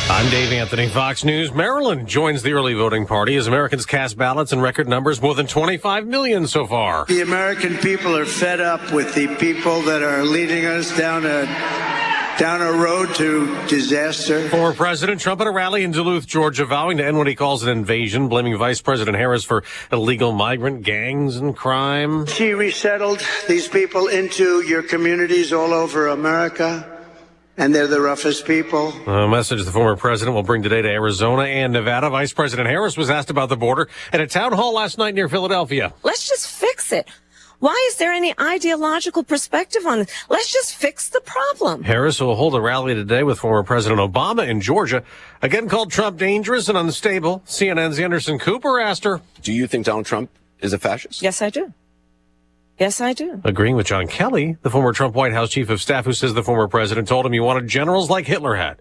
I'm Dave Anthony, Fox News. Maryland joins the early voting party as Americans cast ballots in record numbers, more than 25 million so far. The American people are fed up with the people that are leading us down a road to disaster. Former President Trump at a rally in Duluth, Georgia, vowing to end what he calls an invasion, blaming Vice President Harris for illegal migrant gangs and crime. She resettled these people into your communities all over America. And they're the roughest people. A message the former president will bring today to Arizona and Nevada. Vice President Harris was asked about the border at a town hall last night near Philadelphia. Let's just fix it. Why is there any ideological perspective on it? Let's just fix the problem. Harris will hold a rally today with former President Obama in Georgia. Again called Trump dangerous and unstable. CNN's Anderson Cooper asked her, do you think Donald Trump is a fascist? Yes, I do. Yes, I do. Agreeing with John Kelly, the former Trump White House chief of staff, who says the former president told him he wanted generals like Hitler had.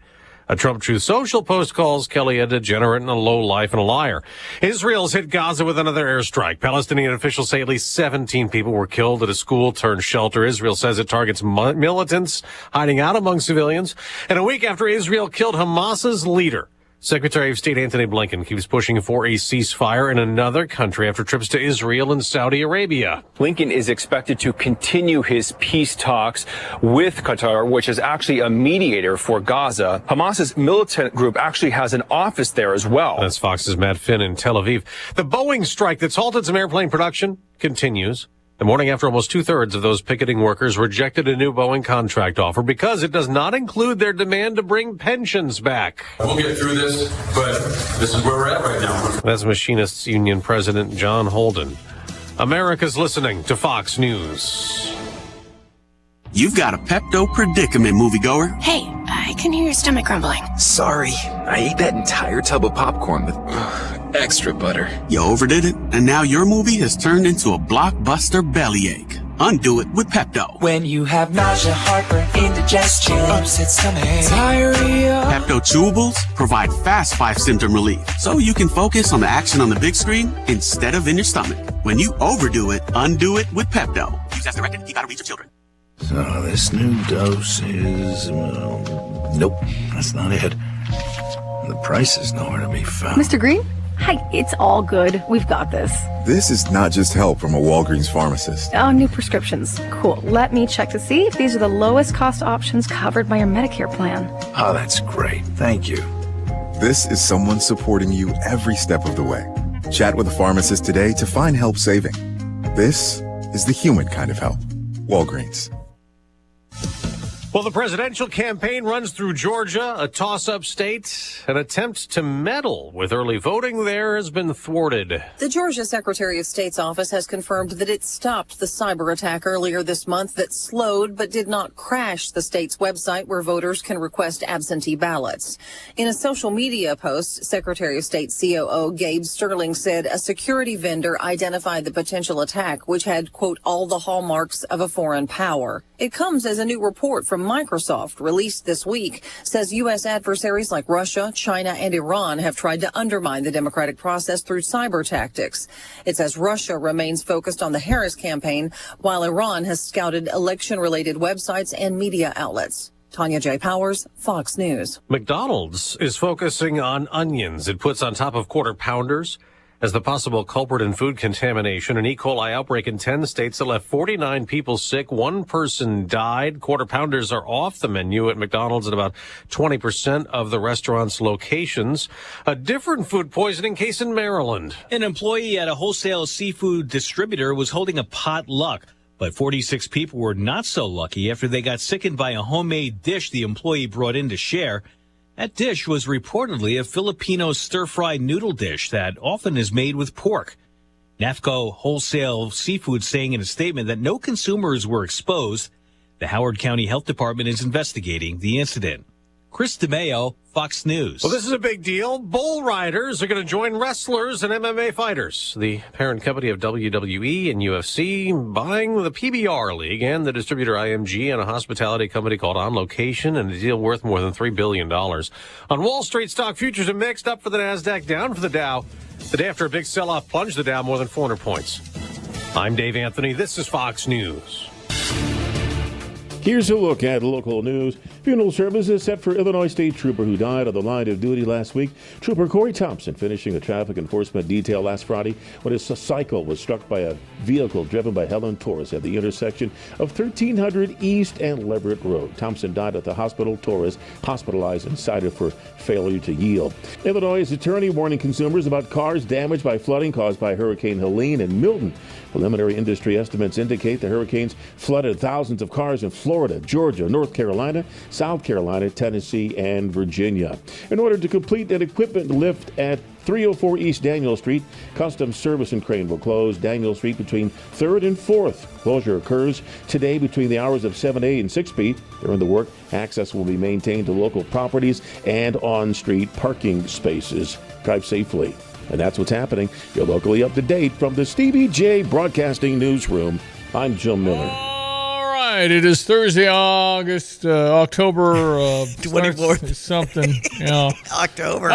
A Trump Truth Social post calls Kelly a degenerate and a lowlife and a liar. Israel's hit Gaza with another airstrike. Palestinian officials say at least 17 people were killed at a school turned shelter. Israel says it targets militants hiding out among civilians. And a week after Israel killed Hamas's leader, Secretary of State Antony Blinken keeps pushing for a ceasefire in another country after trips to Israel and Saudi Arabia. Blinken is expected to continue his peace talks with Qatar, which is actually a mediator for Gaza. Hamas's militant group actually has an office there as well. That's Fox's Matt Finn in Tel Aviv. The Boeing strike that's halted some airplane production continues. The morning after almost two-thirds of those picketing workers rejected a new Boeing contract offer because it does not include their demand to bring pensions back. We'll get through this, but this is where we're at right now. That's Machinists Union President John Holden. America's listening to Fox News. You've got a Pepto predicament, moviegoer. Hey, I can hear your stomach grumbling. Sorry, I ate that entire tub of popcorn with extra butter. You overdid it, and now your movie has turned into a blockbuster bellyache. Undo it with Pepto. When you have nausea, heartburn, indigestion, upset stomach, diarrhea. Pepto chewables provide fast 5-symptom relief, so you can focus on the action on the big screen instead of in your stomach. When you overdo it, undo it with Pepto. Use as directed. Keep out of reach of children. So this new dose is, nope, that's not it. The price is nowhere to be found. Mr. Green? Hi, it's all good. We've got this. This is not just help from a Walgreens pharmacist. Oh, new prescriptions. Cool. Let me check to see if these are the lowest cost options covered by your Medicare plan. Oh, that's great. Thank you. This is someone supporting you every step of the way. Chat with a pharmacist today to find help saving. This is the human kind of help. Walgreens. Well, the presidential campaign runs through Georgia, a toss-up state. An attempt to meddle with early voting there has been thwarted. The Georgia Secretary of State's office has confirmed that it stopped the cyber attack earlier this month that slowed but did not crash the state's website where voters can request absentee ballots. In a social media post, Secretary of State COO Gabe Sterling said a security vendor identified the potential attack, which had, quote, all the hallmarks of a foreign power. It comes as a new report from Microsoft, released this week, says U.S. adversaries like Russia, China, and Iran have tried to undermine the democratic process through cyber tactics. It says Russia remains focused on the Harris campaign, while Iran has scouted election-related websites and media outlets. Tanya J. Powers, Fox News. McDonald's is focusing on onions it puts on top of Quarter Pounders as the possible culprit in food contamination. An E. coli outbreak in 10 states that left 49 people sick. One person died. Quarter Pounders are off the menu at McDonald's at about 20% of the restaurant's locations. A different food poisoning case in Maryland. An employee at a wholesale seafood distributor was holding a potluck, but 46 people were not so lucky after they got sickened by a homemade dish the employee brought in to share. That dish was reportedly a Filipino stir-fried noodle dish that often is made with pork. NAFCO Wholesale Seafood saying in a statement that no consumers were exposed. The Howard County Health Department is investigating the incident. Chris DeMeo, Fox News. Well, this is a big deal. Bull riders are going to join wrestlers and MMA fighters. The parent company of WWE and UFC buying the PBR League and the distributor IMG and a hospitality company called On Location, and a deal worth more than $3 billion. On Wall Street, stock futures are mixed, up for the NASDAQ, down for the Dow. The day after a big sell-off plunged the Dow more than 400 points. I'm Dave Anthony. This is Fox News. Here's a look at local news. Funeral services set for Illinois State Trooper who died on the line of duty last week. Trooper Corey Thompson finishing a traffic enforcement detail last Friday when his cycle was struck by a vehicle driven by Helen Torres at the intersection of 1300 East and Leverett Road. Thompson died at the hospital. Torres hospitalized and cited for failure to yield. Illinois' attorney warning consumers about cars damaged by flooding caused by Hurricane Helene and Milton. Preliminary industry estimates indicate the hurricanes flooded thousands of cars in Florida, Georgia, North Carolina, South Carolina, Tennessee, and Virginia. In order to complete an equipment lift at 304 East Daniel Street, Customs Service and Crane will close Daniel Street between 3rd and 4th. Closure occurs today between the hours of 7 and 6 p.m. During the work, access will be maintained to local properties and on-street parking spaces. Drive safely. And that's what's happening. You're locally up to date from the Stevie Jay Broadcasting Newsroom. I'm Jim Miller. All right. It is Thursday, October 24th. Something. Yeah. October.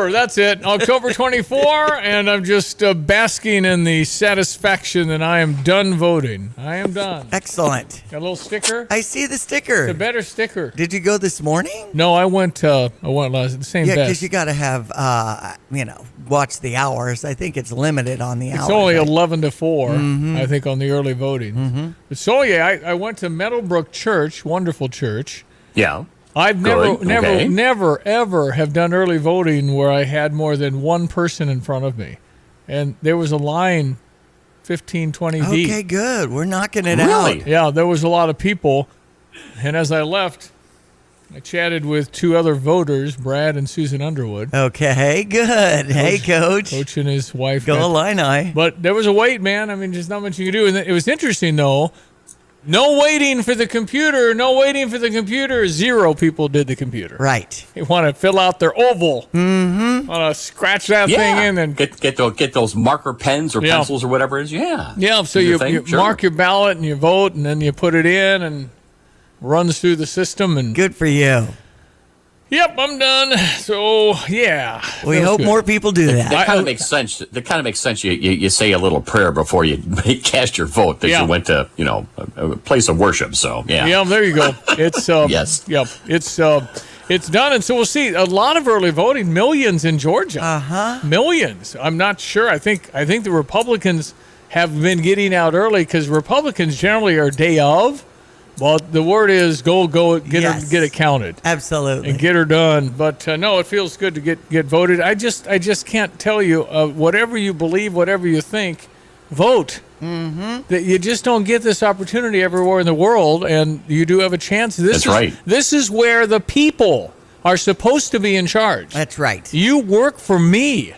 That's it. October 24. And I'm just basking in the satisfaction that I am done voting. I am done. Excellent. Got a little sticker? I see the sticker. It's a better sticker. Did you go this morning? No, I went last. The same day. Yeah, because you got to have, watch the hours. I think it's limited on the hours. It's only 11 to 4, I think, on the early voting. Mm-hmm. But so, yeah, I went to Meadowbrook Church, wonderful church. Yeah. I've never, ever have done early voting where I had more than one person in front of me. And there was a line 15, 20 deep. Okay, good. We're knocking it out. Yeah, there was a lot of people. And as I left, I chatted with two other voters, Brad and Susan Underwood. Okay, good. Hey, Coach. Coach and his wife. Go Illini. But there was a wait, man. I mean, there's not much you can do. And it was interesting, though. No waiting for the computer. 0 people did the computer. Right. They want to fill out their oval. Mm-hmm. Want to scratch that thing in and get those marker pens or pencils or whatever it is. Yeah. Yeah. So you mark your ballot and you vote, and then you put it in and runs through the system. And good for you. Yep, I'm done. So yeah, we hope more people do that. That kind of makes sense. You say a little prayer before you cast your vote that you went to a place of worship. So yeah, there you go. It's yes, yep. It's done, and so we'll see a lot of early voting, millions in Georgia. Millions. I'm not sure. I think the Republicans have been getting out early because Republicans generally are day of. Well, the word is get it counted. Absolutely. And get her done. But no, it feels good to get voted. I just can't tell you, whatever you believe, whatever you think, vote. Mm-hmm. That you just don't get this opportunity everywhere in the world, and you do have a chance. That's right. This is where the people are supposed to be in charge. That's right. You work for me.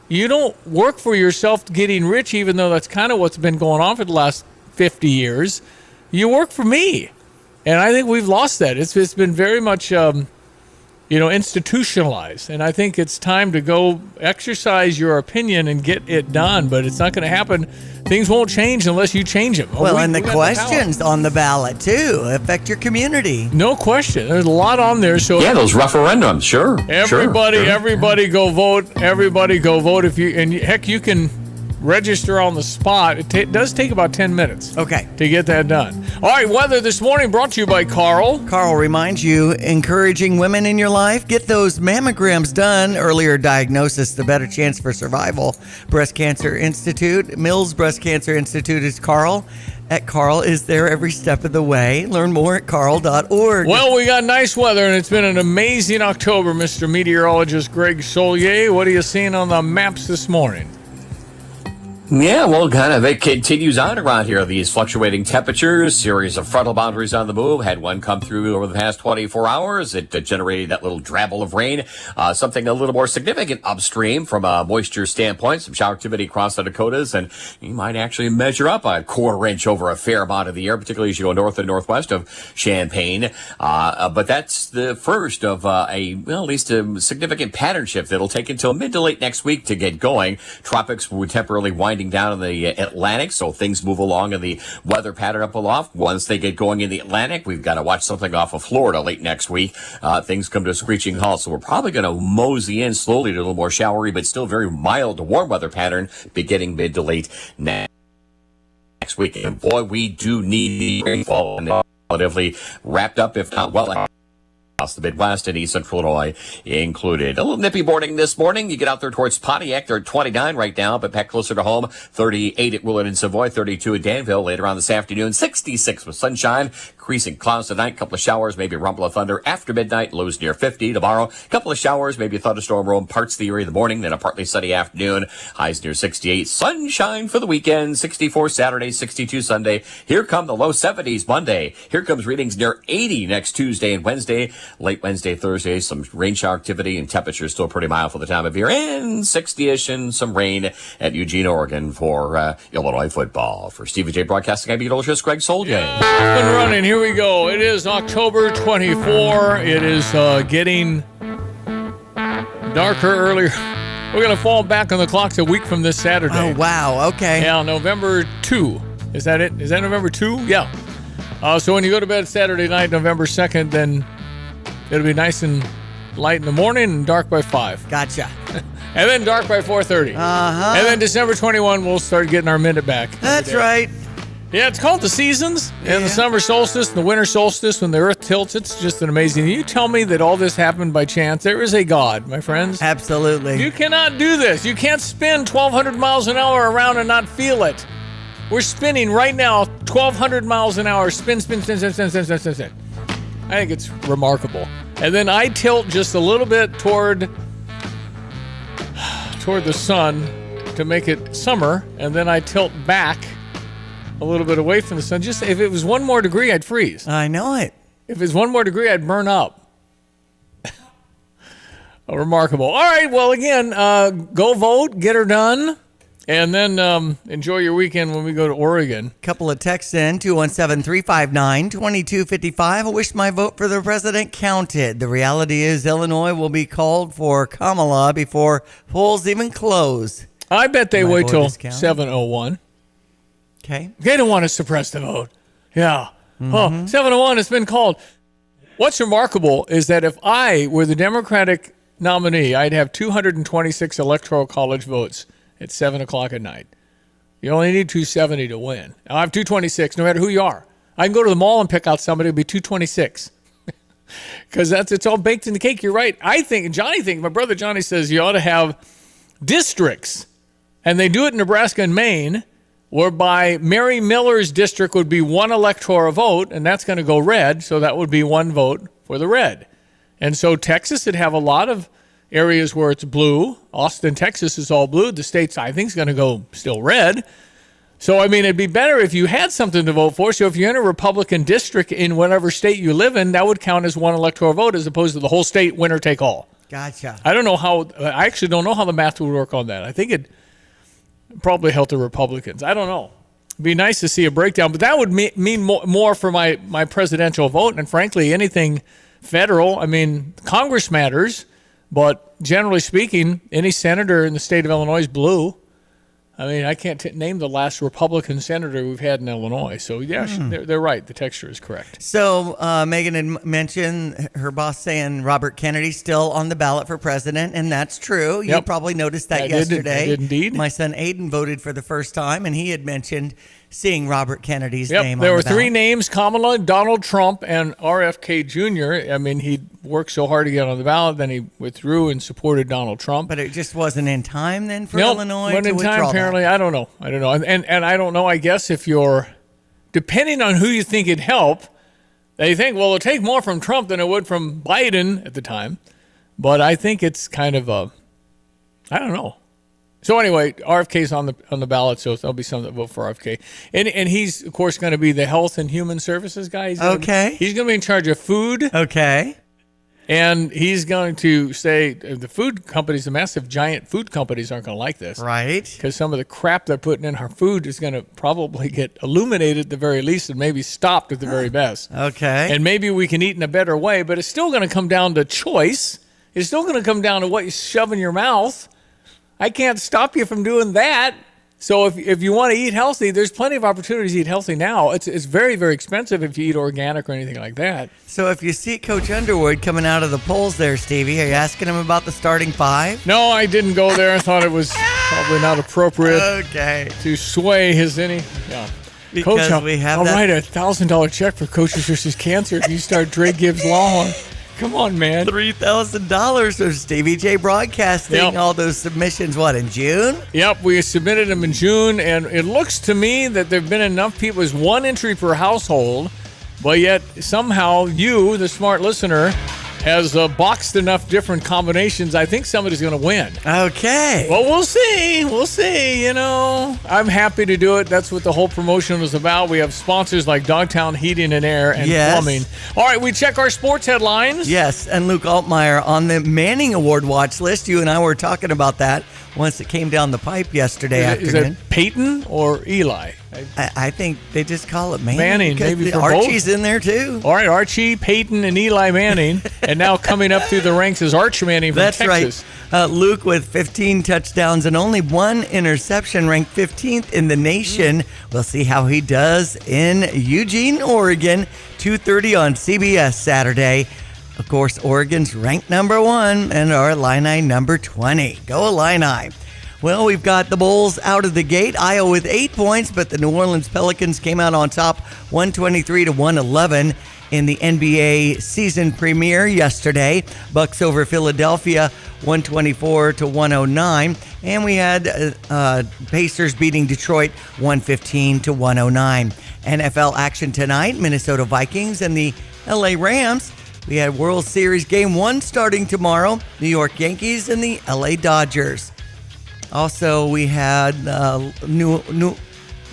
You don't work for yourself getting rich, even though that's kind of what's been going on for the last 50 years. You work for me, and I think we've lost that. It's been very much, institutionalized, and I think it's time to go exercise your opinion and get it done. But it's not going to happen. Things won't change unless you change them. Well, and the questions on the ballot too affect your community. No question. There's a lot on there. So yeah, those referendums, sure. Everybody go vote. Everybody go vote. Heck, you can register on the spot. It does take about 10 minutes. Okay. To get that done. All right, weather this morning brought to you by Carl. Carl reminds you, encouraging women in your life, get those mammograms done. Earlier diagnosis, the better chance for survival. Breast Cancer Institute, Mills Breast Cancer Institute is Carl. At Carl is there every step of the way. Learn more at carl.org. Well, we got nice weather, and it's been an amazing October, Mr. Meteorologist Greg Solier. What are you seeing on the maps this morning? Yeah, well, it continues on around here. These fluctuating temperatures, series of frontal boundaries on the move. Had one come through over the past 24 hours. It generated that little drabble of rain. Something a little more significant upstream from a moisture standpoint. Some shower activity across the Dakotas, and you might actually measure up a quarter inch over a fair amount of the air, particularly as you go north and northwest of Champaign. But that's the first of at least a significant pattern shift that'll take until mid to late next week to get going. Tropics would temporarily wind down in the Atlantic, so things move along in the weather pattern up aloft. Once they get going in the Atlantic, we've got to watch something off of Florida late next week. Things come to a screeching halt, so we're probably going to mosey in slowly to a little more showery, but still very mild to warm weather pattern beginning mid to late next week. And boy, we do need rainfall. relatively wrapped up, if not well across the Midwest and East Central Illinois included. A little nippy morning this morning. You get out there towards Pontiac. They're at 29 right now, but back closer to home. 38 at Willard and Savoy, 32 at Danville. Later on this afternoon, 66 with sunshine. Increasing clouds tonight, couple of showers, maybe a rumble of thunder after midnight, lows near 50. Tomorrow, couple of showers, maybe a thunderstorm roam parts of the area in the morning, then a partly sunny afternoon, highs near 68. Sunshine for the weekend, 64 Saturday, 62 Sunday. Here come the low 70s Monday. Here comes readings near 80 next Tuesday and Wednesday. Late Wednesday, Thursday, some rain shower activity and temperatures still pretty mild for the time of year, and 60-ish and some rain at Eugene, Oregon for Illinois football. For Stevie Jay Broadcasting, I'm meteorologist Greg Soldier. Up and running. Here we go. It is October 24. It is getting darker earlier. We're going to fall back on the clocks a week from this Saturday. Oh, wow. Okay. Yeah, November 2. Is that it? Is that November 2? Yeah. So when you go to bed Saturday night, November 2nd, then it'll be nice and light in the morning and dark by 5. Gotcha. And then dark by 4:30. Uh-huh. And then December 21, we'll start getting our minute back. That's right. Yeah, it's called the seasons, and the summer solstice and the winter solstice when the earth tilts. It's just an amazing. You tell me that all this happened by chance. There is a God, my friends. Absolutely. You cannot do this. You can't spin 1,200 miles an hour around and not feel it. We're spinning right now 1,200 miles an hour. Spin, spin, spin, spin, spin, spin, spin, spin, spin. I think it's remarkable. And then I tilt just a little bit toward the sun to make it summer, and then I tilt back a little bit away from the sun. Just if it was one more degree, I'd freeze. I know it. If it was one more degree, I'd burn up. Remarkable. All right, well, again, go vote, get her done, and then enjoy your weekend when we go to Oregon. Couple of texts in, 217-359-2255. I wish my vote for the president counted. The reality is Illinois will be called for Kamala before polls even close. I bet they wait till 7:01. Okay. They don't want to suppress the vote. Yeah. Mm-hmm. Oh, 7:01, it's been called. What's remarkable is that if I were the Democratic nominee, I'd have 226 electoral college votes at 7 o'clock at night. You only need 270 to win. I have 226, no matter who you are. I can go to the mall and pick out somebody, it'll be 226. Because it's all baked in the cake. You're right. I think, my brother Johnny says you ought to have districts. And they do it in Nebraska and Maine, whereby Mary Miller's district would be one electoral vote, and that's going to go red, so that would be one vote for the red. And so Texas would have a lot of areas where it's blue. Austin, Texas is all blue. The state's, I think, is going to go still red. So, I mean, it'd be better if you had something to vote for. So if you're in a Republican district in whatever state you live in, that would count as one electoral vote as opposed to the whole state winner take all. Gotcha. I actually don't know how the math would work on that. I think it'd probably help the Republicans. I don't know. It'd be nice to see a breakdown, but that would mean more for my presidential vote. And frankly, anything federal, I mean, Congress matters. But generally speaking, any senator in the state of Illinois is blue. I mean, I can't name the last Republican senator we've had in Illinois. So, yeah, they're right. The texture is correct. So, Megan had mentioned her boss saying Robert Kennedy's still on the ballot for president, and that's true. You probably noticed that yesterday. I did indeed. My son Aiden voted for the first time, and he had mentioned seeing Robert Kennedy's name on the ballot. There were three names, Kamala, Donald Trump, and RFK Jr. I mean, he worked so hard to get on the ballot, then he withdrew and supported Donald Trump. But it just wasn't in time then for Illinois to withdraw time, apparently. I don't know. And I don't know, I guess if you're, depending on who you think it'd help, they think, well, it'll take more from Trump than it would from Biden at the time. But I think it's kind of I don't know. So anyway, RFK's on the ballot, so there'll be some that vote for RFK. And he's, of course, going to be the Health and Human Services guy. He's going to be in charge of food. Okay. And he's going to say the food companies, the massive giant food companies aren't going to like this. Right. Because some of the crap they're putting in our food is going to probably get illuminated at the very least and maybe stopped at the very best. Okay. And maybe we can eat in a better way, but it's still going to come down to choice. It's still going to come down to what you shove in your mouth. I can't stop you from doing that. So if you want to eat healthy, there's plenty of opportunities to eat healthy now. It's very, very expensive if you eat organic or anything like that. So if you see Coach Underwood coming out of the polls there, Stevie, are you asking him about the starting five? No, I didn't go there. I thought it was probably not appropriate to sway his any. Yeah. Because Coach, we have I'll that. write a $1,000 check for Coaches versus Cancer if you start Dre Gibbs Law on. Come on, man. $3,000 for Stevie J Broadcasting. Yep. All those submissions, what, in June? Yep, we submitted them in June, and it looks to me that there have been enough people. It's one entry per household, but yet somehow you, the smart listener, has boxed enough different combinations. I think somebody's going to win. Okay. Well, we'll see. We'll see. You know, I'm happy to do it. That's what the whole promotion was about. We have sponsors like Dogtown Heating and Air and Plumbing. All right, we check our sports headlines. Yes, and Luke Altmaier on the Manning Award watch list. You and I were talking about that once it came down the pipe yesterday afternoon. Is it Peyton or Eli? I think they just call it Manning. Manning, maybe for Archie's both. in there too. All right, Archie, Peyton, and Eli Manning, and now coming up through the ranks is Arch Manning from Texas. Right. Luke with 15 touchdowns and only one interception, ranked 15th in the nation. We'll see how he does in Eugene, Oregon. 2:30 on CBS Saturday. Of course, Oregon's ranked number 1 and our Illini number 20. Go Illini. Well, we've got the Bulls out of the gate. Iowa with 8 points, but the New Orleans Pelicans came out on top 123-111 in the NBA season premiere yesterday. Bucks over Philadelphia 124-109. And we had Pacers beating Detroit 115-109. NFL action tonight, Minnesota Vikings and the LA Rams. We had World Series Game 1 starting tomorrow, New York Yankees and the LA Dodgers. Also, we had New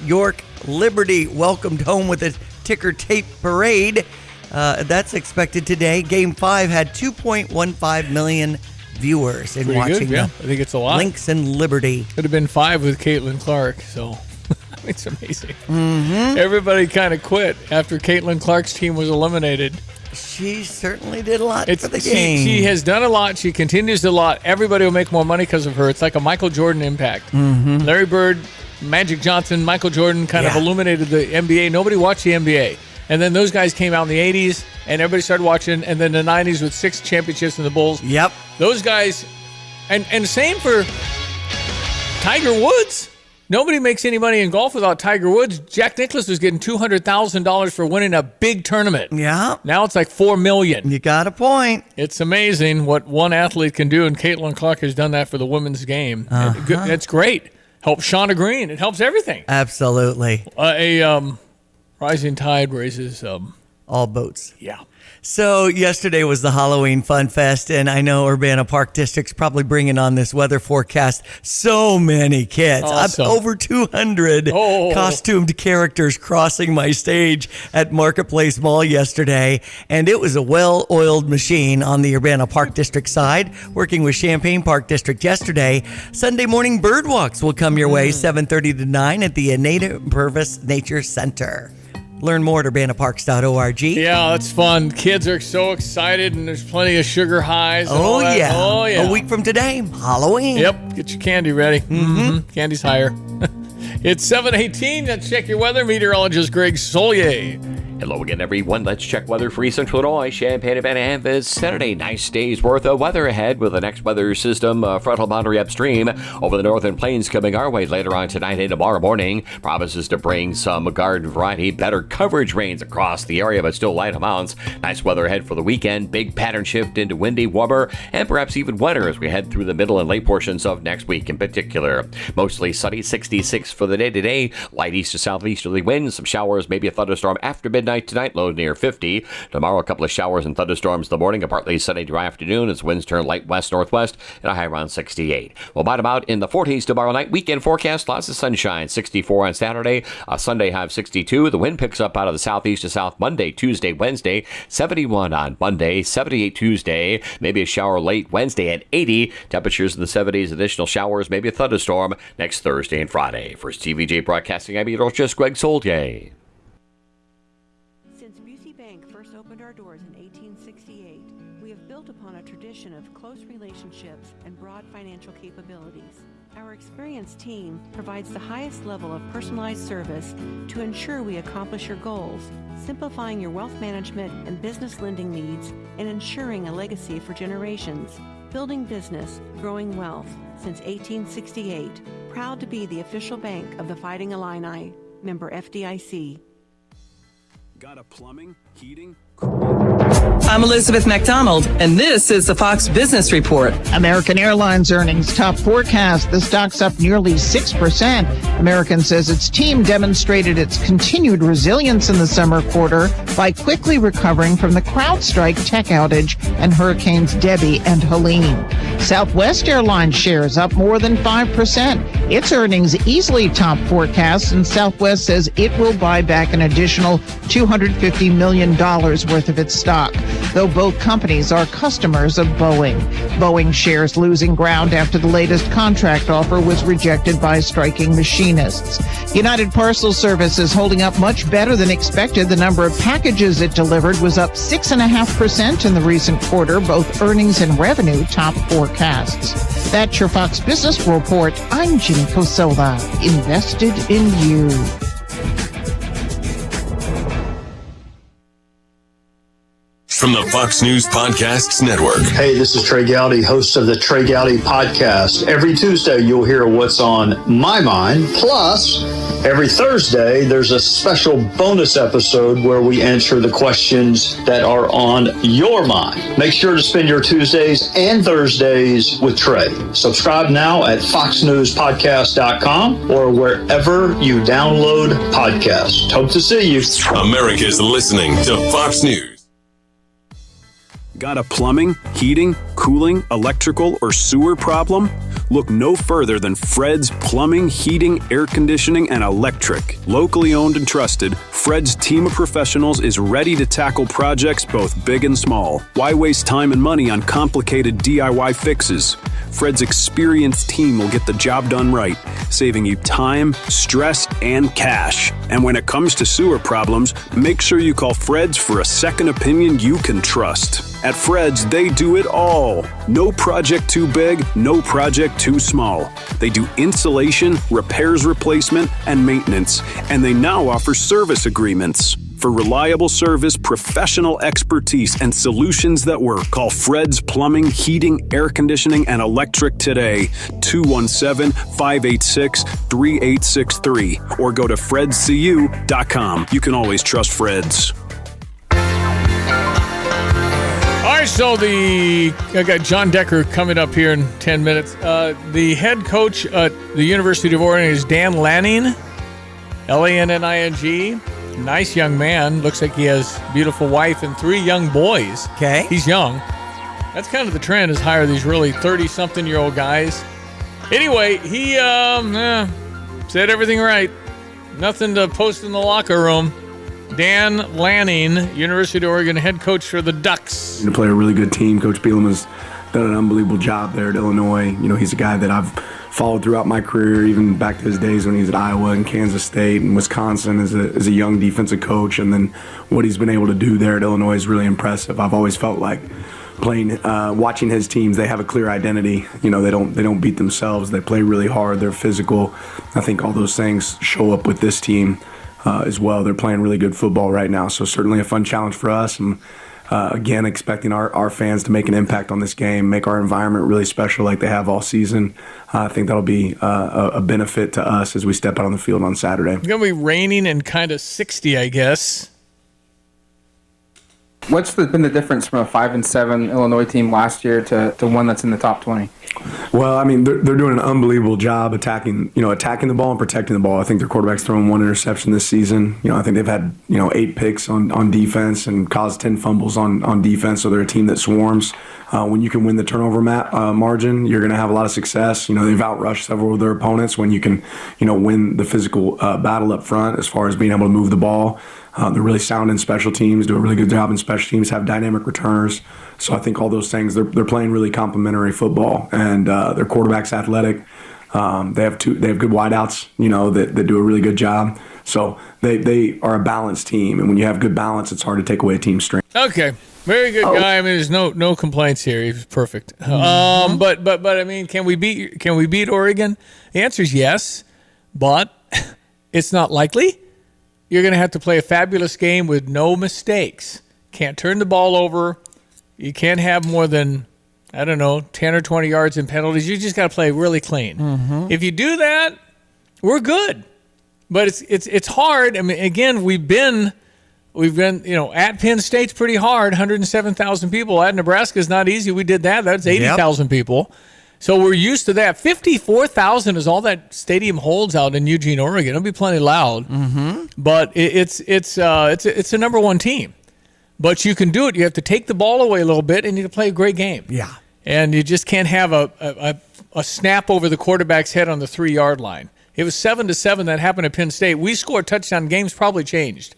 York Liberty welcomed home with a ticker tape parade. That's expected today. Game 5 had 2.15 million viewers in Pretty watching good, yeah. I think it's a lot. Lynx and Liberty. Could have been 5 with Caitlin Clark, so it's amazing. Mm-hmm. Everybody kind of quit after Caitlin Clark's team was eliminated. She certainly did a lot for the game. She has done a lot. She continues to do a lot. Everybody will make more money because of her. It's like a Michael Jordan impact. Mm-hmm. Larry Bird, Magic Johnson, Michael Jordan kind of illuminated the NBA. Nobody watched the NBA. And then those guys came out in the 80s, and everybody started watching. And then the 90s with 6 championships in the Bulls. Yep. Those guys, and same for Tiger Woods. Nobody makes any money in golf without Tiger Woods. Jack Nicklaus was getting $200,000 for winning a big tournament. Yeah. Now it's like $4 million. You got a point. It's amazing what one athlete can do, and Caitlin Clark has done that for the women's game. That's great. Helps Shauna Green. It helps everything. Absolutely. Rising tide raises all boats. Yeah. So yesterday was the Halloween Fun Fest, and I know Urbana Park District's probably bringing on this weather forecast so many kids. Awesome. Over 200 costumed characters crossing my stage at Marketplace Mall yesterday, and it was a well-oiled machine on the Urbana Park District side, working with Champaign Park District yesterday. Sunday morning bird walks will come your way 7:30 to 9 at the Anita Purvis Nature Center. Learn more at urbanaparks.org. Yeah, that's fun. Kids are so excited, and there's plenty of sugar highs. And Oh, all that. yeah. Oh, yeah. A week from today, Halloween. Yep. Get your candy ready. Mm-hmm. Candy's higher. It's 7:18. Let's check your weather. Meteorologist Greg Solier. Hello again, everyone. Let's check weather for East Central Illinois. Champaign and This Saturday, nice day's worth of weather ahead with the next weather system frontal boundary upstream over the northern plains coming our way later on tonight and tomorrow morning. Promises to bring some garden variety, better coverage rains across the area, but still light amounts. Nice weather ahead for the weekend. Big pattern shift into windy, warmer, and perhaps even wetter as we head through the middle and late portions of next week in particular. Mostly sunny, 66 for the day today. Light east to southeasterly winds. Some showers, maybe a thunderstorm after midnight tonight, low near 50. Tomorrow, a couple of showers and thunderstorms in the morning, a partly sunny dry afternoon as winds turn light west-northwest and a high around 68. We'll bottom out in the 40s tomorrow night. Weekend forecast, lots of sunshine, 64 on Saturday, a Sunday high of 62. The wind picks up out of the southeast to south Monday, Tuesday, Wednesday, 71 on Monday, 78 Tuesday, maybe a shower late Wednesday at 80. Temperatures in the 70s, additional showers, maybe a thunderstorm next Thursday and Friday. For Stevie Jay Broadcasting, I'm meteorologist Greg Solier. And broad financial capabilities. Our experienced team provides the highest level of personalized service to ensure we accomplish your goals, simplifying your wealth management and business lending needs and ensuring a legacy for generations. Building business, growing wealth since 1868. Proud to be the official bank of the Fighting Illini. Member FDIC. Got a plumbing, heating? I'm Elizabeth McDonald, and this is the Fox Business Report. American Airlines earnings top forecast. The stock's up nearly 6%. American says its team demonstrated its continued resilience in the summer quarter by quickly recovering from the CrowdStrike tech outage and hurricanes Debbie and Helene. Southwest Airlines shares up more than 5%. Its earnings easily top forecast, and Southwest says it will buy back an additional $250 million worth of its stock, though both companies are customers of Boeing. Boeing shares losing ground after the latest contract offer was rejected by striking machinists. United Parcel Service is holding up much better than expected. The number of packages it delivered was up 6.5% in the recent quarter. Both earnings and revenue top forecasts. That's your Fox Business Report. I'm Ginny Cosola, invested in you. From the Fox News Podcasts Network. Hey, this is Trey Gowdy, host of the Trey Gowdy Podcast. Every Tuesday, you'll hear what's on my mind. Plus, every Thursday, there's a special bonus episode where we answer the questions that are on your mind. Make sure to spend your Tuesdays and Thursdays with Trey. Subscribe now at foxnewspodcast.com or wherever you download podcasts. Hope to see you. America's listening to Fox News. Got a plumbing, heating, cooling, electrical, or sewer problem? Look no further than Fred's Plumbing, Heating, Air Conditioning, and Electric. Locally owned and trusted, Fred's team of professionals is ready to tackle projects both big and small. Why waste time and money on complicated DIY fixes? Fred's experienced team will get the job done right, saving you time, stress, and cash. And when it comes to sewer problems, make sure you call Fred's for a second opinion you can trust. At Fred's, they do it all. No project too big, no project too small. They do insulation, repairs, replacement, and maintenance, and they now offer service agreements. For reliable service, professional expertise, and solutions that work, call Fred's Plumbing, Heating, Air Conditioning, and Electric today. 217-586-3863 or go to fredscu.com. You can always trust Fred's. All right, so I got John Decker coming up here in 10 minutes. The head coach at the University of Oregon is Dan Lanning, Lanning. Nice young man. Looks like he has a beautiful wife and 3 young boys. Okay. He's young. That's kind of the trend, is hire these really 30-something-year-old guys. Anyway, he said everything right. Nothing to post in the locker room. Dan Lanning, University of Oregon head coach for the Ducks. To play a really good team. Coach Bielema has done an unbelievable job there at Illinois. You know, he's a guy that I've followed throughout my career, even back to his days when he was at Iowa and Kansas State and Wisconsin as a young defensive coach. And then what he's been able to do there at Illinois is really impressive. I've always felt like watching his teams, they have a clear identity. You know, they don't beat themselves. They play really hard. They're physical. I think all those things show up with this team as well. They're playing really good football right now. So certainly a fun challenge for us. And again, expecting our fans to make an impact on this game, make our environment really special like they have all season. I think that'll be a benefit to us as we step out on the field on Saturday. It's going to be raining and kind of 60, I guess. What's been the difference from a 5-7 Illinois team last year to one that's in the top 20? Well, I mean, they're doing an unbelievable job attacking the ball and protecting the ball. I think their quarterback's thrown 1 interception this season. You know, I think they've had 8 picks on defense and caused 10 fumbles on defense. So they're a team that swarms. When you can win the turnover margin, you're going to have a lot of success. You know, they've outrushed several of their opponents when you can, win the physical battle up front as far as being able to move the ball. They're really sound in special teams, do a really good job in special teams, have dynamic returners. So I think all those things, they're playing really complementary football, and their quarterback's athletic. They have good wideouts, that do a really good job. So they are a balanced team, and when you have good balance, it's hard to take away a team's strength. Okay, very good guy. I mean, there's no complaints here. He's perfect. But I mean, can we beat Oregon? The answer is yes, but it's not likely. You're going to have to play a fabulous game with no mistakes. Can't turn the ball over. You can't have more than, 10 or 20 yards in penalties. You just got to play really clean. Mm-hmm. If you do that, we're good. But it's hard. I mean, again, we've been at Penn State's pretty hard, 107,000 people. At Nebraska is not easy. We did that. That's 80,000 people. So we're used to that. 54,000 is all that stadium holds out in Eugene, Oregon. It'll be plenty loud. Mm-hmm. But it's a number one team. But you can do it. You have to take the ball away a little bit, and you can play a great game. Yeah. And you just can't have a snap over the quarterback's head on the 3-yard line. It was 7-7 that happened at Penn State. We scored touchdown games, probably changed.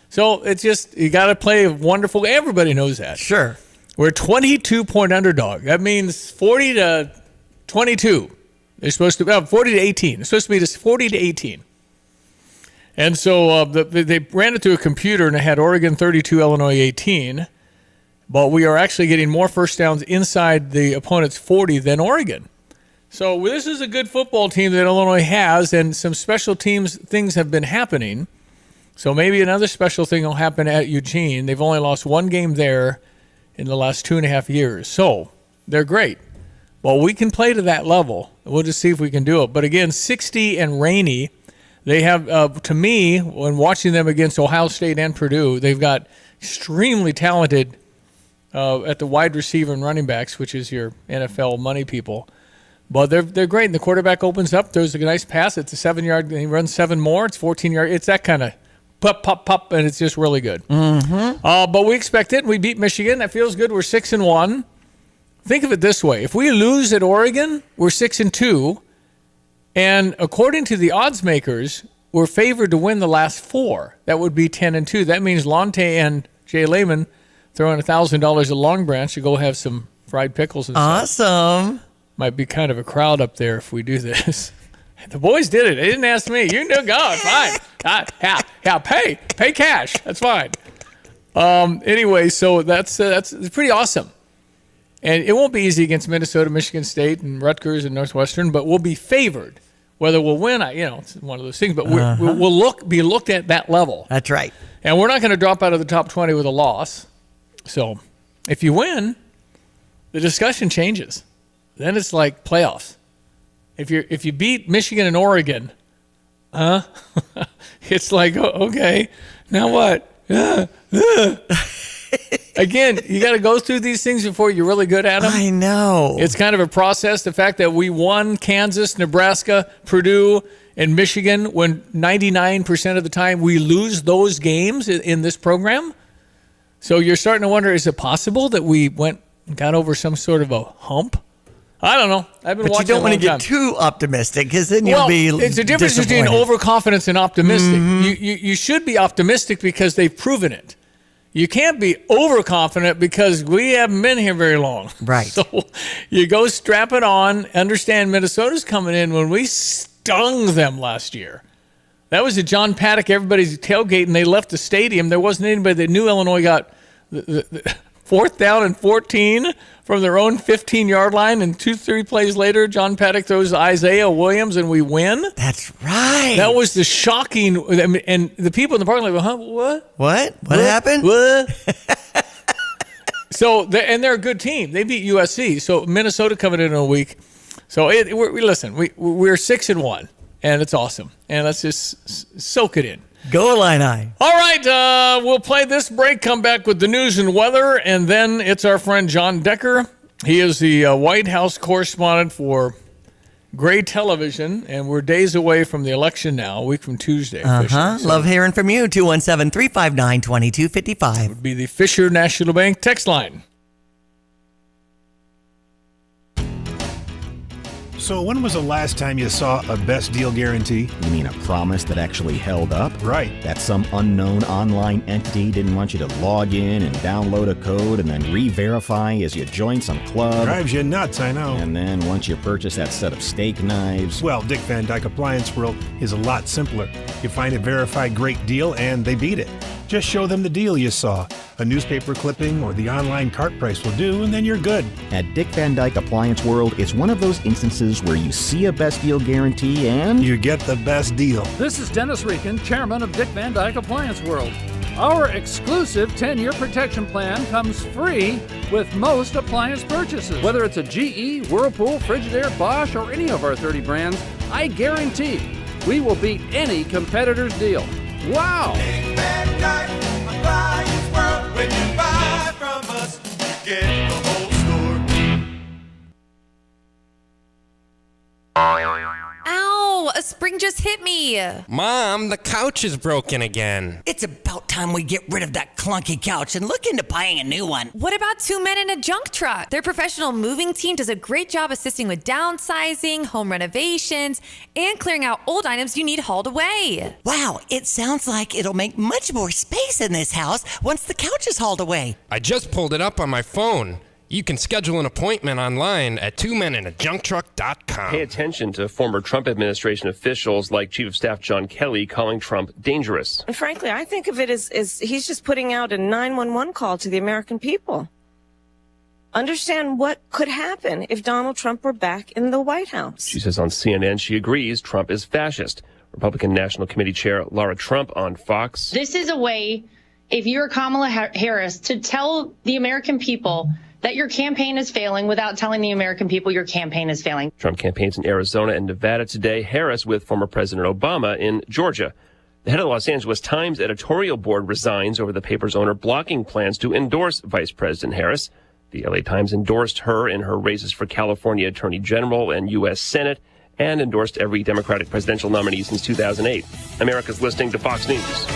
So it's just, you got to play wonderful. Everybody knows that. Sure. We're a 22-point underdog. That means 40-22. They're supposed to be 40-18. It's supposed to be just 40-18. And so they ran it through a computer, and it had Oregon 32, Illinois 18. But we are actually getting more first downs inside the opponent's 40 than Oregon. So this is a good football team that Illinois has, and some special things have been happening. So maybe another special thing will happen at Eugene. They've only lost one game there in the last 2.5 years. So they're great. Well, we can play to that level. We'll just see if we can do it. But again, 60 and rainy. They have, to me, when watching them against Ohio State and Purdue, they've got extremely talented at the wide receiver and running backs, which is your NFL money people. But they're great. And the quarterback opens up. There's a nice pass. It's a 7-yard. And he runs 7 more. It's 14 yards. It's that kind of pop, pop, pop, and it's just really good. Mm-hmm. But we expect it. We beat Michigan. That feels good. We're 6-1. Think of it this way. If we lose at Oregon, we're 6-2. And according to the odds makers, we're favored to win the last 4. That would be 10-2. That means Lonte and Jay Lehman throwing $1,000 at Long Branch to go have some fried pickles and stuff. Awesome. Might be kind of a crowd up there if we do this. The boys did it. They didn't ask me. You can go. It's fine. Pay cash. That's fine. Anyway, so that's pretty awesome. And it won't be easy against Minnesota, Michigan State, and Rutgers and Northwestern, but we'll be favored. Whether we'll win, it's one of those things. But we'll be looked at that level. That's right. And we're not going to drop out of the top 20 with a loss. So if you win, the discussion changes. Then it's like playoffs. If you beat Michigan and Oregon, it's like, okay, now what? Again, you got to go through these things before you're really good at them. I know. It's kind of a process. The fact that we won Kansas, Nebraska, Purdue, and Michigan when 99% of the time we lose those games in this program. So you're starting to wonder, is it possible that we went and got over some sort of a hump? I don't know. I've been watching. But you don't want to get too optimistic because then you'll be it's a difference between overconfidence and optimistic. Mm-hmm. You should be optimistic because they've proven it. You can't be overconfident because we haven't been here very long. Right. So you go strap it on. Understand Minnesota's coming in when we stung them last year. That was a John Paddock, everybody's tailgating. They left the stadium. There wasn't anybody that knew Illinois got the 4th down and 14 from their own 15-yard line, and 2-3 plays later, John Paddock throws Isaiah Williams, and we win. That's right. That was the shocking, and the people in the parking lot go, huh, what? What happened? What? So, they're a good team. They beat USC. So Minnesota coming in a week. So listen, we're 6-1, and it's awesome. And let's just soak it in. Go Illini. All right, we'll play this break, come back with the news and weather, and then it's our friend John Decker. He is the White House correspondent for Gray Television, and we're days away from the election now, a week from Tuesday. So love hearing from you. 217-359-2255. Would be the Fisher National Bank text line. So when was the last time you saw a best deal guarantee? You mean a promise that actually held up? Right. That some unknown online entity didn't want you to log in and download a code and then re-verify as you join some club. Drives you nuts, I know. And then once you purchase that set of steak knives... Well, Dick Van Dyke Appliance World is a lot simpler. You find a verified great deal and they beat it. Just show them the deal you saw. A newspaper clipping or the online cart price will do, and then you're good. At Dick Van Dyke Appliance World, it's one of those instances where you see a best deal guarantee and... you get the best deal. This is Dennis Rieken, chairman of Dick Van Dyke Appliance World. Our exclusive 10-year protection plan comes free with most appliance purchases. Whether it's a GE, Whirlpool, Frigidaire, Bosch, or any of our 30 brands, I guarantee we will beat any competitor's deal. Wow! When you buy from us, you get the whole store. Ow! A spring just hit me. Mom, the couch is broken again. It's about time we get rid of that clunky couch and look into buying a new one. What about two men in a junk truck? Their professional moving team does a great job assisting with downsizing, home renovations, and clearing out old items you need hauled away. Wow, it sounds like it'll make much more space in this house once the couch is hauled away. I just pulled it up on my phone. You can schedule an appointment online at twomeninajunktruck.com. Pay attention to former Trump administration officials like Chief of Staff John Kelly calling Trump dangerous. And frankly, I think of it as he's just putting out a 911 call to the American people. Understand what could happen if Donald Trump were back in the White House. She says on CNN she agrees Trump is fascist. Republican National Committee Chair Laura Trump on Fox. This is a way, if you're Kamala Harris, to tell the American people that your campaign is failing without telling the American people your campaign is failing. Trump campaigns in Arizona and Nevada today. Harris with former President Obama in Georgia. The head of the Los Angeles Times editorial board resigns over the paper's owner blocking plans to endorse Vice President Harris. The LA Times endorsed her in her races for California Attorney General and U.S. Senate and endorsed every Democratic presidential nominee since 2008. America's listening to Fox News.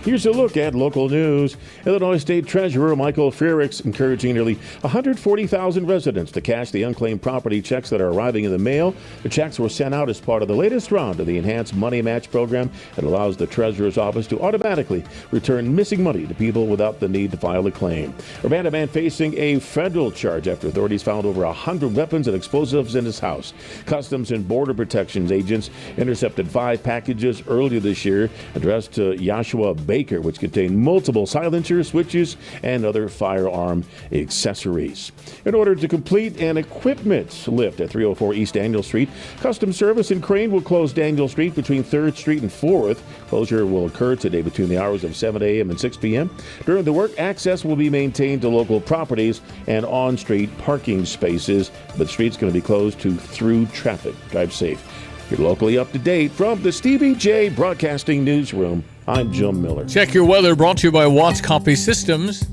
Here's a look at local news. Illinois State Treasurer Michael Frerichs encouraging nearly 140,000 residents to cash the unclaimed property checks that are arriving in the mail. The checks were sent out as part of the latest round of the Enhanced Money Match program that allows the Treasurer's office to automatically return missing money to people without the need to file a claim. A man facing a federal charge after authorities found over 100 weapons and explosives in his house. Customs and Border Protection agents intercepted 5 packages earlier this year addressed to Joshua Baker, which contained multiple silencers, switches, and other firearm accessories. In order to complete an equipment lift at 304 East Daniel Street, Customs Service in Crane will close Daniel Street between 3rd Street and 4th. Closure will occur today between the hours of 7 a.m. and 6 p.m. During the work, access will be maintained to local properties and on-street parking spaces, but the street's going to be closed to through traffic. Drive safe. You're locally up to date from the Stevie Jay Broadcasting Newsroom. I'm Jim Miller. Check your weather, brought to you by Watts Copy Systems.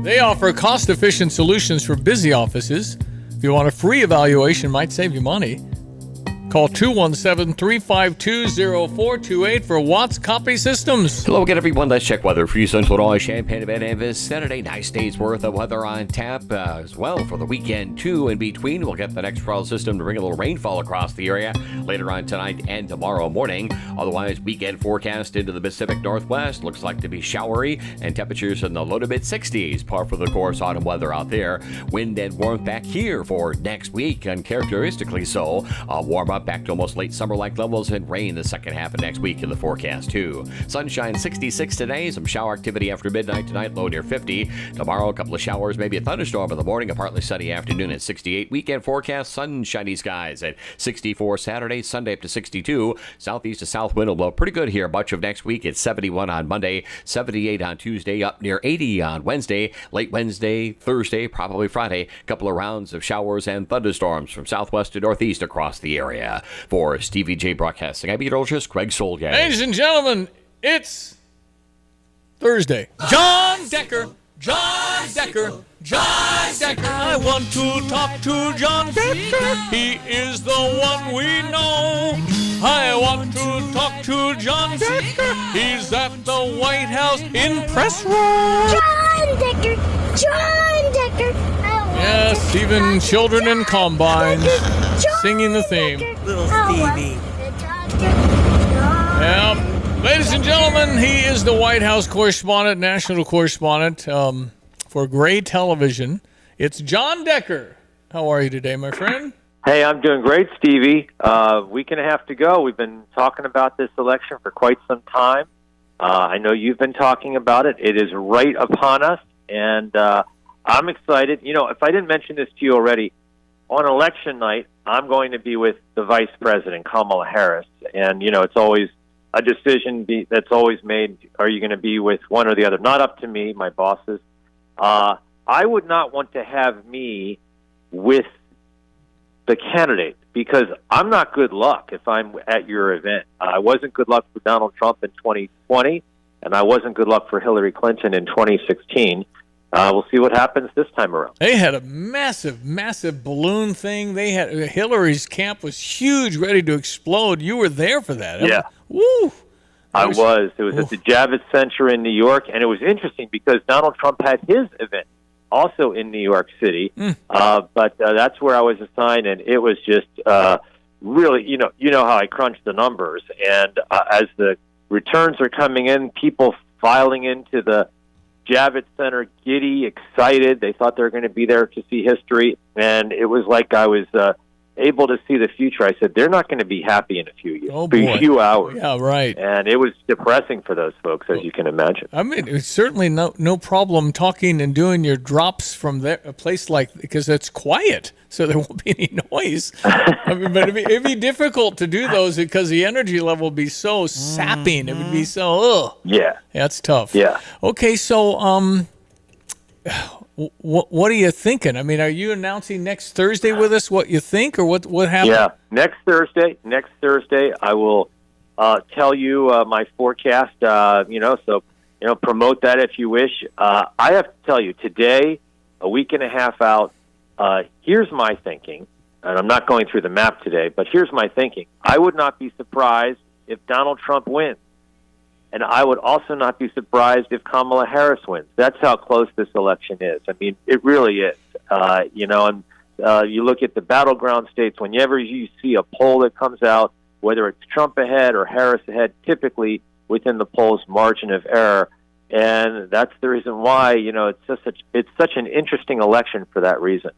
They offer cost-efficient solutions for busy offices. If you want a free evaluation, might save you money. Call 217-352-0428 for Watts Copy Systems. Hello again, everyone. Let's check weather for you. Central Illinois, Champaign, and vicinity. Nice days worth of weather on tap as well for the weekend, too. In between, we'll get the next frontal system to bring a little rainfall across the area later on tonight and tomorrow morning. Otherwise, weekend forecast into the Pacific Northwest. Looks like to be showery and temperatures in the low to mid-60s. Par for the course autumn weather out there. Wind and warmth back here for next week, uncharacteristically so. Warm up back to almost late summer-like levels and rain the second half of next week in the forecast, too. Sunshine 66 today. Some shower activity after midnight tonight, low near 50. Tomorrow, a couple of showers, maybe a thunderstorm in the morning, a partly sunny afternoon at 68. Weekend forecast, sunshiny skies at 64 Saturday, Sunday up to 62. Southeast to south wind will blow pretty good here much of next week. It's 71 on Monday, 78 on Tuesday, up near 80 on Wednesday. Late Wednesday, Thursday, probably Friday. A couple of rounds of showers and thunderstorms from southwest to northeast across the area. For Stevie Jay Broadcasting, I'm meteorologist Greg Solgay. Ladies and gentlemen, it's Thursday. John Decker. John Decker. John Decker. I want to talk to John Decker. He is the one we know. I want to talk to John Decker. He's at the White House in press room. John Decker. John Decker. Yes, even children in combines singing the theme. Little Stevie. Yeah. Ladies and gentlemen, he is the White House correspondent, national correspondent for Gray Television. It's John Decker. How are you today, my friend? Hey, I'm doing great, Stevie. Week and a half to go. We've been talking about this election for quite some time. I know you've been talking about it. It is right upon us, and I'm excited. You know, if I didn't mention this to you already, on election night, I'm going to be with the Vice President, Kamala Harris. And, you know, it's always a decision that's always made. Are you going to be with one or the other? Not up to me, my bosses. I would not want to have me with the candidate, because I'm not good luck if I'm at your event. I wasn't good luck for Donald Trump in 2020, and I wasn't good luck for Hillary Clinton in 2016. We'll see what happens this time around. They had a massive, massive balloon thing. They had Hillary's camp was huge, ready to explode. You were there for that. Yeah. Woo! I was. It was at the Javits Center in New York, and it was interesting because Donald Trump had his event also in New York City, but that's where I was assigned, and it was just really, you know how I crunch the numbers, and as the returns are coming in, people filing into the Javits Center, giddy, excited. They thought they were going to be there to see history, and it was like I was able to see the future. I said, they're not going to be happy in a few years, a few hours. Yeah, right. And it was depressing for those folks, as you can imagine. I mean, it's certainly no problem talking and doing your drops from there, a place because it's quiet, so there won't be any noise. I mean, but it'd be difficult to do those because the energy level would be so sapping. It would be so, Yeah. That's tough. Yeah. Okay, so what are you thinking? I mean, are you announcing next Thursday with us what you think, or what happened? Yeah, next Thursday, I will tell you my forecast. So promote that if you wish. I have to tell you today, a week and a half out. Here's my thinking, and I'm not going through the map today, but here's my thinking. I would not be surprised if Donald Trump wins. And I would also not be surprised if Kamala Harris wins. That's how close this election is. I mean, it really is. You look at the battleground states, whenever you see a poll that comes out, whether it's Trump ahead or Harris ahead, typically within the poll's margin of error. And that's the reason why, it's such an interesting election for that reason.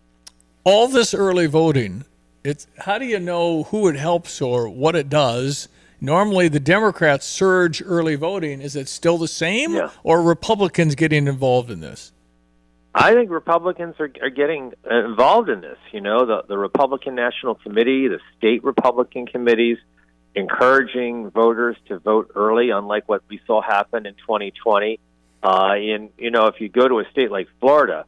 All this early voting, how do you know who it helps or what it does? Normally, the Democrats surge early voting. Is it still the same, or are Republicans getting involved in this? I think Republicans are getting involved in this. The Republican National Committee, the state Republican committees, encouraging voters to vote early, unlike what we saw happen in 2020. If you go to a state like Florida,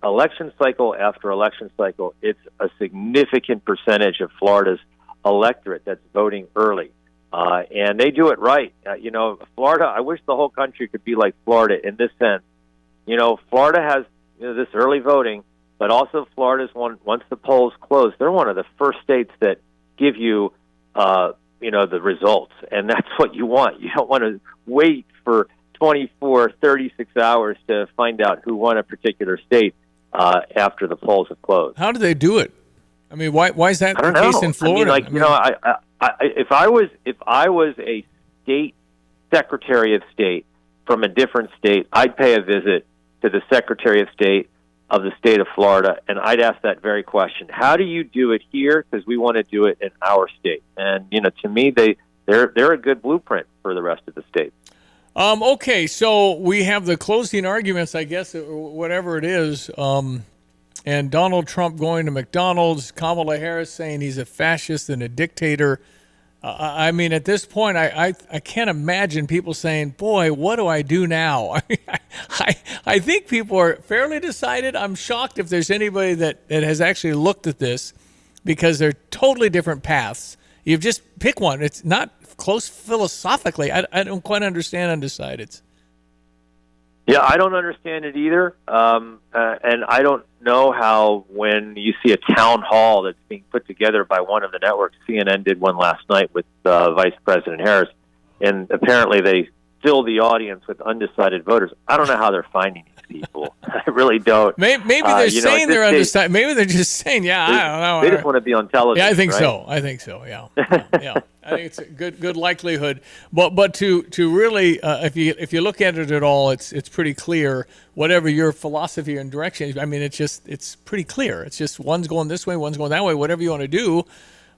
election cycle after election cycle, it's a significant percentage of Florida's electorate that's voting early. And they do it right. Florida, I wish the whole country could be like Florida in this sense. Florida has this early voting, but also Florida's once the polls close, they're one of the first states that give you, the results. And that's what you want. You don't want to wait for 24, 36 hours to find out who won a particular state after the polls have closed. How do they do it? I mean, why is that the case in Florida? If I was a state secretary of state from a different state, I'd pay a visit to the Secretary of State of the state of Florida, and I'd ask that very question: how do you do it here? Because we want to do it in our state. And to me, they're a good blueprint for the rest of the states. Okay, so we have the closing arguments, I guess, or whatever it is. And Donald Trump going to McDonald's, Kamala Harris saying he's a fascist and a dictator. I mean, at this point, I can't imagine people saying, boy, what do I do now? I think people are fairly decided. I'm shocked if there's anybody that has actually looked at this, because they're totally different paths. You just pick one. It's not close philosophically. I don't quite understand undecideds. Yeah, I don't understand it either. And I don't know how, when you see a town hall that's being put together by one of the networks, CNN did one last night with Vice President Harris, and apparently they fill the audience with undecided voters. I don't know how they're finding these people. I really don't. Maybe they're saying they're undecided. Maybe they're just saying, I don't know. They just want to be on television. Yeah, I think right? so. Yeah. Yeah. I think it's a good likelihood. But to really, if you look at it at all, it's pretty clear. Whatever your philosophy and direction is, I mean, it's pretty clear. It's just one's going this way, one's going that way. Whatever you want to do.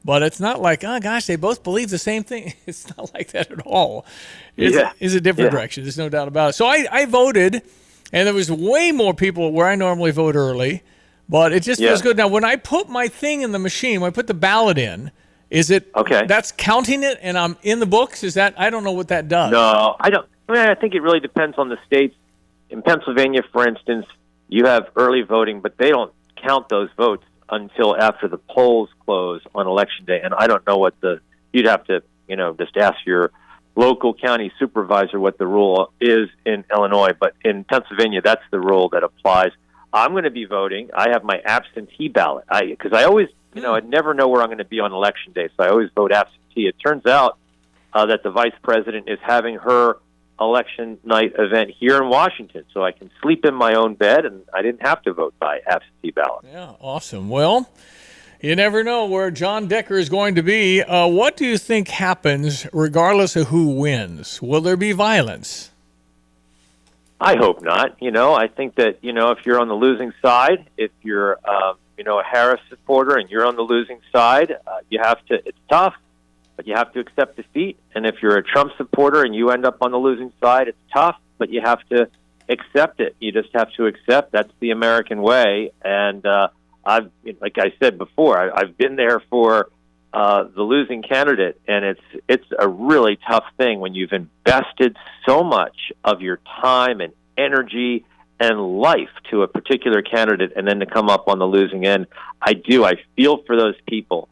But it's not like, oh, gosh, they both believe the same thing. It's not like that at all. It's a different direction. There's no doubt about it. So I voted, and there was way more people where I normally vote early. But it just feels good. Now, when I put my thing in the machine, when I put the ballot in, is it okay? That's counting it, and I'm in the books? Is that, I don't know what that does. No, I don't. I mean, I think it really depends on the states. In Pennsylvania, for instance, you have early voting, but they don't count those votes until after the polls close on Election Day. And I don't know you'd have to, just ask your local county supervisor what the rule is in Illinois. But in Pennsylvania, that's the rule that applies. I'm going to be voting. I have my absentee ballot. Because I always, I never know where I'm going to be on Election Day, so I always vote absentee. It turns out that the vice president is having her election night event here in Washington, so I can sleep in my own bed, and I didn't have to vote by absentee ballot. Yeah, awesome. Well, you never know where John Decker is going to be. What do you think happens regardless of who wins? Will there be violence? I hope not. I think that, if you're on the losing side, if you're, a Harris supporter and you're on the losing side, it's tough, but you have to accept defeat. And if you're a Trump supporter and you end up on the losing side, it's tough, but you have to accept it. You just have to accept that's the American way. And like I said before, I've been there for the losing candidate, and it's a really tough thing when you've invested so much of your time and energy and life to a particular candidate, and then to come up on the losing end. I feel for those people.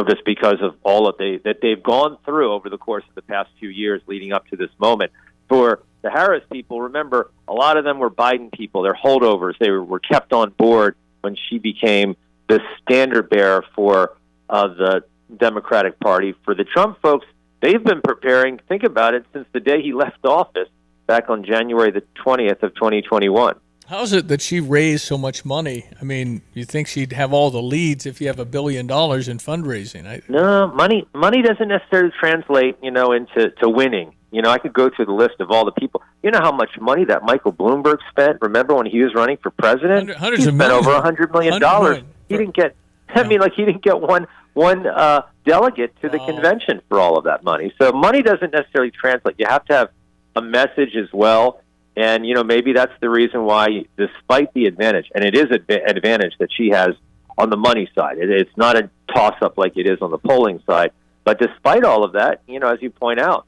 Just because of all that they've gone through over the course of the past few years leading up to this moment. For the Harris people, remember, a lot of them were Biden people. They're holdovers. They were kept on board when she became the standard bearer for the Democratic Party. For the Trump folks, they've been preparing, think about it, since the day he left office back on January the 20th of 2021. How is it that she raised so much money? I mean, you think she'd have all the leads if you have $1 billion in fundraising? No, money doesn't necessarily translate, into winning. I could go through the list of all the people. You know how much money that Michael Bloomberg spent? Remember when he was running for president? Hundreds he of spent millions. over $100 million. He didn't get. He didn't get one delegate to the convention for all of that money. So money doesn't necessarily translate. You have to have a message as well. And, maybe that's the reason why, despite the advantage, and it is an advantage that she has on the money side, it's not a toss-up like it is on the polling side. But despite all of that, as you point out,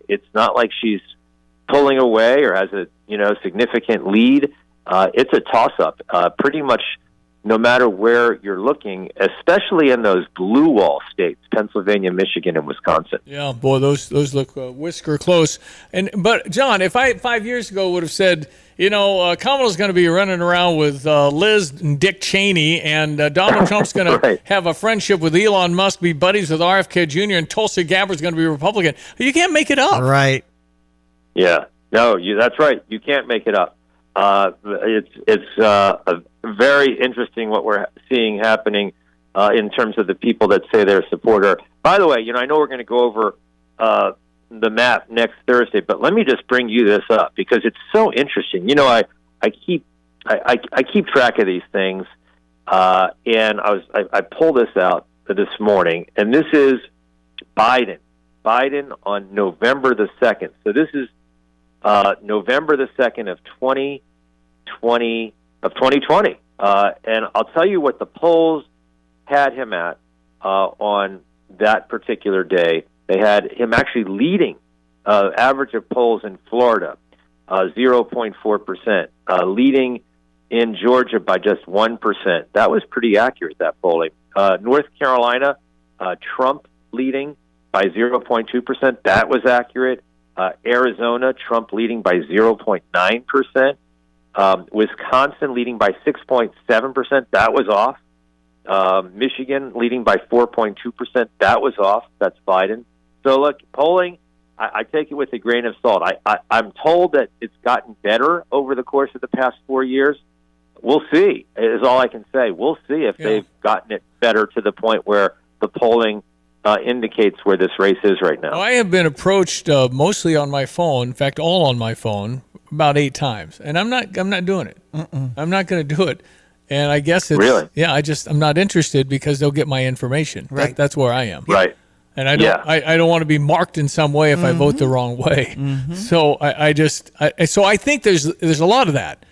it's not like she's pulling away or has a, significant lead. It's a toss-up pretty much no matter where you're looking, especially in those blue wall states, Pennsylvania, Michigan, and Wisconsin. Yeah, boy, those look whisker close. But John, if I 5 years ago would have said, Kamala's going to be running around with Liz and Dick Cheney, and Donald Trump's going to have a friendship with Elon Musk, be buddies with RFK Jr., and Tulsi Gabbard's going to be a Republican, you can't make it up. Right. Yeah. No, that's right. You can't make it up. It's a very interesting what we're seeing happening in terms of the people that say they're a supporter. By the way, I know we're going to go over the map next Thursday, but let me just bring you this up because it's so interesting. I keep track of these things, and I pulled this out this morning, and this is Biden on November the 2nd. So this is November the 2nd of 2020. And I'll tell you what the polls had him at on that particular day. They had him actually leading average of polls in Florida, 0.4%, leading in Georgia by just 1%. That was pretty accurate, that polling. North Carolina, Trump leading by 0.2%. That was accurate. Arizona, Trump leading by 0.9%. Wisconsin leading by 6.7%. That was off. Michigan leading by 4.2%. That was off. That's Biden. So, look, polling, I take it with a grain of salt. I'm told that it's gotten better over the course of the past 4 years. We'll see, is all I can say. We'll see if they've gotten it better to the point where the polling indicates where this race is right now. I have been approached mostly on my phone, in fact, all on my phone, about 8 times, and I'm not doing it. I'm not going to do it. And I guess it's really, I'm not interested because they'll get my information. Right. That's where I am. Right. And I don't want to be marked in some way if I vote the wrong way. So so I think there's a lot of that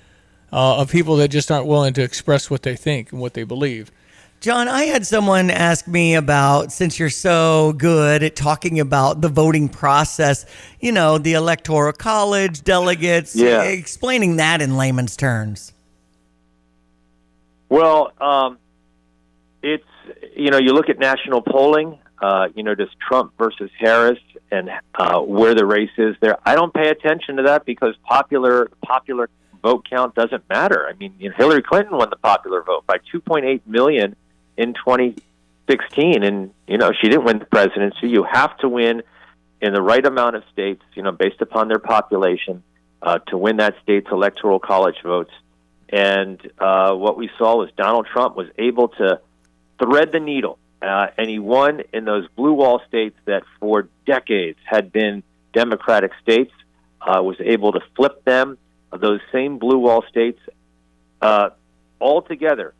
of people that just aren't willing to express what they think and what they believe. John, I had someone ask me about, since you're so good at talking about the voting process, the Electoral College, delegates, explaining that in layman's terms. Well, it's, you look at national polling, does Trump versus Harris and where the race is there. I don't pay attention to that because popular vote count doesn't matter. I mean, Hillary Clinton won the popular vote by 2.8 million in 2016, and, she didn't win the presidency. You have to win in the right amount of states, based upon their population, to win that state's electoral college votes. And what we saw was Donald Trump was able to thread the needle, and he won in those blue wall states that for decades had been Democratic states, was able to flip them, those same blue wall states, all together.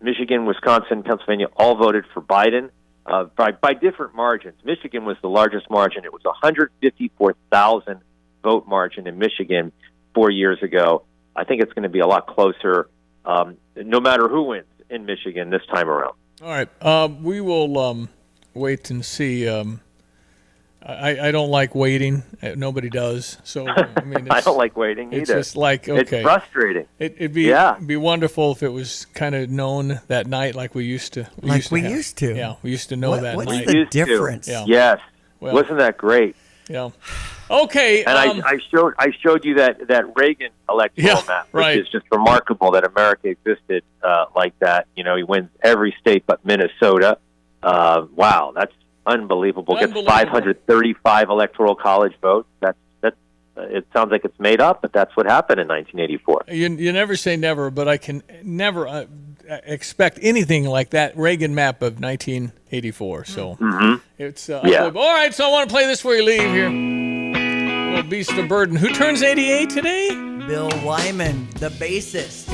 Michigan, Wisconsin, Pennsylvania all voted for Biden by different margins. Michigan was the largest margin. It was 154,000 vote margin in Michigan 4 years ago. I think it's going to be a lot closer, no matter who wins in Michigan this time around. All right. We will wait and see. I don't like waiting. Nobody does. So I mean, I don't like waiting either. It's just like, okay. It's frustrating. It'd be wonderful if it was kind of known that night, like we used to. We used to. Yeah, we used to know that what's night. What's the difference? Yeah. Yes. Well, wasn't that great? Yeah. Okay. And I showed you that Reagan electoral map, which is just remarkable that America existed like that. He wins every state but Minnesota. Wow, that's unbelievable. Gets 535 electoral college votes. That's it sounds like it's made up, but that's what happened in 1984. You never say never, but I can never expect anything like that Reagan map of 1984. So it's all right. So I want to play this before you leave here. Little beast of burden. Who turns 88 today? Bill Wyman, the bassist.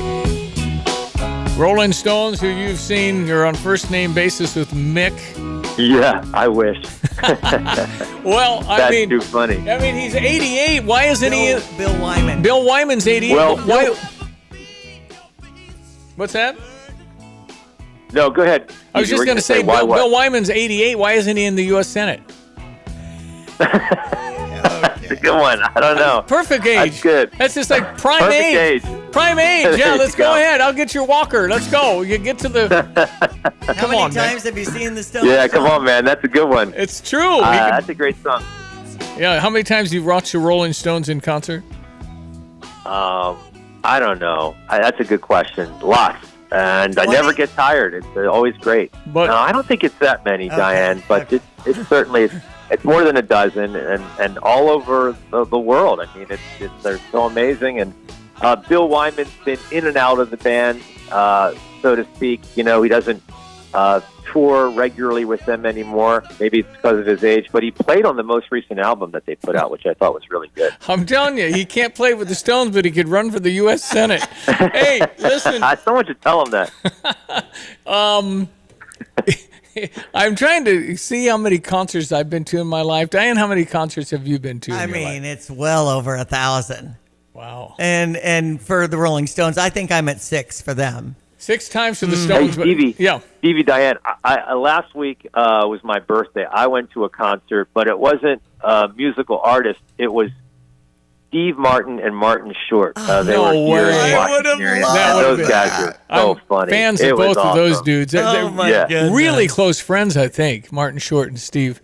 Rolling Stones, who you've seen, you're on first name basis with Mick. Yeah, I wish. Well, That's too funny. I mean, he's 88. Why isn't he? Bill Wyman. Bill Wyman's 88. Well, why? What's that? No, go ahead. I was just going to say, Bill Wyman's 88. Why isn't he in the U.S. Senate? It's a good one. I don't know. Perfect age. That's good. That's just like prime age. Prime age. Yeah, let's go ahead. I'll get your walker. Let's go. You get to the. How many times have you seen the Stones? Yeah, come on, man. That's a good one. It's true. That's a great song. Yeah. How many times you've watched the Rolling Stones in concert? I don't know. That's a good question. Lots. And I never get tired. It's always great. But no, I don't think it's that many, Diane. But it's certainly it's more than a dozen, and all over the world. I mean, they're so amazing. And Bill Wyman's been in and out of the band, so to speak. He doesn't tour regularly with them anymore. Maybe it's because of his age, but he played on the most recent album that they put out, which I thought was really good. I'm telling you, he can't play with the Stones, but he could run for the U.S. Senate. Hey, listen. Someone should tell him that. I'm trying to see how many concerts I've been to in my life. Diane, how many concerts have you been to in your life? It's well over 1,000. Wow. And for the Rolling Stones, I think I'm at 6 for them. 6 times for the Stones. Hey, Stevie. Yeah. Stevie, Diane, I last week was my birthday. I went to a concert, but it wasn't a musical artist. It was Steve Martin and Martin Short. They were here in Washington area. Those guys are so funny. Fans of both of those dudes. Oh, my goodness. Really close friends, I think. Martin Short and Steve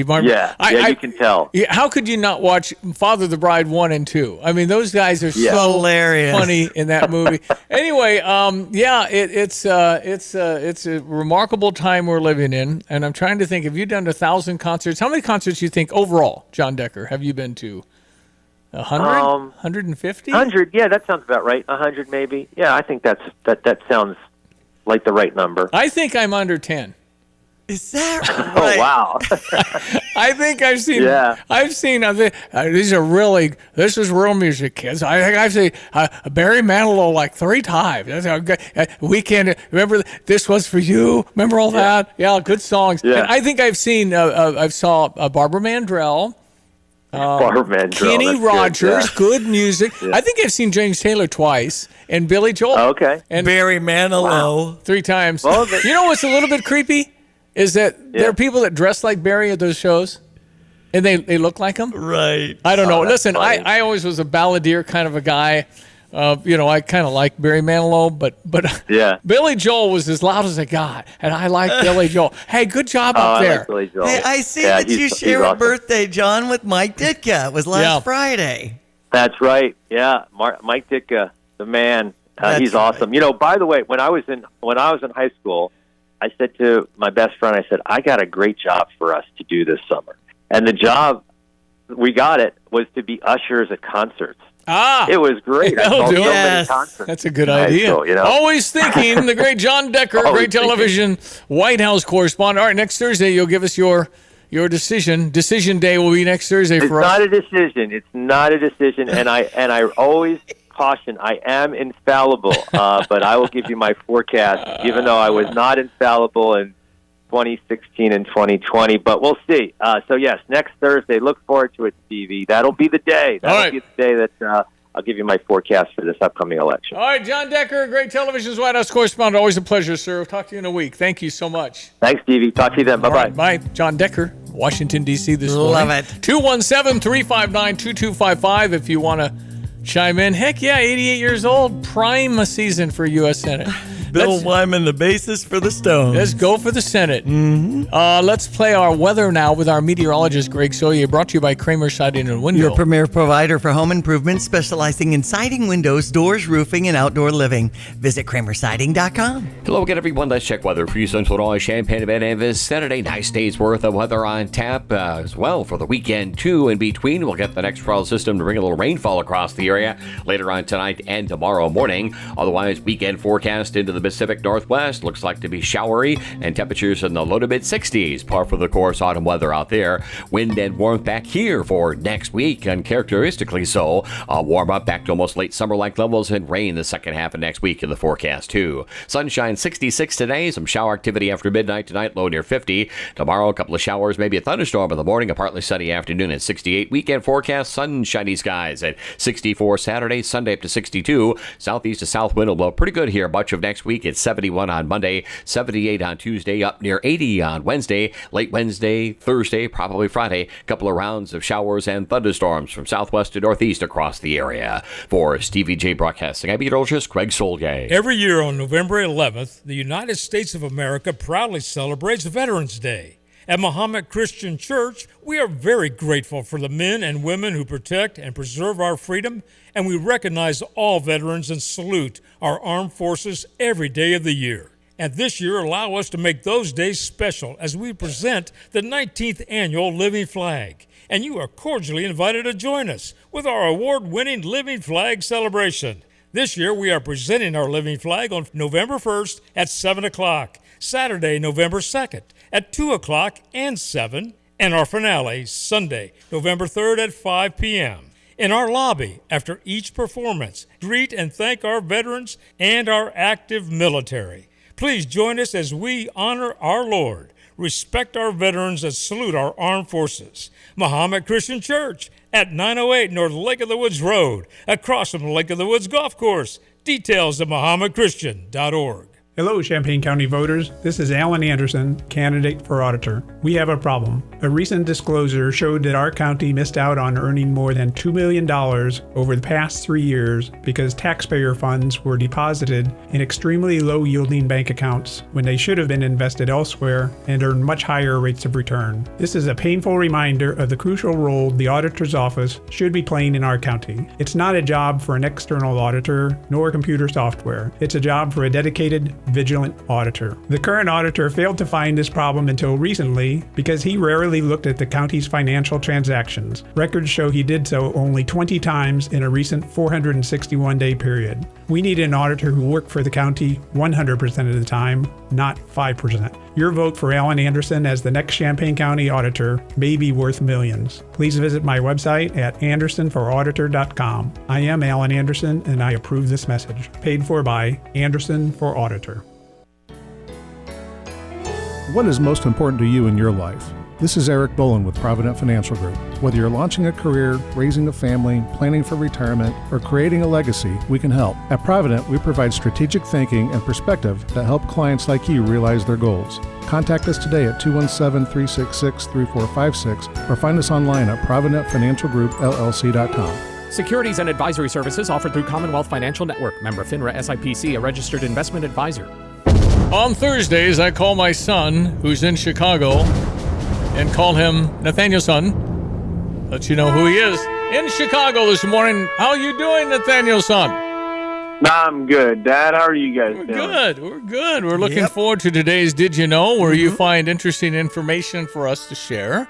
Martin. Yeah, you can tell. How could you not watch Father the Bride 1 and 2? I mean, those guys are so hilarious, funny in that movie. Anyway, it's a remarkable time we're living in, and I'm trying to think. Have you done 1,000 concerts? How many concerts do you think overall, John Decker, have you been to? 100? 150? 100, yeah, that sounds about right. 100 maybe. Yeah, I think that sounds like the right number. I think I'm under 10. Is that right? Oh, wow. I think I've seen. Yeah. I've seen. This is real music, kids. I think I've seen Barry Manilow like 3 times. That's how good. Weekend. Remember, This Was For You. Remember all that? Yeah, good songs. Yeah. And I think I've seen. I've saw Barbara Mandrell. Kenny Rogers, good music. Yeah. I think I've seen James Taylor twice and Billy Joel. Okay. And Barry Manilow 3 times. Well, you know what's a little bit creepy? Is that there are people that dress like Barry at those shows, and they look like him? Right. I don't know. That's Listen, funny. I always was a balladeer kind of a guy. I kind of like Barry Manilow, but Yeah. Billy Joel was as loud as it got, and I like Billy Joel. Hey, good job up I there. like Billy Joel. Hey, I see Yeah, that you he's share a awesome. birthday, John, with Mike Ditka. It was last Friday. That's right. Yeah, Mike Ditka, the man. He's awesome. By the way, when I was in high school, I said to my best friend, I said, I got a great job for us to do this summer. And the job, we got it, was to be ushers at concerts. It was great. I saw so many concerts. That's a good in high idea. school, Always thinking, the great John Decker, great television White House correspondent. All right, next Thursday you'll give us your decision. Decision day will be next Thursday for us. It's not a decision, and I always caution, I am infallible, but I will give you my forecast, even though I was not infallible in 2016 and 2020, but we'll see. So yes, next Thursday, look forward to it, Stevie. That'll be the day. That'll be the day that I'll give you my forecast for this upcoming election. All right, John Decker, great television's White House correspondent. Always a pleasure, sir. We'll talk to you in a week. Thank you so much. Thanks, Stevie. Talk to you then. Bye-bye. Right, bye. John Decker, Washington, D.C. this morning. Love it. 217-359-2255 if you want to chime in. Heck yeah, 88 years old. Prime season for U.S. Senate. Bill Wyman, the basis for the Stones. Let's go for the Senate. Let's play our weather now with our meteorologist, Greg Soye, brought to you by Kramer Siding and Window. Your premier provider for home improvement, specializing in siding, windows, doors, roofing, and outdoor living. Visit kramersiding.com. Hello again, everyone. Let's check weather for you. Central Illinois, Champaign, and this Saturday. Nice days worth of weather on tap as well for the weekend, too. In between, we'll get the next trough system to bring a little rainfall across the area later on tonight and tomorrow morning. Otherwise, weekend forecast into the Pacific Northwest looks like to be showery and temperatures in the low to mid 60s. Par for the course autumn weather out there. Wind and warmth back here for next week, uncharacteristically so. Warm up back to almost late summer-like levels and rain the second half of next week in the forecast too. Sunshine 66 today. Some shower activity after midnight tonight, low near 50. Tomorrow, a couple of showers, maybe a thunderstorm in the morning, a partly sunny afternoon at 68. Weekend forecast, sunshiny skies at 64 Saturday, Sunday up to 62. Southeast to south wind will blow pretty good here much of next week. It's 71 on Monday, 78 on Tuesday, up near 80 on Wednesday, late Wednesday, Thursday, probably Friday. A couple of rounds of showers and thunderstorms from southwest to northeast across the area. For Stevie Jay Broadcasting, I'm meteorologist Greg Solgay. Every year on November 11th, the United States of America proudly celebrates Veterans Day. At Muhammad Christian Church, we are very grateful for the men and women who protect and preserve our freedom, and we recognize all veterans and salute our armed forces every day of the year. And this year, allow us to make those days special as we present the 19th Annual Living Flag. And you are cordially invited to join us with our award-winning Living Flag celebration. This year, we are presenting our Living Flag on November 1st at 7 o'clock, Saturday, November 2nd at 2 o'clock and 7, and our finale, Sunday, November 3rd at 5 p.m. In our lobby, after each performance, greet and thank our veterans and our active military. Please join us as we honor our Lord, respect our veterans, and salute our armed forces. Muhammad Christian Church at 908 North Lake of the Woods Road, across from the Lake of the Woods Golf Course. Details at muhammadchristian.org. Hello, Champaign County voters. This is Alan Anderson, candidate for auditor. We have a problem. A recent disclosure showed that our county missed out on earning more than $2 million over the past 3 years because taxpayer funds were deposited in extremely low-yielding bank accounts when they should have been invested elsewhere and earned much higher rates of return. This is a painful reminder of the crucial role the auditor's office should be playing in our county. It's not a job for an external auditor nor computer software. It's a job for a dedicated, vigilant auditor. The current auditor failed to find this problem until recently because he rarely looked at the county's financial transactions. Records show he did so only 20 times in a recent 461-day period. We need an auditor who worked for the county 100% of the time, not 5%. Your vote for Alan Anderson as the next Champaign County auditor may be worth millions. Please visit my website at andersonforauditor.com. I am Alan Anderson, and I approve this message. Paid for by Anderson for Auditor. What is most important to you in your life? This is Eric Boland with Provident Financial Group. Whether you're launching a career, raising a family, planning for retirement, or creating a legacy, we can help. At Provident, we provide strategic thinking and perspective that help clients like you realize their goals. Contact us today at 217-366-3456 or find us online at providentfinancialgroupllc.com. Securities and advisory services offered through Commonwealth Financial Network. Member FINRA SIPC, a registered investment advisor. On Thursdays, I call my son, who's in Chicago, and call him Nathaniel's son. Let you know who he is. In Chicago this morning. How you doing, Nathaniel's son? I'm good, Dad. How are you guys doing? We're good. We're looking forward to today's Did You Know, where you find interesting information for us to share.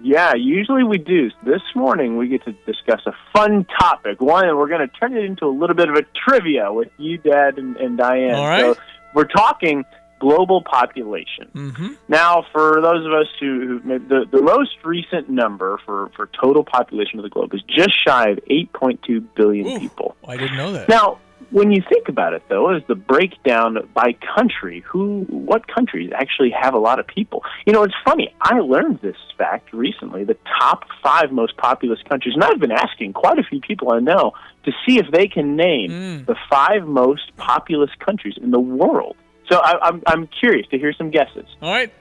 Yeah, usually we do. This morning we get to discuss a fun topic. One, and we're going to turn it into a little bit of a trivia with you, Dad, and Diane. All right. So we're talking global population. Mm-hmm. Now, for those of us who the most recent number for total population of the globe is just shy of 8.2 billion people. I didn't know that. Now, when you think about it, though, is the breakdown by country, what countries actually have a lot of people. You know, it's funny. I learned this fact recently, the top 5 most populous countries, and I've been asking quite a few people I know to see if they can name the 5 most populous countries in the world. So I'm curious to hear some guesses. All right.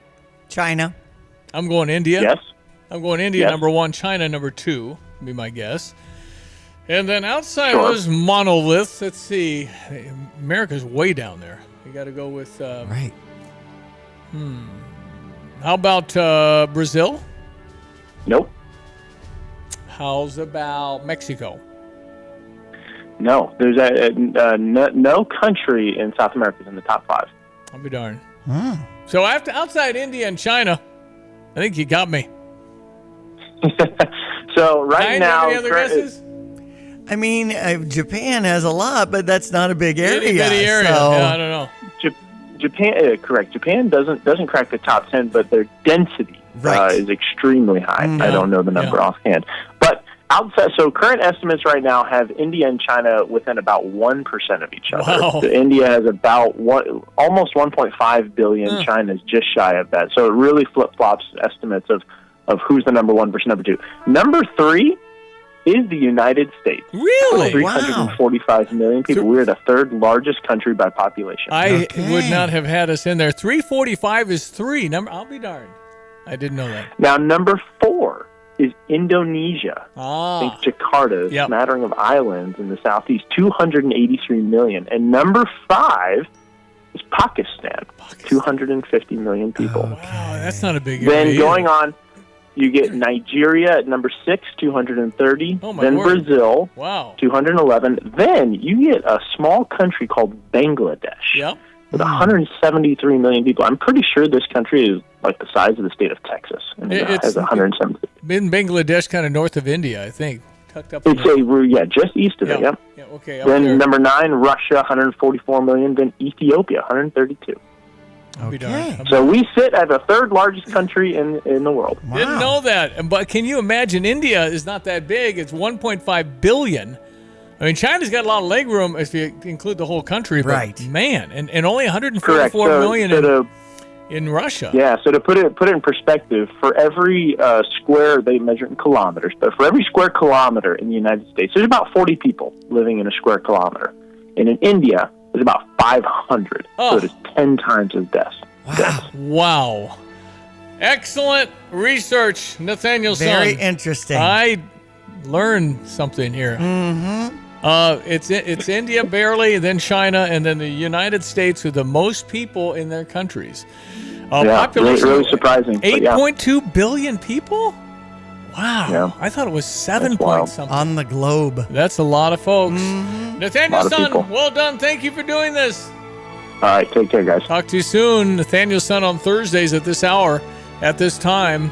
China. I'm going India. Yes. I'm going India, Yes. number 1, China, number 2, would be my guess. And then outside of those monoliths, let's see. America's way down there. You got to go with... right. How about Brazil? Nope. How's about Mexico? No. There's no country in South America is in the top 5. I'll be darned. So outside India and China, I think you got me. So right now... Any other guesses? I mean, Japan has a lot, but that's not a big area. Itty-bitty area. So. Yeah, I don't know. Japan, correct. Japan doesn't crack the top 10, but their density is extremely high. I don't know the number offhand. But outside, so current estimates right now have India and China within about 1% of each other. Wow. So India has about almost 1.5 billion. China's just shy of that. So it really flip-flops estimates of who's the number 1 versus number 2. Number 3 is the United States. Really? 345 million people. We're the 3rd largest country by population. I would not have had us in there. 345 is 3. I'll be darned. I didn't know that. Now, number 4 is Indonesia. Ah. Think Jakarta, smattering of islands in the southeast, 283 million. And number 5 is Pakistan, 250 million people. Wow, that's not a big area. Then going on, you get Nigeria at number 6, 230. Oh, my then word. Brazil, Wow. 211. Then you get a small country called Bangladesh with 173 million people. I'm pretty sure this country is like the size of the state of Texas. And it has 170. In Bangladesh, kind of north of India, I think. Tucked up. It's just east of it, yep. Yeah, okay. Then number 9, Russia, 144 million. Then Ethiopia, 132. I'll be darned. So we sit at the 3rd largest country in the world. Didn't know that. But can you imagine? India is not that big. It's 1.5 billion. I mean, China's got a lot of leg room if you include the whole country. But Right. man, and only 144 million in Russia. Yeah, so to put it in perspective, for every square, they measure it in kilometers, but for every square kilometer in the United States, there's about 40 people living in a square kilometer. And in India, there's about 500. So it is 10 times as dense. Wow. Excellent research, Nathaniel Son. Very interesting. I learned something here. It's India barely, then China, and then the United States with the most people in their countries. Population really surprising. 8.2 billion people? Wow. Yeah. I thought it was 7 point something. On the globe. That's a lot of folks. Nathaniel Lot of Son, people. well done. Thank you for doing this. All right, take care, guys. Talk to you soon. Nathaniel Son on Thursdays at this hour, at this time,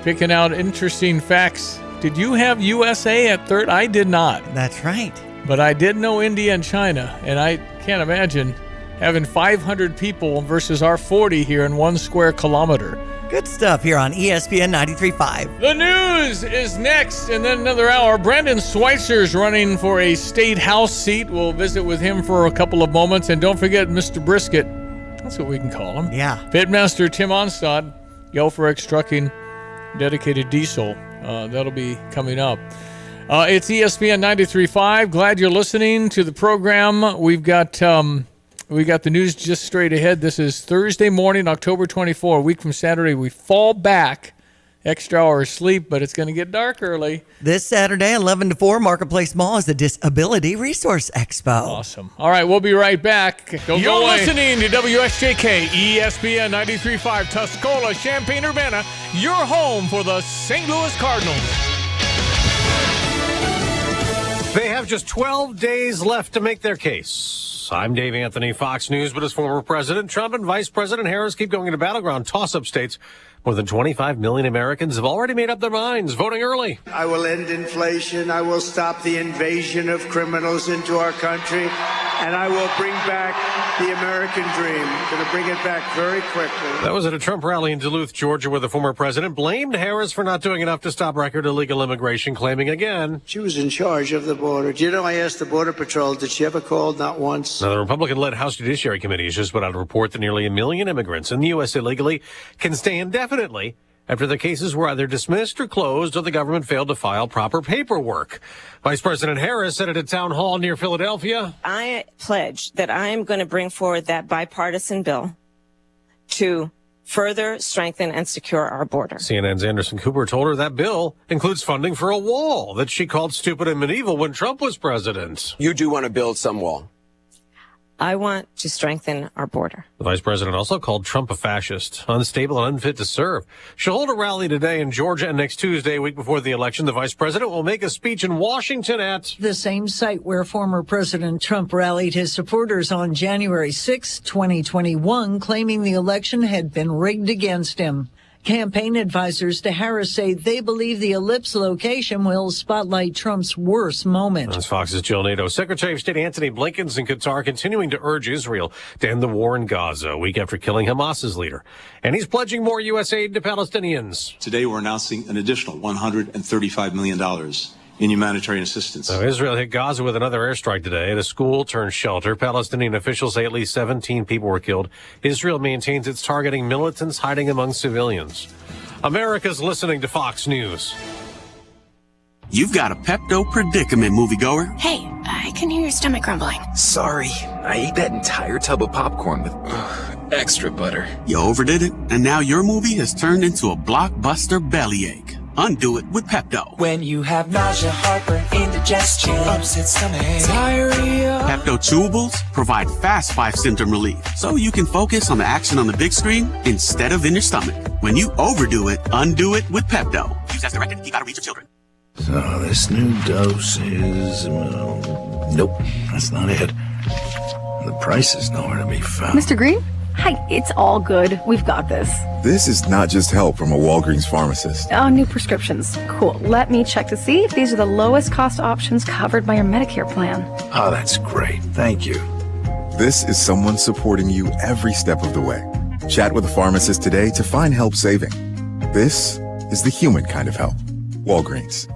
picking out interesting facts. Did you have USA at 3rd? I did not. That's right. But I did know India and China, and I can't imagine having 500 people versus our 40 here in 1 square kilometer. Good stuff here on ESPN 93.5. The news is next, and then another hour. Brandon Schweitzer's running for a state house seat. We'll visit with him for a couple of moments. And don't forget Mr. Brisket. That's what we can call him. Yeah. Pitmaster Tim Onstad, Yelfrex Trucking, dedicated diesel. That'll be coming up. It's ESPN 93.5. Glad you're listening to the program. We got the news just straight ahead. This is Thursday morning, October 24, a week from Saturday. We fall back extra hour of sleep, but it's going to get dark early. This Saturday, 11 to 4, Marketplace Mall is the Disability Resource Expo. Awesome. All right, we'll be right back. Don't You're go away. listening to WSJK ESPN 93.5 Tuscola, Champaign-Urbana, your home for the St. Louis Cardinals. They have just 12 days left to make their case. I'm Dave Anthony, Fox News, but as former President Trump and Vice President Harris keep going into battleground toss-up states, more than 25 million Americans have already made up their minds, voting early. I will end inflation. I will stop the invasion of criminals into our country. And I will bring back the American dream. Going to bring it back very quickly. That was at a Trump rally in Duluth, Georgia, where the former president blamed Harris for not doing enough to stop record illegal immigration, claiming again she was in charge of the border. Do you know, I asked the Border Patrol, did she ever call? Not once. Now, the Republican-led House Judiciary Committee has just put out a report that nearly 1 million immigrants in the U.S. illegally can stay indefinitely after the cases were either dismissed or closed or the government failed to file proper paperwork. Vice President Harris said at a town hall near Philadelphia, I pledge that I am going to bring forward that bipartisan bill to further strengthen and secure our border. CNN's Anderson Cooper told her that bill includes funding for a wall that she called stupid and medieval when Trump was president. You do want to build some wall. I want to strengthen our border. The vice president also called Trump a fascist, unstable and unfit to serve. She'll hold a rally today in Georgia, and next Tuesday, a week before the election, the vice president will make a speech in Washington at the same site where former President Trump rallied his supporters on January 6, 2021, claiming the election had been rigged against him. Campaign advisors to Harris say they believe the ellipse location will spotlight Trump's worst moment. That's Fox's Jill Nato. Secretary of State Antony Blinken's in Qatar continuing to urge Israel to end the war in Gaza a week after killing Hamas's leader. And he's pledging more U.S. aid to Palestinians. Today we're announcing an additional $135 million in humanitarian assistance. Now, Israel hit Gaza with another airstrike today at a school turned shelter. Palestinian officials say at least 17 people were killed. Israel maintains it's targeting militants hiding among civilians. America's listening to Fox News. You've got a Pepto predicament, moviegoer. Hey, I can hear your stomach grumbling. Sorry, I ate that entire tub of popcorn with extra butter. You overdid it, and now your movie has turned into a blockbuster bellyache. Undo it with Pepto. When you have nausea, heartburn, indigestion, upset stomach, diarrhea. Pepto chewables provide fast 5-symptom relief, so you can focus on the action on the big screen instead of in your stomach. When you overdo it, undo it with Pepto. Use as directed. Keep out of reach of children. So this new dose is... nope, that's not it. The price is nowhere to be found. Mr. Green? Hi, it's all good. We've got this. This is not just help from a Walgreens pharmacist. Oh, new prescriptions. Cool. Let me check to see if these are the lowest cost options covered by your Medicare plan. Oh, that's great. Thank you. This is someone supporting you every step of the way. Chat with a pharmacist today to find help saving. This is the human kind of help. Walgreens.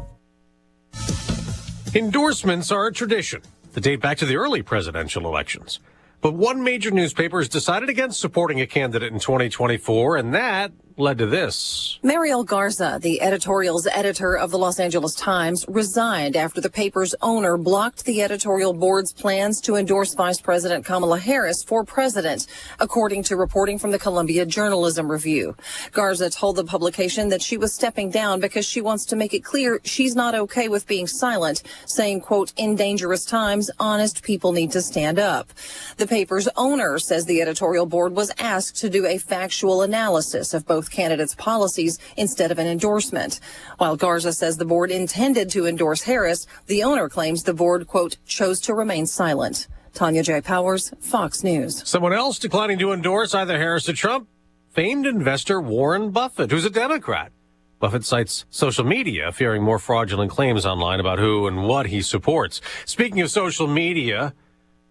Endorsements are a tradition that date back to the early presidential elections. But one major newspaper has decided against supporting a candidate in 2024, and that led to this. Mariel Garza, the editorial's editor of the Los Angeles Times, resigned after the paper's owner blocked the editorial board's plans to endorse Vice President Kamala Harris for president, according to reporting from the Columbia Journalism Review. Garza told the publication that she was stepping down because she wants to make it clear she's not okay with being silent, saying, quote, in dangerous times, honest people need to stand up. The paper's owner says the editorial board was asked to do a factual analysis of both candidates' policies instead of an endorsement. While Garza says the board intended to endorse Harris, the owner claims the board, quote, chose to remain silent. Tanya J. Powers, Fox News. Someone else declining to endorse either Harris or Trump? Famed investor Warren Buffett, who's a Democrat. Buffett cites social media, fearing more fraudulent claims online about who and what he supports. Speaking of social media,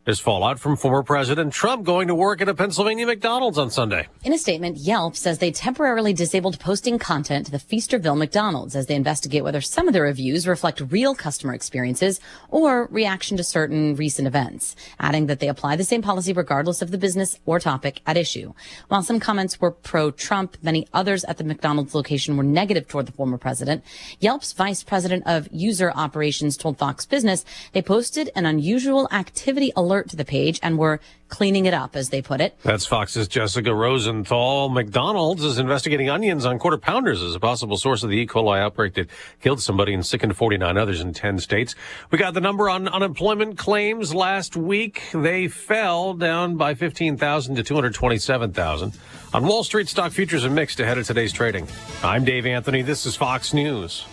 there's fallout from former President Trump going to work at a Pennsylvania McDonald's on Sunday. In a statement, Yelp says they temporarily disabled posting content to the Feasterville McDonald's as they investigate whether some of the reviews reflect real customer experiences or reaction to certain recent events, adding that they apply the same policy regardless of the business or topic at issue. While some comments were pro-Trump, many others at the McDonald's location were negative toward the former president. Yelp's vice president of user operations told Fox Business they posted an unusual activity alert alert to the page and were cleaning it up, as they put it. That's Fox's Jessica Rosenthal. McDonald's is investigating onions on Quarter Pounders as a possible source of the E. coli outbreak that killed somebody and sickened 49 others in 10 states. We got the number on unemployment claims last week. They fell down by 15,000 to 227,000. On Wall Street, stock futures are mixed ahead of today's trading. I'm Dave Anthony. This is Fox News.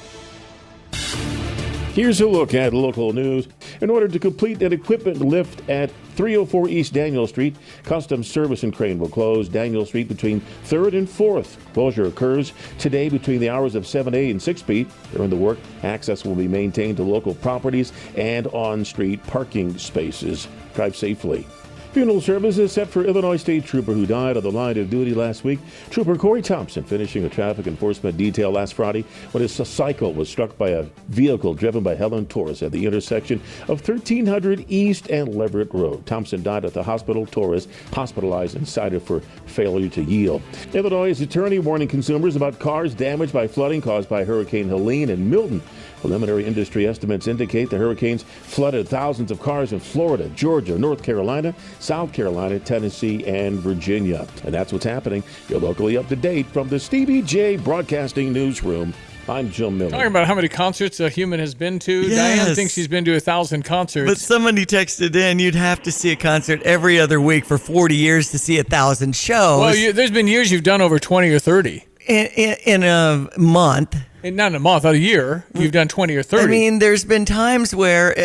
Here's a look at local news. In order to complete an equipment lift at 304 East Daniel Street, Customs Service and Crane will close Daniel Street between 3rd and 4th. Closure occurs today between the hours of 7 and 6 p.m. During the work, access will be maintained to local properties and on-street parking spaces. Drive safely. Funeral services set for Illinois State Trooper who died on the line of duty last week. Trooper Corey Thompson finishing a traffic enforcement detail last Friday when his cycle was struck by a vehicle driven by Helen Torres at the intersection of 1300 East and Leverett Road. Thompson died at the hospital. Torres hospitalized and cited for failure to yield. Illinois' attorney warning consumers about cars damaged by flooding caused by Hurricane Helene and Milton. Preliminary industry estimates indicate the hurricanes flooded thousands of cars in Florida, Georgia, North Carolina, South Carolina, Tennessee, and Virginia. And that's what's happening. You're locally up to date from the Stevie Jay Broadcasting Newsroom. I'm Jim Miller. Talking about how many concerts a human has been to. Yes. Diane thinks she's been to 1,000 concerts. But somebody texted in, you'd have to see a concert every other week for 40 years to see 1,000 shows. Well, there's been years you've done over 20 or 30. In a month. Not in a month, a year. You've done 20 or 30. I mean, there's been times where,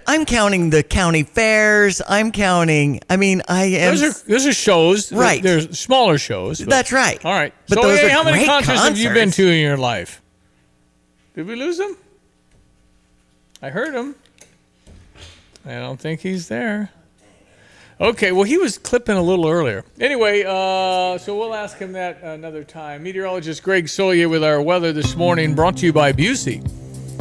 I'm counting the county fairs. I am. Those are shows. Right. There's smaller shows. That's right. All right. But so, those are how many great concerts have you been concerts. to in your life? Did we lose him? I heard him. I don't think he's there. Okay, well, he was clipping a little earlier. Anyway, so we'll ask him that another time. Meteorologist Greg Solia with our weather this morning, brought to you by Busey.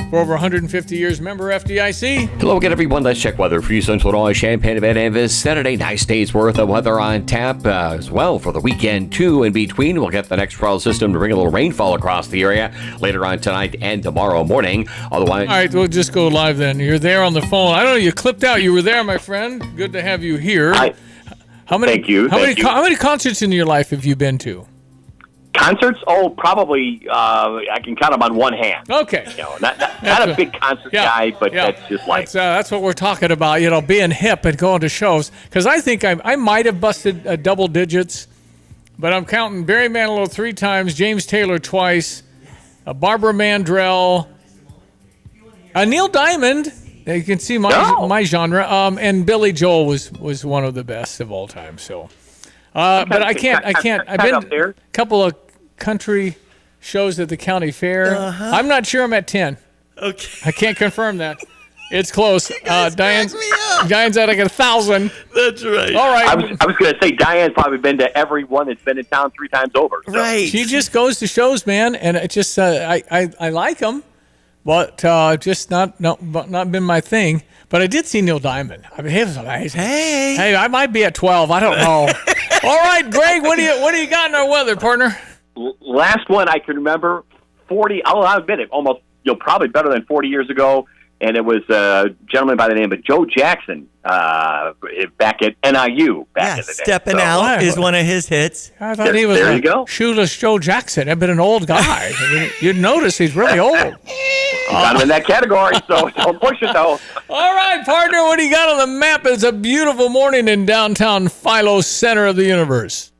For over 150 years, member FDIC. Hello again, everyone. Let's check weather for you, Central Illinois, Champaign, and Van Saturday. Nice days worth of weather on tap as well for the weekend, too. In between, we'll get the next trial system to bring a little rainfall across the area later on tonight and tomorrow morning. Otherwise, All right, we'll just go live then. You're there on the phone. I don't know, you clipped out. You were there, my friend. Good to have you here. How many, Thank you. How many concerts in your life have you been to? Concerts? Oh, probably I can count them on one hand. Okay. Not a big concert guy, but that's just like... That's what we're talking about, being hip and going to shows. Because I think I might have busted double digits, but I'm counting Barry Manilow 3 times, James Taylor twice, Barbara Mandrell, Neil Diamond. You can see my genre. And Billy Joel was one of the best of all time. So, but I can't. I've been a couple of country shows at the county fair. I'm not sure I'm at 10. Okay. I can't confirm that. It's close. Diane's at like 1,000. That's right. All right. I was going to say Diane's probably been to every one that's been in town 3 times over. So. Right. She just goes to shows, man, and it just I like them. But just not been my thing. But I did see Neil Diamond. I mean, he was amazing. Hey, I might be at 12. I don't know. All right, Greg, what do you got in our weather, partner? Last one I can remember, 40. I'll admit it, almost probably better than 40 years ago, and it was a gentleman by the name of Joe Jackson back at NIU back in the day. Stepping Out is one of his hits. I thought he was there you go. Shoeless Joe Jackson. I've been an old guy. You'd notice he's really old. Got him in that category, so don't push it, though. All right, partner, what do you got on the map? It's a beautiful morning in downtown Philo, center of the universe.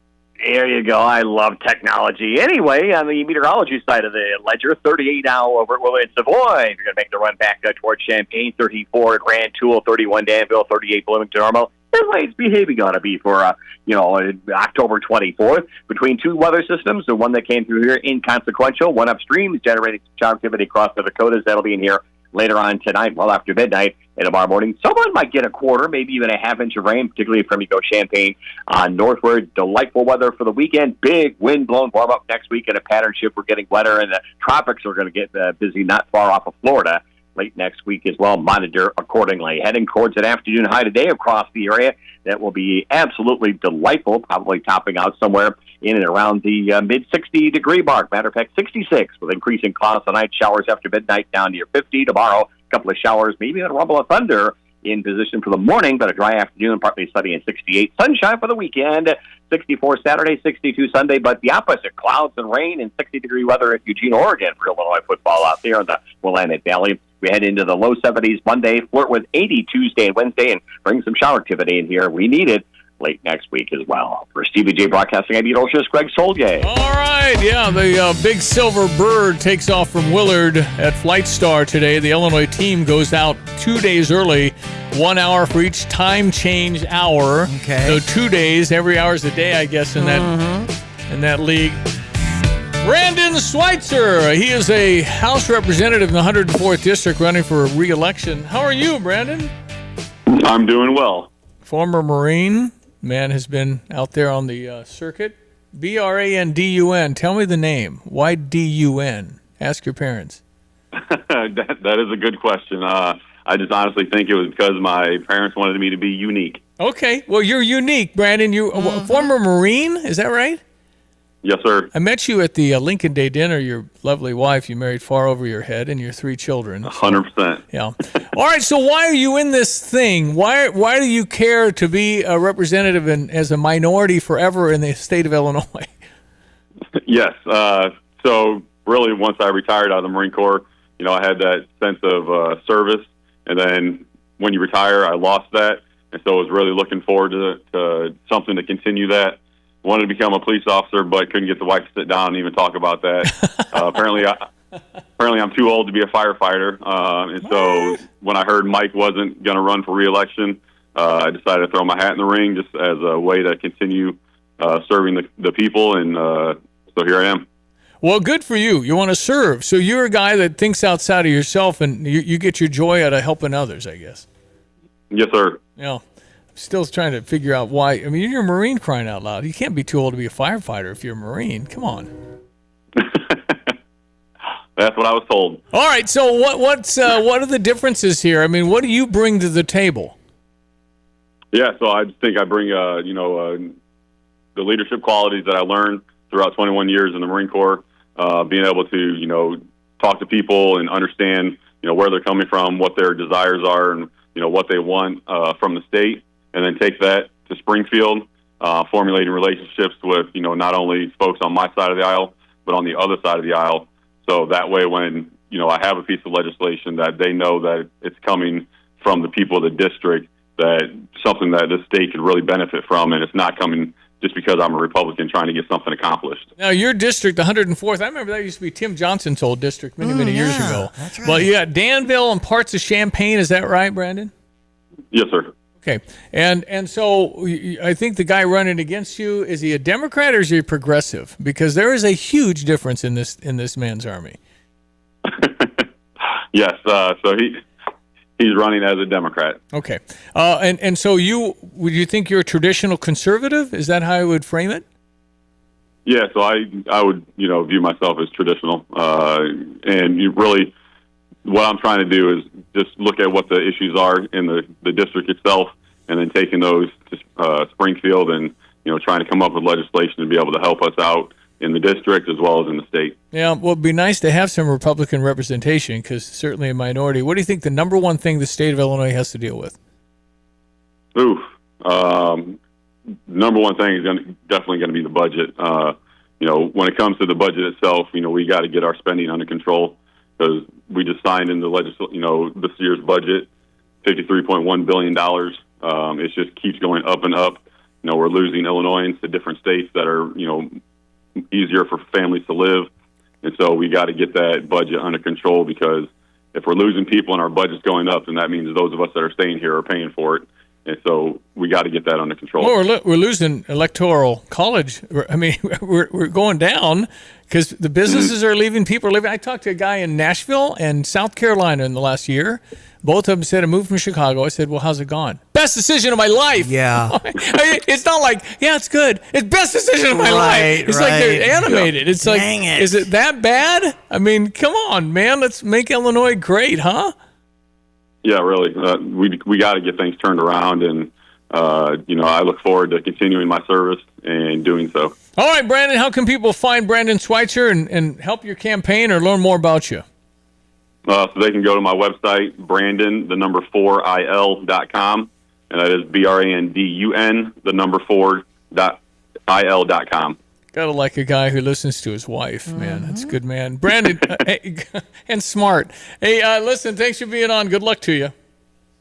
There you go. I love technology. Anyway, on the meteorology side of the ledger, 38 now over at Willow and Savoy. If you're going to make the run back towards Champaign, 34 at Rantoul, 31 Danville, 38 Bloomington Normal. That's the way it's behaving ought to be for, October 24th. Between 2 weather systems, the one that came through here inconsequential, one upstream is generating some activity across the Dakotas. That'll be in here later on tonight, well after midnight, and tomorrow morning. Someone might get a quarter, maybe even a half-inch of rain, particularly from you go Champaign northward. Delightful weather for the weekend. Big wind-blown warm-up next week and a pattern shift. We're getting wetter, and the tropics are going to get busy not far off of Florida late next week as well. Monitor accordingly. Heading towards an afternoon high today across the area. That will be absolutely delightful, probably topping out somewhere in and around the mid-60 degree mark. Matter of fact, 66 with increasing clouds tonight. Showers after midnight down near 50. Tomorrow, a couple of showers, maybe a rumble of thunder in position for the morning, but a dry afternoon, partly sunny and 68. Sunshine for the weekend, 64 Saturday, 62 Sunday, but the opposite, clouds and rain and 60-degree weather at Eugene, Oregon for Illinois football out there in the Willamette Valley. We head into the low 70s Monday, flirt with 80 Tuesday and Wednesday, and bring some shower activity in here. We need it late next week as well. For Stevie Jay Broadcasting, I'm Eulogist Greg Soldier. All right, yeah, the big silver bird takes off from Willard at Flight Star today. The Illinois team goes out 2 days early, 1 hour for each time change hour. Okay. So 2 days, every hour is a day, I guess, in that league. Brandon Schweitzer, he is a House representative in the 104th District running for re-election. How are you, Brandon? I'm doing well. Former Marine. Man has been out there on the circuit. Brandun. Tell me the name. Why D-U-N? Ask your parents. that is a good question. I just honestly think it was because my parents wanted me to be unique. Okay. Well, you're unique, Brandon. You a former Marine. Is that right? Yes, sir. I met you at the Lincoln Day dinner. Your lovely wife you married far over your head, and your 3 children. 100%. Yeah. All right. So why are you in this thing? Why do you care to be a representative as a minority forever in the state of Illinois? Yes. So really, once I retired out of the Marine Corps, I had that sense of service, and then when you retire, I lost that, and so I was really looking forward to something to continue that. Wanted to become a police officer, but couldn't get the wife to sit down and even talk about that. Apparently I'm too old to be a firefighter. And so when I heard Mike wasn't going to run for re-election, I decided to throw my hat in the ring just as a way to continue serving the people. And so here I am. Well, good for you. You want to serve. So you're a guy that thinks outside of yourself, and you get your joy out of helping others, I guess. Yes, sir. Yeah. Still trying to figure out why. I mean, you're a Marine, crying out loud. You can't be too old to be a firefighter if you're a Marine. Come on. That's what I was told. All right. So what are the differences here? I mean, what do you bring to the table? Yeah. So I just think I bring, the leadership qualities that I learned throughout 21 years in the Marine Corps, being able to, talk to people and understand, where they're coming from, what their desires are, and, what they want from the state. And then take that to Springfield, formulating relationships with, not only folks on my side of the aisle, but on the other side of the aisle. So that way when, I have a piece of legislation that they know that it's coming from the people of the district, that something that the state could really benefit from, and it's not coming just because I'm a Republican trying to get something accomplished. Now, your district, 104th, I remember that used to be Tim Johnson's old district many years ago. That's right. But you got Danville and parts of Champaign. Is that right, Brandon? Yes, sir. Okay, and so I think the guy running against you, is he a Democrat or is he a progressive? Because there is a huge difference in this man's army. Yes, so he's running as a Democrat. Okay, and so would you think you're a traditional conservative? Is that how I would frame it? Yeah, so I would view myself as traditional, and you really. What I'm trying to do is just look at what the issues are in the district itself, and then taking those to Springfield and trying to come up with legislation to be able to help us out in the district as well as in the state. Yeah, well, it'd be nice to have some Republican representation because certainly a minority. What do you think the number one thing the state of Illinois has to deal with? Number one thing is definitely going to be the budget. When it comes to the budget itself, we got to get our spending under control. Because we just signed in the this year's budget, $53.1 billion. It just keeps going up and up. We're losing Illinoisans to different states that are, easier for families to live. And so we got to get that budget under control, because if we're losing people and our budget's going up, then that means those of us that are staying here are paying for it. And so we got to get that under control. Well, we're losing electoral college. I mean, we're going down because the businesses are leaving. People are leaving. I talked to a guy in Nashville and South Carolina in the last year. Both of them said, I moved from Chicago. I said, well, how's it gone? Best decision of my life. Yeah. It's not like, yeah, it's good. It's best decision of my life. It's like they're animated. It's like, is it that bad? I mean, come on, man. Let's make Illinois great, huh? Yeah, really. We got to get things turned around, and I look forward to continuing my service and doing so. All right, Brandon, how can people find Brandon Schweitzer and help your campaign or learn more about you? So they can go to my website, Brandon4il.com, and that is BRANDUN4il.com. Gotta like a guy who listens to his wife, man. That's a good man. Brandon, and smart. Hey, listen, thanks for being on. Good luck to you.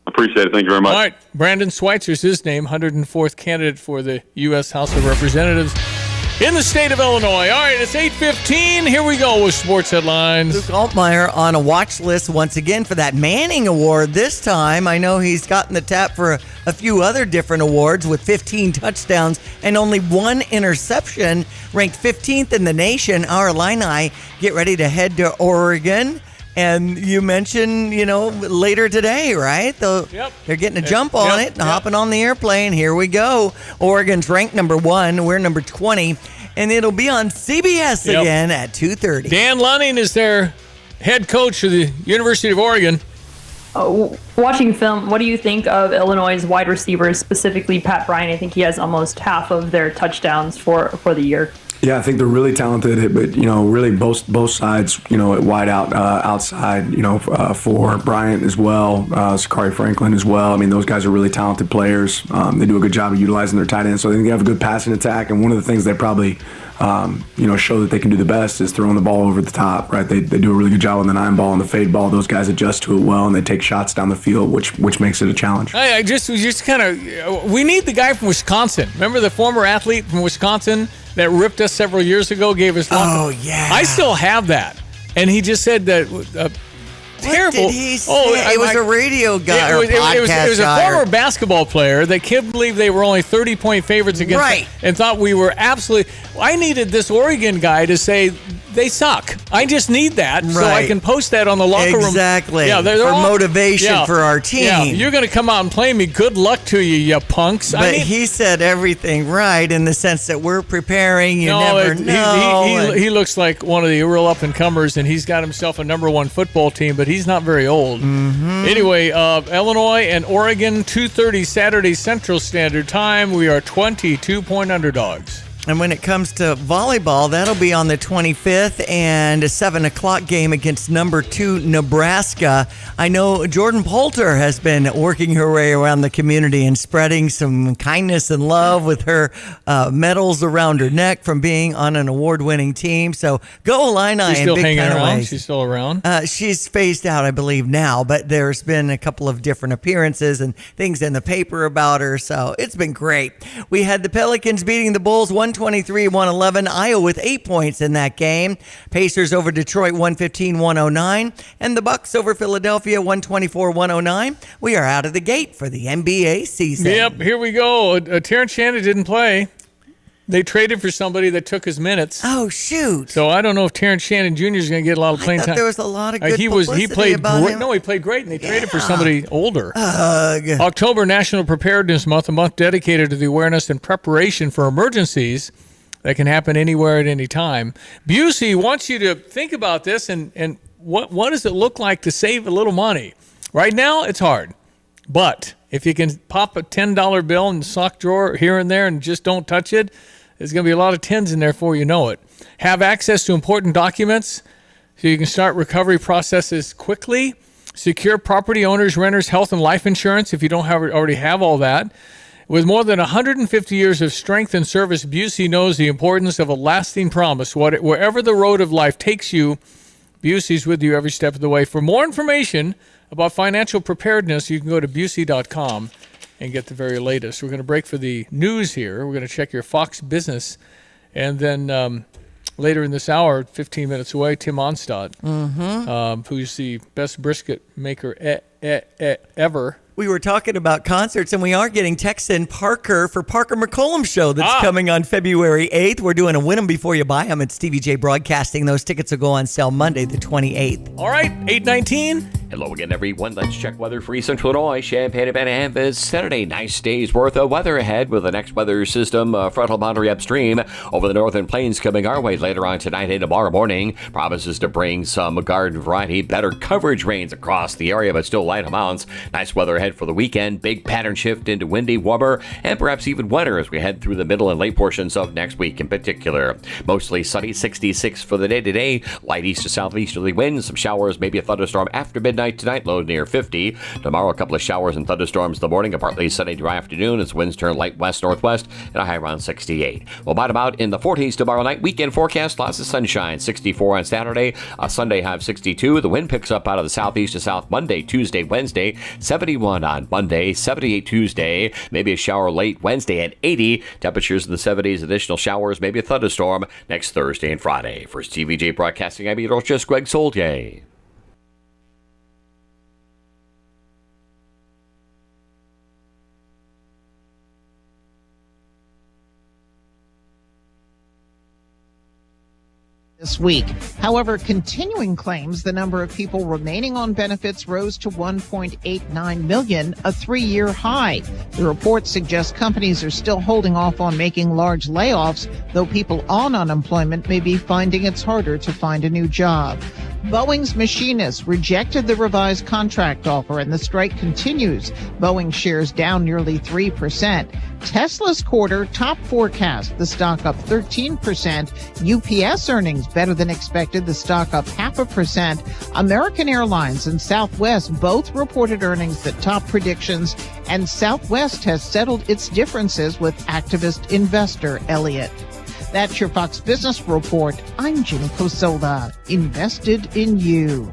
Appreciate it. Thank you very much. All right. Brandon Schweitzer's his name, 104th candidate for the U.S. House of Representatives in the state of Illinois. All right, it's 8:15. Here we go with sports headlines. Luke Altmaier on a watch list once again for that Manning Award this time. I know he's gotten the tap for a few other different awards with 15 touchdowns and only one interception, ranked 15th in the nation. Our Illini get ready to head to Oregon. And you mentioned, later today, right? Yep. They're getting a jump on it and hopping on the airplane. Here we go. Oregon's ranked number 1. We're number 20. And it'll be on CBS again at 2:30. Dan Lunning is their head coach of the University of Oregon. Watching film, what do you think of Illinois' wide receivers, specifically Pat Bryant? I think he has almost half of their touchdowns for the year. Yeah, I think they're really talented, but really both sides, at wide out, outside, for Bryant as well, Sakari Franklin as well. I mean, those guys are really talented players. They do a good job of utilizing their tight ends, so I think they have a good passing attack. And one of the things they probably, show that they can do the best is throwing the ball over the top. Right? They do a really good job on the 9 ball and the fade ball. Those guys adjust to it well, and they take shots down the field, which makes it a challenge. I just kind of, we need the guy from Wisconsin. Remember the former athlete from Wisconsin that ripped us several years ago, gave us one? Oh, yeah. I still have that. And he just said that terrible. What did he say? It was a radio guy or podcast it was a guy former basketball player that couldn't believe they were only 30-point favorites against them and thought we were absolutely. I needed this Oregon guy to say they suck. I just need that so I can post that on the locker room. Exactly. Yeah, they're for all, motivation for our team. Yeah, you're going to come out and play me. Good luck to you, you punks. But he said everything right in the sense that we're preparing. You never know. He looks like one of the real up-and-comers, and he's got himself a number 1 football team, but he's not very old. Mm-hmm. Anyway, Illinois and Oregon, 2:30 Saturday Central Standard Time. We are 22-point underdogs. And when it comes to volleyball, that'll be on the 25th and a 7 o'clock game against number 2 Nebraska. I know Jordan Poulter has been working her way around the community and spreading some kindness and love with her medals around her neck from being on an award-winning team. So go Illini. She's still hanging around? Ways. She's still around? She's phased out, I believe, now, but there's been a couple of different appearances and things in the paper about her, so it's been great. We had the Pelicans beating the Bulls 123-111. Iowa with 8 points in that game. Pacers over Detroit 115-109. And the Bucks over Philadelphia 124-109. We are out of the gate for the NBA season. Yep, here we go. Terrence Shannon didn't play. They traded for somebody that took his minutes. Oh, shoot. So I don't know if Terrence Shannon Jr. is going to get a lot of playing time. There was a lot of good he played about great. him. No, he played great, and they traded for somebody older. October National Preparedness Month, a month dedicated to the awareness and preparation for emergencies that can happen anywhere at any time. Busey wants you to think about this and what does it look like to save a little money? Right now, it's hard. But if you can pop a $10 bill in the sock drawer here and there and just don't touch it, there's going to be a lot of tens in there before you know it. Have access to important documents so you can start recovery processes quickly. Secure property owners, renters, health, and life insurance if you don't already have all that. With more than 150 years of strength and service, Busey knows the importance of a lasting promise. Wherever the road of life takes you, Busey's with you every step of the way. For more information about financial preparedness, you can go to Busey.com and get the very latest. We're going to break for the news here. We're going to check your Fox Business. And then later in this hour, 15 minutes away, Tim Onstad, who's the best brisket maker ever. We were talking about concerts, and we are getting texts in Parker for Parker McCollum's show that's coming on February 8th. We're doing a Win 'em Before You Buy 'em at Stevie Jay Broadcasting. Those tickets will go on sale Monday, the 28th. All right, 8:19. Hello again, everyone. Let's check weather for East Central Illinois. Champaign-Urbana this Saturday. Nice day's worth of weather ahead with the next weather system frontal boundary upstream over the northern plains coming our way later on tonight and tomorrow morning. Promises to bring some garden variety, better coverage rains across the area, but still light amounts. Nice weather ahead ahead for the weekend. Big pattern shift into windy, warmer, and perhaps even wetter as we head through the middle and late portions of next week in particular. Mostly sunny, 66 for the day today. Light east to southeasterly winds. Some showers, maybe a thunderstorm after midnight tonight, low near 50. Tomorrow, a couple of showers and thunderstorms in the morning. A partly sunny dry afternoon as winds turn light west-northwest and a high around 68. We'll bottom out in the 40s tomorrow night. Weekend forecast, lots of sunshine. 64 on Saturday. A Sunday high of 62. The wind picks up out of the southeast to south Monday, Tuesday, Wednesday. 71 on Monday, 78 Tuesday. Maybe a shower late Wednesday at 80. Temperatures in the 70s. Additional showers, maybe a thunderstorm next Thursday and Friday. For Stevie Jay Broadcasting, I'm meteorologist Greg Soldier. This week. However, continuing claims the number of people remaining on benefits rose to 1.89 million, a 3-year high. The report suggests companies are still holding off on making large layoffs, though people on unemployment may be finding it's harder to find a new job. Boeing's machinists rejected the revised contract offer and the strike continues. Boeing shares down nearly 3%. Tesla's quarter top forecast, the stock up 13%. UPS earnings better than expected, the stock up 0.5%. American Airlines and Southwest both reported earnings that top predictions, and Southwest has settled its differences with activist investor Elliott. That's your Fox Business Report. I'm Jenny Cosola, invested in you.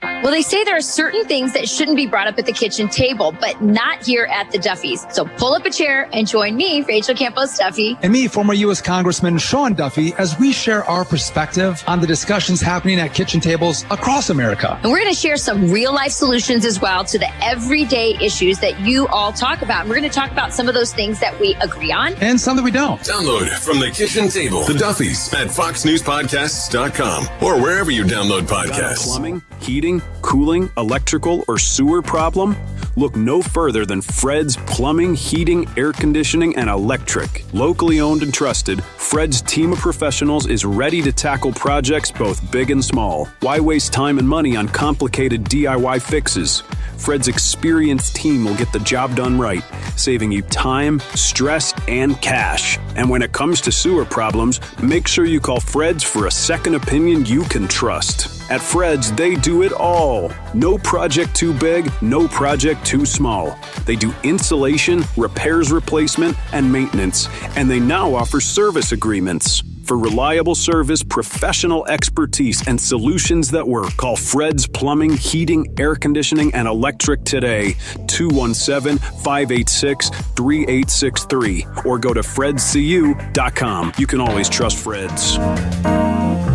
Well, they say there are certain things that shouldn't be brought up at the kitchen table, but not here at the Duffys. So pull up a chair and join me, Rachel Campos Duffy. And me, former U.S. Congressman Sean Duffy, as we share our perspective on the discussions happening at kitchen tables across America. And we're going to share some real-life solutions as well to the everyday issues that you all talk about. And we're going to talk about some of those things that we agree on. And some that we don't. Download from the kitchen table, the Duffys at foxnewspodcasts.com or wherever you download podcasts. Plumbing, heating, cooling, electrical, or sewer problem? Look no further than Fred's Plumbing, Heating, Air Conditioning, and Electric. Locally owned and trusted, Fred's team of professionals is ready to tackle projects both big and small. Why waste time and money on complicated DIY fixes? Fred's experienced team will get the job done right, saving you time, stress, and cash. And when it comes to sewer problems, make sure you call Fred's for a second opinion you can trust. At Fred's, they do it all. No project too big, no project too small. They do insulation, repairs, replacement, and maintenance, and they now offer service agreements. For reliable service, professional expertise, and solutions that work, call Fred's Plumbing, Heating, Air Conditioning, and Electric today. 217-586-3863 or go to fredscu.com. You can always trust Fred's.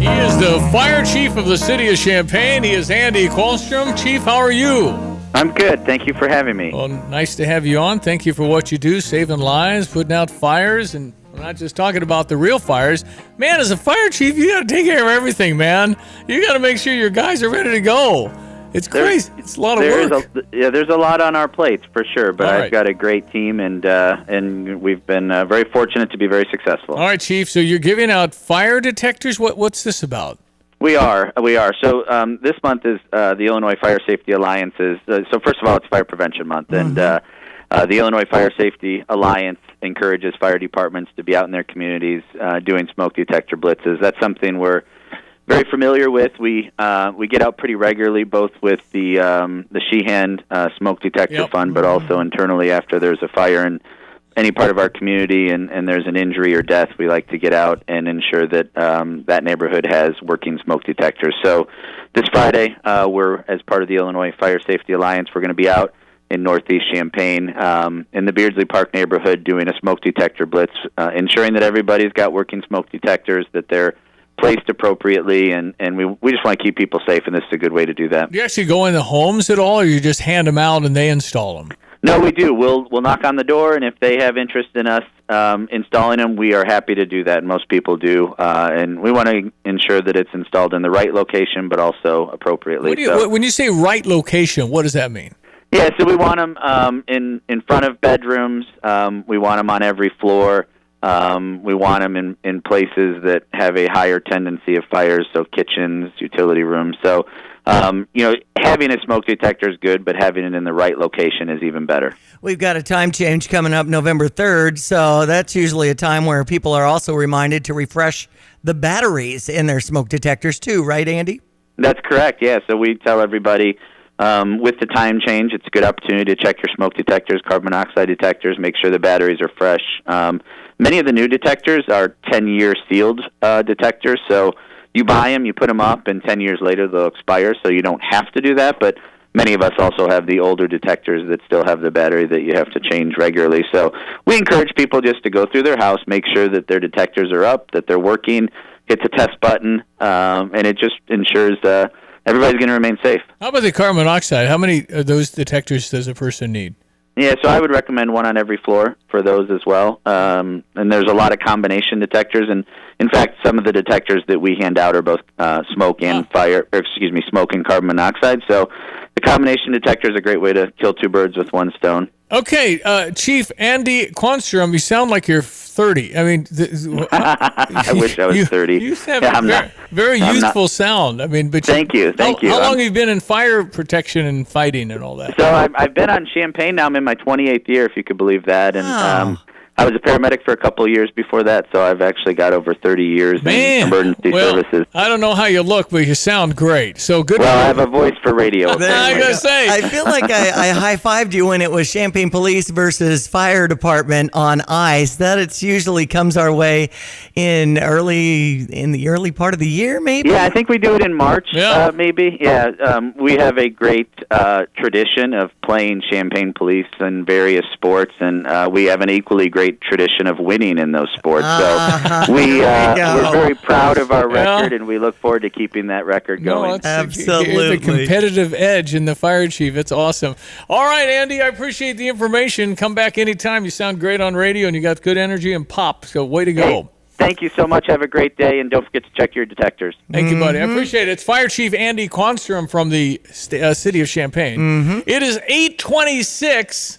He is the fire chief of the city of Champaign. He is Andy Qualstrom. Chief, how are you? I'm good. Thank you for having me. Well, nice to have you on. Thank you for what you do, saving lives, putting out fires, and we're not just talking about the real fires. Man, as a fire chief, you got to take care of everything, man. You got to make sure your guys are ready to go. It's crazy. It's a lot of work. There's a lot on our plates for sure, but All I've got a great team, and we've been very fortunate to be very successful. All right, Chief. So you're giving out fire detectors. What's this about? We are. So this month is the Illinois Fire Safety Alliance's. So first of all, it's Fire Prevention Month, and the Illinois Fire Safety Alliance encourages fire departments to be out in their communities doing smoke detector blitzes. That's something we're very familiar with. We get out pretty regularly, both with the Sheehan Smoke Detector Fund, but also internally after there's a fire in any part of our community and there's an injury or death. We like to get out and ensure that that neighborhood has working smoke detectors. So this Friday, we're, as part of the Illinois Fire Safety Alliance, we're going to be out in Northeast Champaign in the Beardsley Park neighborhood doing a smoke detector blitz, ensuring that everybody's got working smoke detectors, that they're placed appropriately, and we just want to keep people safe, and this is a good way to do that. Do you actually go in the homes at all, or you just hand them out and they install them? No, we do. We'll knock on the door, and if they have interest in us installing them, we are happy to do that, and most people do. And we want to ensure that it's installed in the right location, but also appropriately. When you say right location, what does that mean? Yeah, so we want them in front of bedrooms. We want them on every floor. We want them in places that have a higher tendency of fires, so kitchens, utility rooms. So Having a smoke detector is good, but having it in the right location is even better. We've got a time change coming up November 3rd, so that's usually a time where people are also reminded to refresh the batteries in their smoke detectors too, right, Andy? That's correct, yeah. So we tell everybody with the time change, it's a good opportunity to check your smoke detectors, carbon monoxide detectors, make sure the batteries are fresh. Many of the new detectors are 10-year sealed detectors, so you buy them, you put them up, and 10 years later they'll expire, so you don't have to do that, but many of us also have the older detectors that still have the battery that you have to change regularly. So we encourage people just to go through their house, make sure that their detectors are up, that they're working, hit the test button, and it just ensures everybody's going to remain safe. How about the carbon monoxide? How many of those detectors does a person need? Yeah, so I would recommend one on every floor for those as well. And there's a lot of combination detectors, and in fact, some of the detectors that we hand out are both smoke and smoke and carbon monoxide. So the combination detector is a great way to kill two birds with one stone. Okay, Chief Andy Quanstrom, you sound like you're 30. I mean, I wish I was 30. You have a very youthful sound. I mean, but thank you. How long have you been in fire protection and fighting and all that? So I've been on Champaign now. I'm in my 28th year, if you could believe that, and I was a paramedic for a couple of years before that, so I've actually got over 30 years in emergency services. I don't know how you look, but you sound great. So good. Well, I have a voice for radio. I gotta say, I feel like I high-fived you when it was Champaign Police versus Fire Department on ice. That it usually comes our way in the early part of the year, maybe. Yeah, I think we do it in March, maybe. Yeah, we have a great tradition of playing Champaign Police in various sports, and we have an equally great tradition of winning in those sports. So we're very proud of our record, and we look forward to keeping that record going. Absolutely. The competitive edge in the fire chief. It's awesome. All right, Andy, I appreciate the information. Come back anytime. You sound great on radio, and you got good energy and pop. So way to go. Hey, thank you so much. Have a great day, and don't forget to check your detectors. Thank you, buddy. I appreciate it. It's Fire Chief Andy Quanstrom from the city of Champaign. It is 8:26.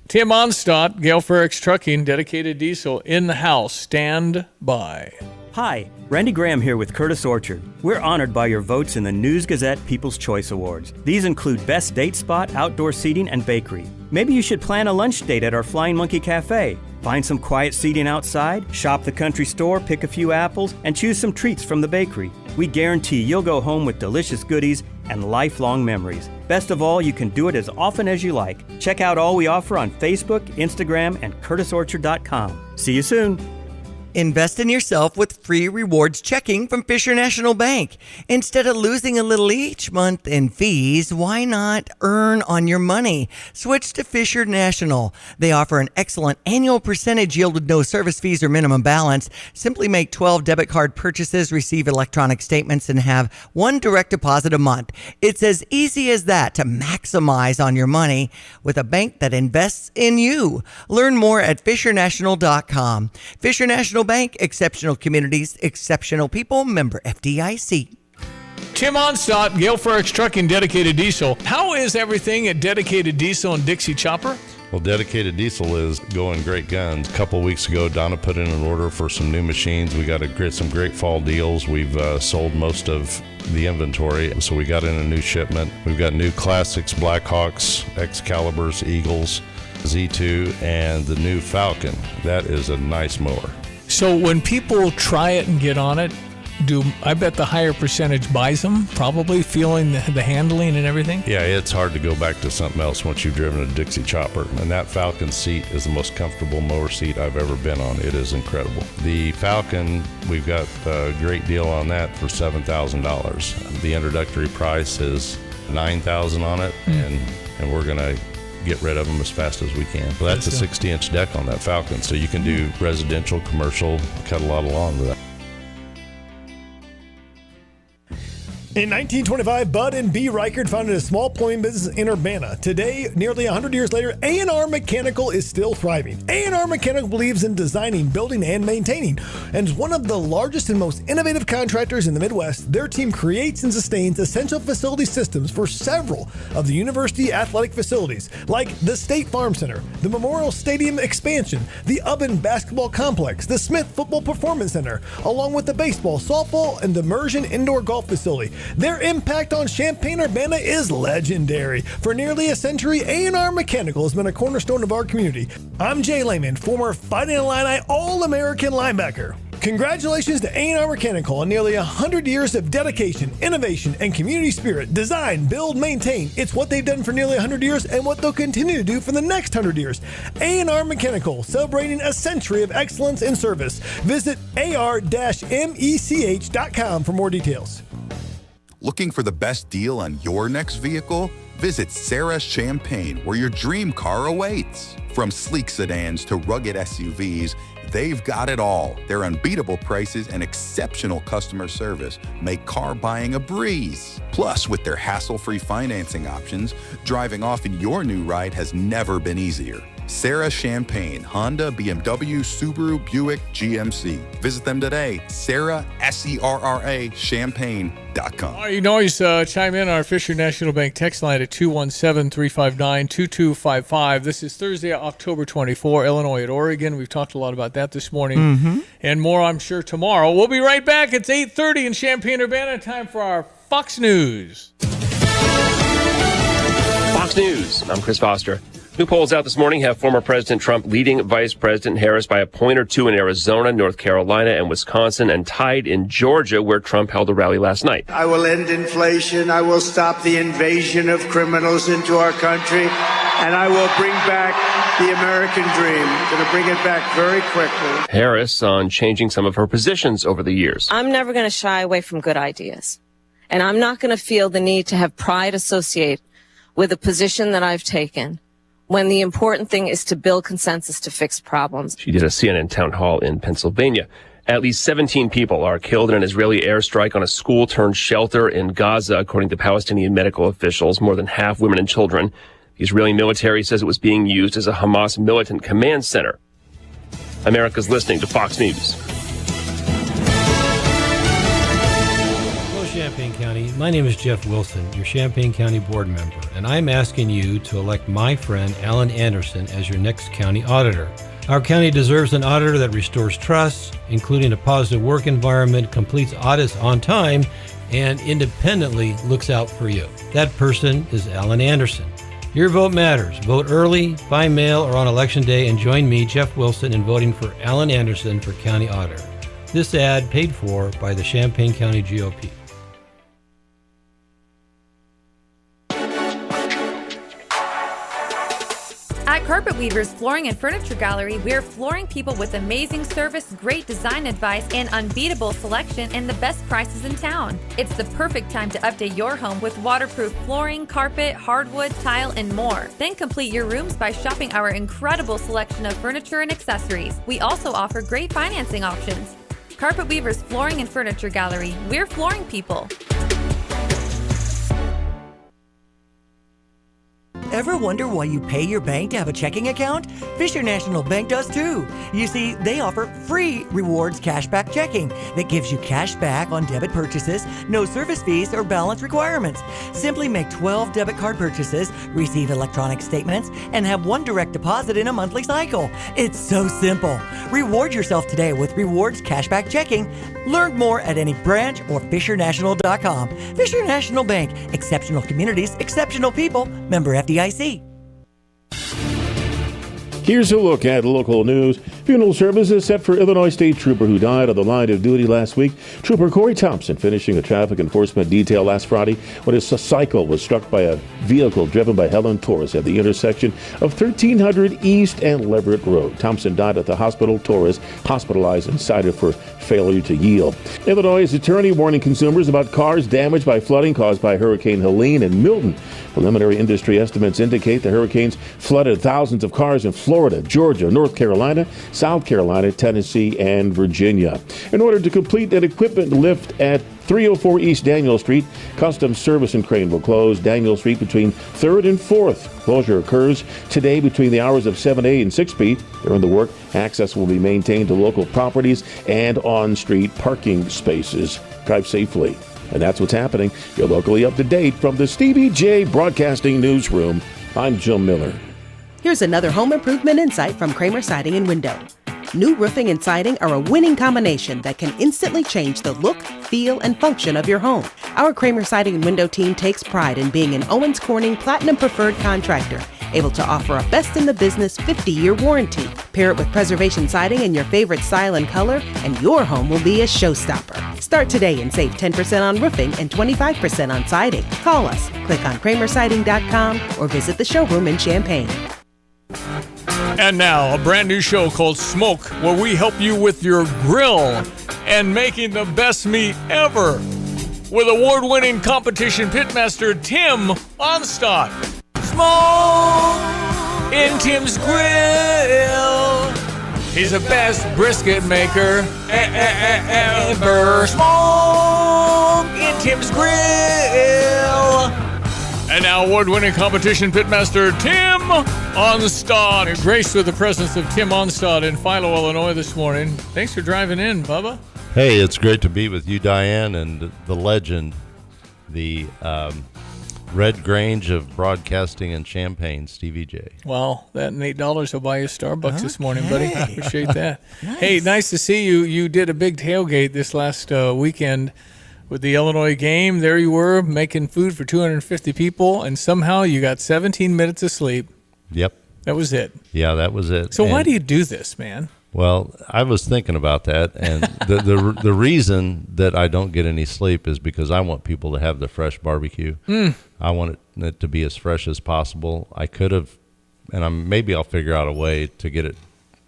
Tim Onstott, Gale Ferrex Trucking, Dedicated Diesel, in the house. Stand by. Hi, Randy Graham here with Curtis Orchard. We're honored by your votes in the News Gazette People's Choice Awards. These include Best Date Spot, Outdoor Seating, and Bakery. Maybe you should plan a lunch date at our Flying Monkey Cafe. Find some quiet seating outside, shop the country store, pick a few apples, and choose some treats from the bakery. We guarantee you'll go home with delicious goodies and lifelong memories. Best of all, you can do it as often as you like. Check out all we offer on Facebook, Instagram, and curtisorchard.com. See you soon. Invest in yourself with free rewards checking from Fisher National Bank. Instead of losing a little each month in fees, why not earn on your money? Switch to Fisher National. They offer an excellent annual percentage yield with no service fees or minimum balance. Simply make 12 debit card purchases, receive electronic statements, and have one direct deposit a month. It's as easy as that to maximize on your money with a bank that invests in you. Learn more at FisherNational.com. Fisher National Bank, exceptional communities, exceptional people, member FDIC. Tim Onstott, Gale Ferrex Trucking, Dedicated Diesel. How is everything at Dedicated Diesel and Dixie Chopper? Well, Dedicated Diesel is going great guns. A couple of weeks ago, Donna put in an order for some new machines. We got some great fall deals. We've sold most of the inventory, so we got in a new shipment. We've got new Classics, Blackhawks, Excaliburs, Eagles, Z2, and the new Falcon. That is a nice mower. So when people try it and get on it, I bet the higher percentage buys them, probably feeling the handling and everything? Yeah, it's hard to go back to something else once you've driven a Dixie Chopper. And that Falcon seat is the most comfortable mower seat I've ever been on. It is incredible. The Falcon, we've got a great deal on that for $7,000. The introductory price is $9,000 on it, and we're going to get rid of them as fast as we can. Well, that's a 60-inch deck on that Falcon, so you can do residential, commercial, cut a lot of lawn with that. In 1925, Bud and B. Reichard founded a small plumbing business in Urbana. Today, nearly 100 years later, A&R Mechanical is still thriving. A&R Mechanical believes in designing, building, and maintaining. And is one of the largest and most innovative contractors in the Midwest. Their team creates and sustains essential facility systems for several of the university athletic facilities, like the State Farm Center, the Memorial Stadium expansion, the Ubben Basketball Complex, the Smith Football Performance Center, along with the baseball, softball, and the Immersion Indoor Golf Facility. Their impact on Champaign-Urbana is legendary. For nearly a century, A&R Mechanical has been a cornerstone of our community. I'm Jay Lehman, former Fighting Illini All-American linebacker. Congratulations to A&R Mechanical on nearly 100 years of dedication, innovation, and community spirit. Design, build, maintain. It's what they've done for nearly 100 years and what they'll continue to do for the next 100 years. A&R Mechanical, celebrating a century of excellence in service. Visit ar-mech.com for more details. Looking for the best deal on your next vehicle? Visit Sarah Champaign, where your dream car awaits. From sleek sedans to rugged SUVs, they've got it all. Their unbeatable prices and exceptional customer service make car buying a breeze. Plus, with their hassle-free financing options, driving off in your new ride has never been easier. Sarah Champaign, Honda, BMW, Subaru, Buick, GMC. Visit them today. Sarah, S-E-R-R-A, Champaign.com. You can always chime in on our Fisher National Bank text line at 217-359-2255. This is Thursday, October 24, Illinois at Oregon. We've talked a lot about that this morning. And more, I'm sure, tomorrow. We'll be right back. It's 8:30 in Champaign-Urbana. Time for our Fox News. Fox News. I'm Chris Foster. New polls out this morning have former President Trump leading Vice President Harris by a point or two in Arizona, North Carolina, and Wisconsin, and tied in Georgia, where Trump held a rally last night. I will end inflation. I will stop the invasion of criminals into our country, and I will bring back the American dream. I'm going to bring it back very quickly. Harris on changing some of her positions over the years. I'm never going to shy away from good ideas, and I'm not going to feel the need to have pride associate with a position that I've taken, when the important thing is to build consensus to fix problems. She did a CNN town hall in Pennsylvania. At least 17 people are killed in an Israeli airstrike on a school-turned-shelter in Gaza, according to Palestinian medical officials, more than half women and children. The Israeli military says it was being used as a Hamas militant command center. America's listening to Fox News. Champaign County. My name is Jeff Wilson, your Champaign County board member, and I'm asking you to elect my friend Alan Anderson as your next county auditor. Our county deserves an auditor that restores trust, including a positive work environment, completes audits on time, and independently looks out for you. That person is Alan Anderson. Your vote matters. Vote early, by mail, or on Election Day, and join me, Jeff Wilson, in voting for Alan Anderson for county auditor. This ad paid for by the Champaign County GOP. At Carpet Weavers Flooring and Furniture Gallery, we're flooring people with amazing service, great design advice, and unbeatable selection and the best prices in town. It's the perfect time to update your home with waterproof flooring, carpet, hardwood, tile, and more. Then complete your rooms by shopping our incredible selection of furniture and accessories. We also offer great financing options. Carpet Weavers Flooring and Furniture Gallery, we're flooring people. Ever wonder why you pay your bank to have a checking account? Fisher National Bank does too. You see, they offer free rewards cashback checking that gives you cash back on debit purchases, no service fees or balance requirements. Simply make 12 debit card purchases, receive electronic statements, and have one direct deposit in a monthly cycle. It's so simple. Reward yourself today with rewards cashback checking. Learn more at any branch or FisherNational.com. Fisher National Bank. Exceptional communities, exceptional people. Member FDIC. Here's a look at local news. Funeral services set for Illinois State Trooper who died on the line of duty last week. Trooper Corey Thompson finishing a traffic enforcement detail last Friday when his cycle was struck by a vehicle driven by Helen Torres at the intersection of 1300 East and Leverett Road. Thompson died at the hospital. Torres hospitalized and cited for failure to yield. Illinois' attorney warning consumers about cars damaged by flooding caused by Hurricane Helene and Milton. Preliminary industry estimates indicate the hurricanes flooded thousands of cars in Florida, Georgia, North Carolina, South Carolina, Tennessee, and Virginia. In order to complete an equipment lift at 304 East Daniel Street, Customs Service and Crane will close Daniel Street between 3rd and 4th. Closure occurs today between the hours of 7A and 6P. During the work, access will be maintained to local properties and on-street parking spaces. Drive safely. And that's what's happening. You're locally up to date from the Stevie Jay Broadcasting Newsroom. I'm Jim Miller. Here's another home improvement insight from Kramer Siding and Window. New roofing and siding are a winning combination that can instantly change the look, feel, and function of your home. Our Kramer Siding and Window team takes pride in being an Owens Corning Platinum Preferred contractor, able to offer a best-in-the-business 50-year warranty. Pair it with preservation siding in your favorite style and color, and your home will be a showstopper. Start today and save 10% on roofing and 25% on siding. Call us, click on kramersiding.com, or visit the showroom in Champaign. And now, a brand new show called Smoke, where we help you with your grill and making the best meat ever. With award-winning competition pitmaster Tim Onstadt. Smoke in Tim's grill. He's the best brisket maker ever. Smoke in Tim's grill. And now award-winning competition pitmaster Tim Onstadt. Graced with the presence of Tim Onstadt in Philo, Illinois this morning. Thanks for driving in, Bubba. Hey, it's great to be with you, Diane, and the legend, the Red Grange of broadcasting in Champaign, Stevie J. Well, that and $8 will buy you Starbucks this morning, buddy. I appreciate that. Nice. Hey, nice to see you. You did a big tailgate this last weekend with the Illinois game. There you were, making food for 250 people, and somehow you got 17 minutes of sleep. Yep. That was it. Yeah, that was it. So why do you do this, man? Well, I was thinking about that, and the reason that I don't get any sleep is because I want people to have the fresh barbecue. I want it to be as fresh as possible. I could have, and maybe I'll figure out a way to get it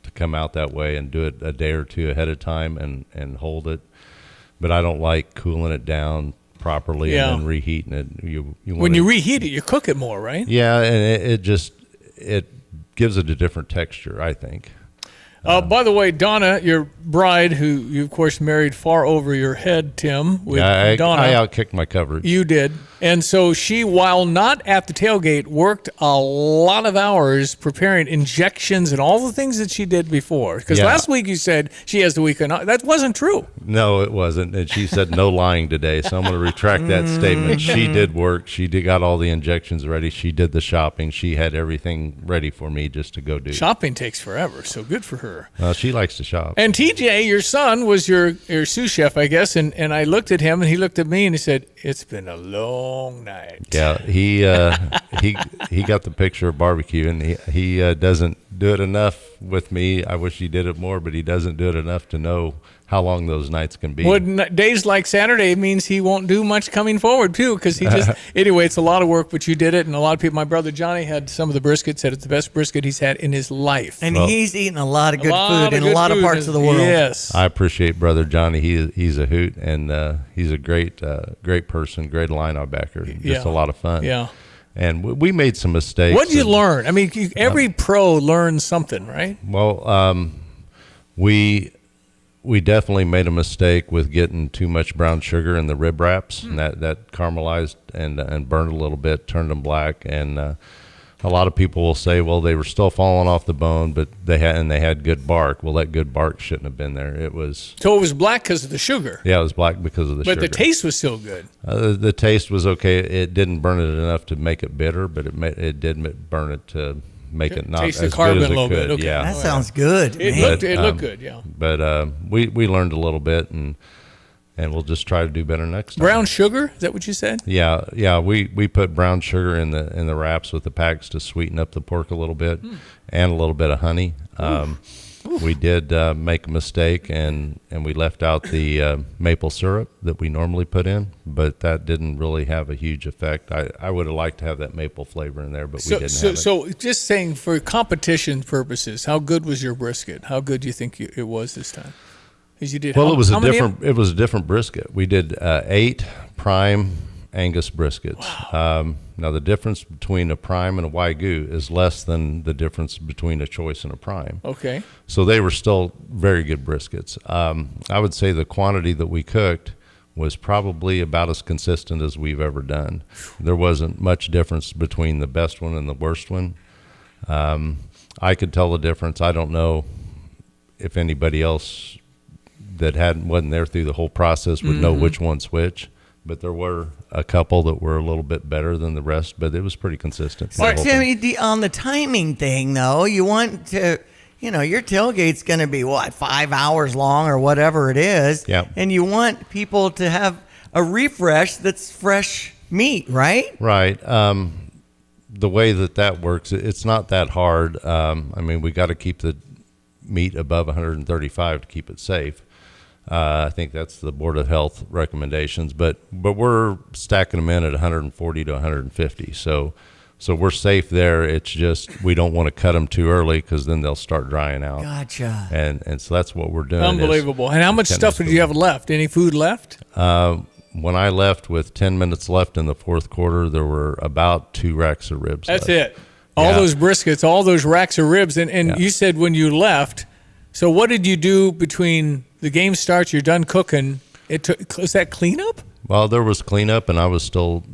to come out that way and do it a day or two ahead of time and hold it. But I don't like cooling it down properly and then reheating it. When you reheat it, you cook it more, right? Yeah, and it gives it a different texture, I think. By the way, Donna, your bride, who you, of course, married far over your head, Tim. With Donna, I outkicked my coverage. You did. And so she, while not at the tailgate, worked a lot of hours preparing injections and all the things that she did before. Because last week you said she has the weekend off. That wasn't true. No, it wasn't. And she said no lying today. So I'm going to retract that statement. She did work. She got all the injections ready. She did the shopping. She had everything ready for me just to go do. Shopping takes forever, so good for her. She likes to shop. And TJ, your son, was your sous chef, I guess. And I looked at him, and he looked at me, and he said, "It's been a long night." Yeah, he got the picture of barbecue, and he doesn't do it enough with me. I wish he did it more, but he doesn't do it enough to know how long those nights can be. Well, days like Saturday means he won't do much coming forward, too, because he just, anyway, it's a lot of work, but you did it, and a lot of people, my brother Johnny had some of the brisket, said it's the best brisket he's had in his life. And he's eaten a lot of good food in a lot of parts of the world. Yes. I appreciate brother Johnny. He's a hoot, and he's a great person, great linebacker. Just a lot of fun. Yeah. And we made some mistakes. What did you learn? I mean, every pro learns something, right? Well, we definitely made a mistake with getting too much brown sugar in the rib wraps, and that caramelized and burned a little bit, turned them black. And a lot of people will say, well, they were still falling off the bone, but they had good bark. Well, that good bark shouldn't have been there. So it was black because of the sugar. Yeah, it was black because of the sugar. But the taste was still good. The taste was okay. It didn't burn it enough to make it bitter, but it did burn it to make it not as good as it could. Okay. Yeah, that sounds good. It looked good. Yeah. But we learned a little bit, and we'll just try to do better next time. Brown sugar? Is that what you said? Yeah. We put brown sugar in the wraps with the packs to sweeten up the pork a little bit, and a little bit of honey. We did make a mistake, and we left out the maple syrup that we normally put in, but that didn't really have a huge effect. I would have liked to have that maple flavor in there, but we didn't have it. So just saying, for competition purposes, how good was your brisket? How good do you think it was this time? As you did. Well, it was a different brisket. We did 8 prime Angus briskets. Wow. Now, the difference between a prime and a Wagyu is less than the difference between a choice and a prime. Okay. So they were still very good briskets. I would say the quantity that we cooked was probably about as consistent as we've ever done. There wasn't much difference between the best one and the worst one. I could tell the difference. I don't know if anybody else that wasn't there through the whole process would know which one's which. But there were a couple that were a little bit better than the rest, but it was pretty consistent. So, Timmy, on the timing thing, though, you want to your tailgate's going to be, 5 hours long or whatever it is. Yeah. And you want people to have a refresh that's fresh meat, right? Right. The way that works, it's not that hard. We got to keep the meat above 135 to keep it safe. I think that's the Board of Health recommendations, but we're stacking them in at 140 to 150. So we're safe there. It's just we don't want to cut them too early because then they'll start drying out. Gotcha. And so that's what we're doing. Unbelievable. And how much stuff did you have left? Any food left? When I left with 10 minutes left in the fourth quarter, there were about 2 racks of ribs That's left. it. All those briskets, all those racks of ribs. And you said when you left, so what did you do between the game starts, you're done cooking? Was that cleanup? Well, there was cleanup, and I was still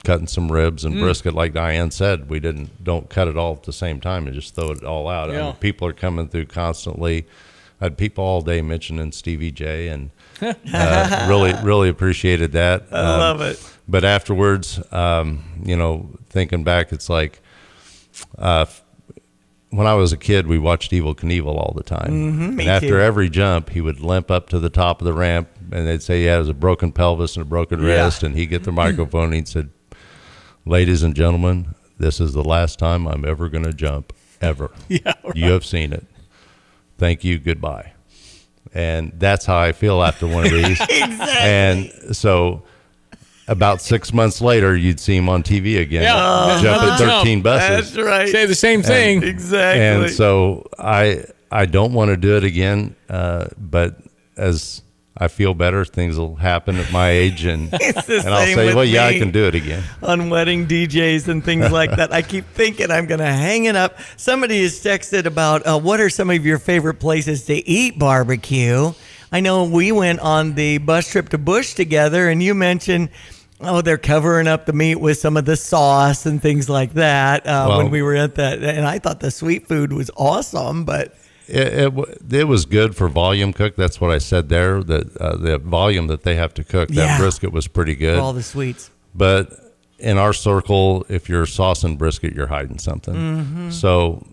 cutting some ribs and brisket. Like Diane said, we don't cut it all at the same time and just throw it all out. Yeah. People are coming through constantly. I had people all day mentioning Stevie Jay, and really appreciated that. I love it. But afterwards, thinking back, it's like when I was a kid, we watched Evel Knievel all the time. Mm-hmm, and after every jump, he would limp up to the top of the ramp, and they'd say he has a broken pelvis and a broken wrist, and he'd get the microphone and he'd say, "Ladies and gentlemen, this is the last time I'm ever going to jump, ever. Yeah, right. You have seen it. Thank you, goodbye." And that's how I feel after one of these. Exactly. And so about 6 months later, you'd see him on TV again, jumping 13 buses. That's right. Say the same thing. Exactly. And so I don't want to do it again, but as I feel better, things will happen at my age, and It's the and I'll same say, with well, yeah, I me. can do it again. On wedding DJs and things like that. I keep thinking I'm going to hang it up. Somebody has texted about what are some of your favorite places to eat barbecue. I know we went on the bus trip to Bush together, and you mentioned, they're covering up the meat with some of the sauce and things like that when we were at that. And I thought the sweet food was awesome, but... It was good for volume cook. That's what I said there, that the volume that they have to cook, that brisket was pretty good. For all the sweets. But in our circle, if you're saucing brisket, you're hiding something. Mm-hmm. So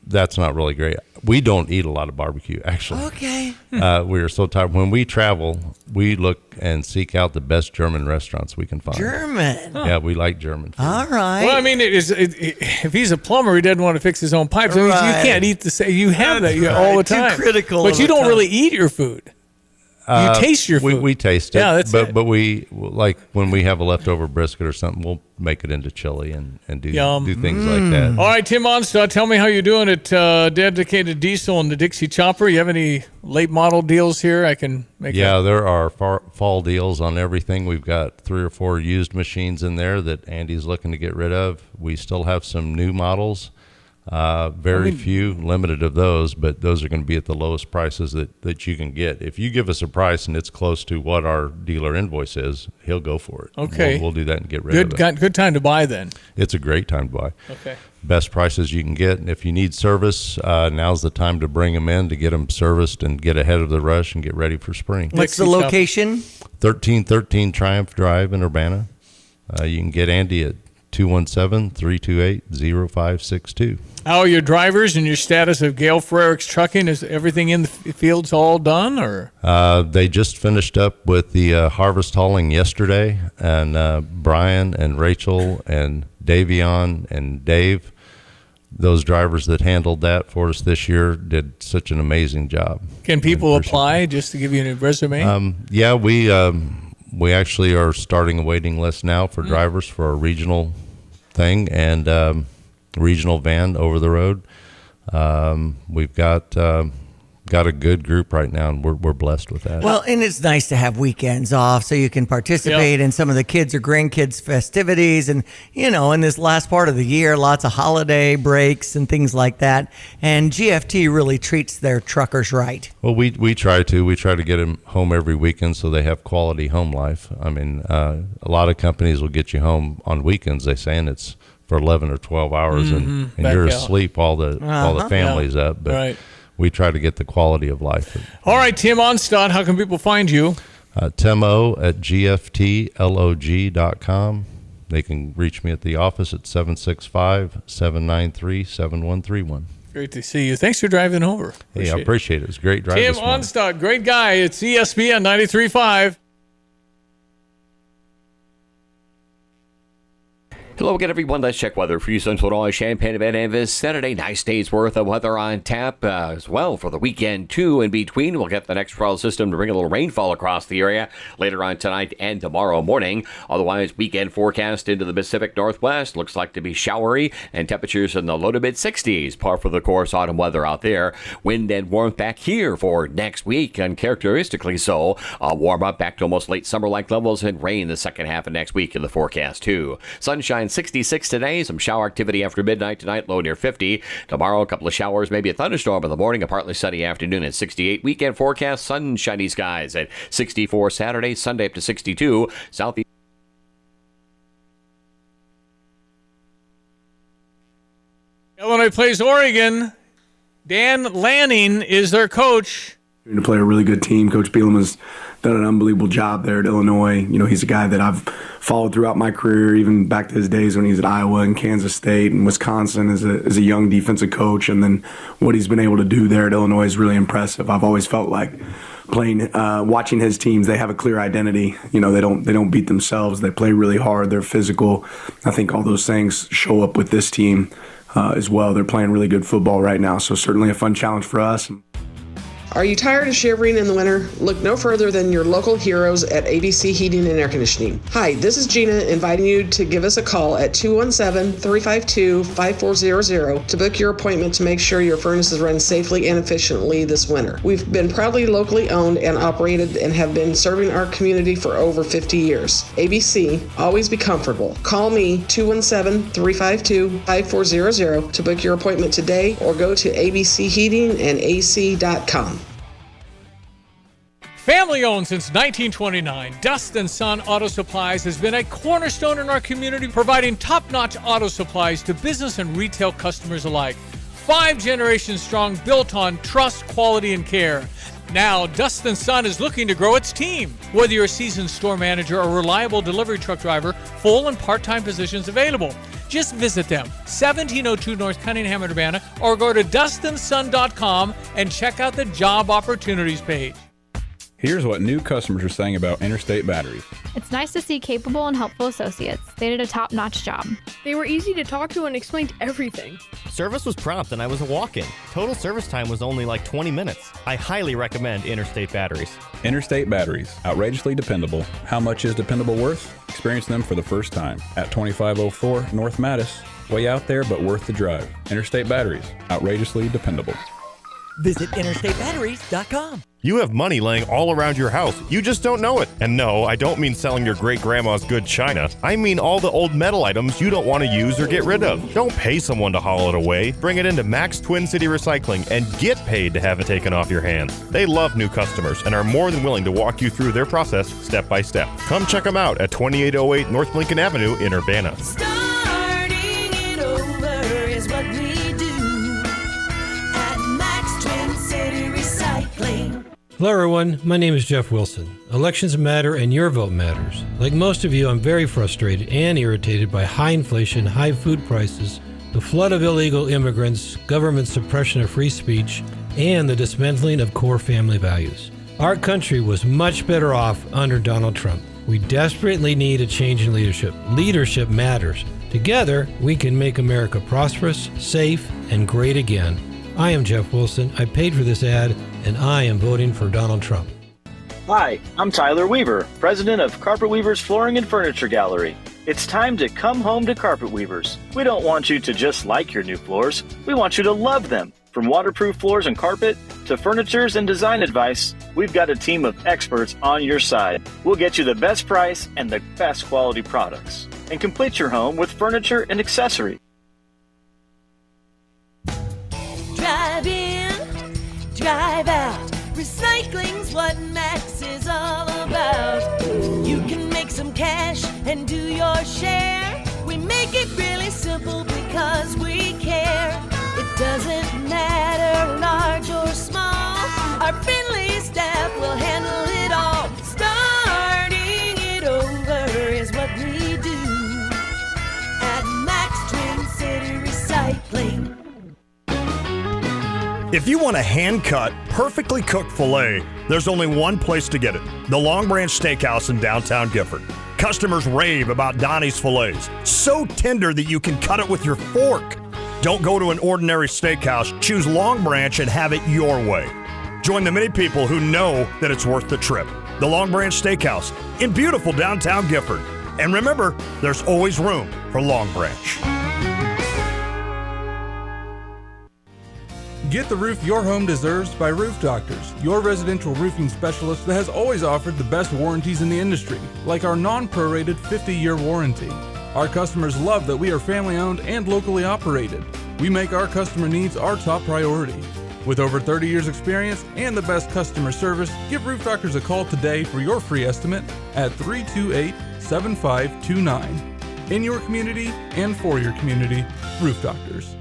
that's not really great. We don't eat a lot of barbecue, actually. Okay. We are so tired. When we travel, we look and seek out the best German restaurants we can find. German? Yeah, we like German food. All right. Well, I mean, if he's a plumber, he doesn't want to fix his own pipes. I mean, Right. you can't eat the same. You have that all the Too time. critical But of you the don't time. really eat your food. You taste your food. We taste it. Yeah, that's it. But we, like when we have a leftover brisket or something, we'll make it into chili and do things like that. All right, Tim Onstad, tell me how you're doing at Dedicated Diesel and the Dixie Chopper. You have any late model deals here I can make? Yeah, there are fall deals on everything. We've got 3 or 4 used machines in there that Andy's looking to get rid of. We still have some new models. Very few, limited of those, but those are going to be at the lowest prices that you can get. If you give us a price and it's close to what our dealer invoice is, he'll go for it. Okay. We'll do that and get rid of it. Good time to buy then. It's a great time to buy. Okay. Best prices you can get. And if you need service, now's the time to bring them in to get them serviced and get ahead of the rush and get ready for spring. What's the location? 1313 Triumph Drive in Urbana. You can get Andy at 217-328-0562. How are your drivers and your status of Gale Frericks Trucking? Is everything in the fields all done, or? They just finished up with the harvest hauling yesterday, and Brian and Rachel and Davion and Dave, those drivers that handled that for us this year, did such an amazing job. Can people apply just to give you a resume? Yeah, we actually are starting a waiting list now for drivers for our regional thing and regional van over the road. We've got a good group right now, and we're blessed with that. Well, and it's nice to have weekends off so you can participate in some of the kids or grandkids' festivities. And, in this last part of the year, lots of holiday breaks and things like that. And GFT really treats their truckers right. Well, we try to. We try to get them home every weekend so they have quality home life. I mean, a lot of companies will get you home on weekends, they say, and it's for 11 or 12 hours, and you're asleep while the family's up. But we try to get the quality of life. All right, Tim Onstad, how can people find you? Timo at gftlog.com. They can reach me at the office at 765-793-7131. Great to see you. Thanks for driving over. Hey, I appreciate it. It was a great drive Tim this morning. Onstad, great guy. It's ESPN 93.5. Hello again, everyone. Let's check weather for you. Central Illinois, Champaign, and Anvis. Saturday, nice days worth of weather on tap as well for the weekend, too. In between, we'll get the next trough system to bring a little rainfall across the area later on tonight and tomorrow morning. Otherwise, weekend forecast into the Pacific Northwest looks like to be showery and temperatures in the low to mid 60s. Par for the course autumn weather out there. Wind and warmth back here for next week, uncharacteristically so. Warm up back to almost late summer-like levels and rain the second half of next week in the forecast, too. Sunshine 66 today. Some shower activity after midnight tonight, low near 50. Tomorrow, a couple of showers, maybe a thunderstorm in the morning, a partly sunny afternoon at 68. Weekend forecast, sunshiny skies at 64 Saturday, Sunday up to 62. Southeast. Illinois plays Oregon. Dan Lanning is their coach. To play a really good team. Coach Bielema's done an unbelievable job there at Illinois. You know, he's a guy that I've followed throughout my career, even back to his days when he was at Iowa and Kansas State and Wisconsin as a young defensive coach. And then what he's been able to do there at Illinois is really impressive. I've always felt like watching his teams, they have a clear identity. You know, they don't beat themselves. They play really hard. They're physical. I think all those things show up with this team as well. They're playing really good football right now. So certainly a fun challenge for us. Are you tired of shivering in the winter? Look no further than your local heroes at ABC Heating and Air Conditioning. Hi, this is Gina inviting you to give us a call at 217-352-5400 to book your appointment to make sure your furnace is run safely and efficiently this winter. We've been proudly locally owned and operated and have been serving our community for over 50 years. ABC, always be comfortable. Call me 217-352-5400 to book your appointment today or go to abcheatingandac.com. Family owned since 1929, Dust & Son Auto Supplies has been a cornerstone in our community, providing top-notch auto supplies to business and retail customers alike. 5 generations strong, built on trust, quality, and care. Now, Dust & Son is looking to grow its team. Whether you're a seasoned store manager or reliable delivery truck driver, full and part-time positions available. Just visit them, 1702 North Cunningham, Urbana, or go to dustandson.com and check out the job opportunities page. Here's what new customers are saying about Interstate Batteries. It's nice to see capable and helpful associates. They did a top-notch job. They were easy to talk to and explained everything. Service was prompt and I was a walk-in. Total service time was only like 20 minutes. I highly recommend Interstate Batteries. Interstate Batteries, outrageously dependable. How much is dependable worth? Experience them for the first time at 2504 North Mattis. Way out there, but worth the drive. Interstate Batteries, outrageously dependable. Visit interstatebatteries.com. You have money laying all around your house. You just don't know it. And no, I don't mean selling your great-grandma's good china. I mean all the old metal items you don't want to use or get rid of. Don't pay someone to haul it away. Bring it into Max Twin City Recycling and get paid to have it taken off your hands. They love new customers and are more than willing to walk you through their process step by step. Come check them out at 2808 North Lincoln Avenue in Urbana. Starting it over is what we do at Max Twin City Recycling. Hello, everyone. My name is Jeff Wilson. Elections matter and your vote matters. Like most of you, I'm very frustrated and irritated by high inflation, high food prices, the flood of illegal immigrants, government suppression of free speech, and the dismantling of core family values. Our country was much better off under Donald Trump. We desperately need a change in leadership. Leadership matters. Together, we can make America prosperous, safe, and great again. I am Jeff Wilson. I paid for this ad, and I am voting for Donald Trump. Hi, I'm Tyler Weaver, president of Carpet Weavers Flooring and Furniture Gallery. It's time to come home to Carpet Weavers. We don't want you to just like your new floors. We want you to love them. From waterproof floors and carpet to furnitures and design advice, we've got a team of experts on your side. We'll get you the best price and the best quality products, and complete your home with furniture and accessories. Drive in, drive out. Recycling's what Max is all about. You can make some cash and do your share. We make it really simple because we care. It doesn't matter large or small. Our friendly staff will handle it all. Starting it over is what we do at Max Twin City Recycling. If you want a hand-cut, perfectly cooked filet, there's only one place to get it. The Long Branch Steakhouse in downtown Gifford. Customers rave about Donnie's fillets. So tender that you can cut it with your fork. Don't go to an ordinary steakhouse. Choose Long Branch and have it your way. Join the many people who know that it's worth the trip. The Long Branch Steakhouse in beautiful downtown Gifford. And remember, there's always room for Long Branch. Get the roof your home deserves by Roof Doctors, your residential roofing specialist that has always offered the best warranties in the industry, like our non-prorated 50-year warranty. Our customers love that we are family-owned and locally operated. We make our customer needs our top priority. With over 30 years experience and the best customer service, give Roof Doctors a call today for your free estimate at 328-7529. In your community and for your community, Roof Doctors.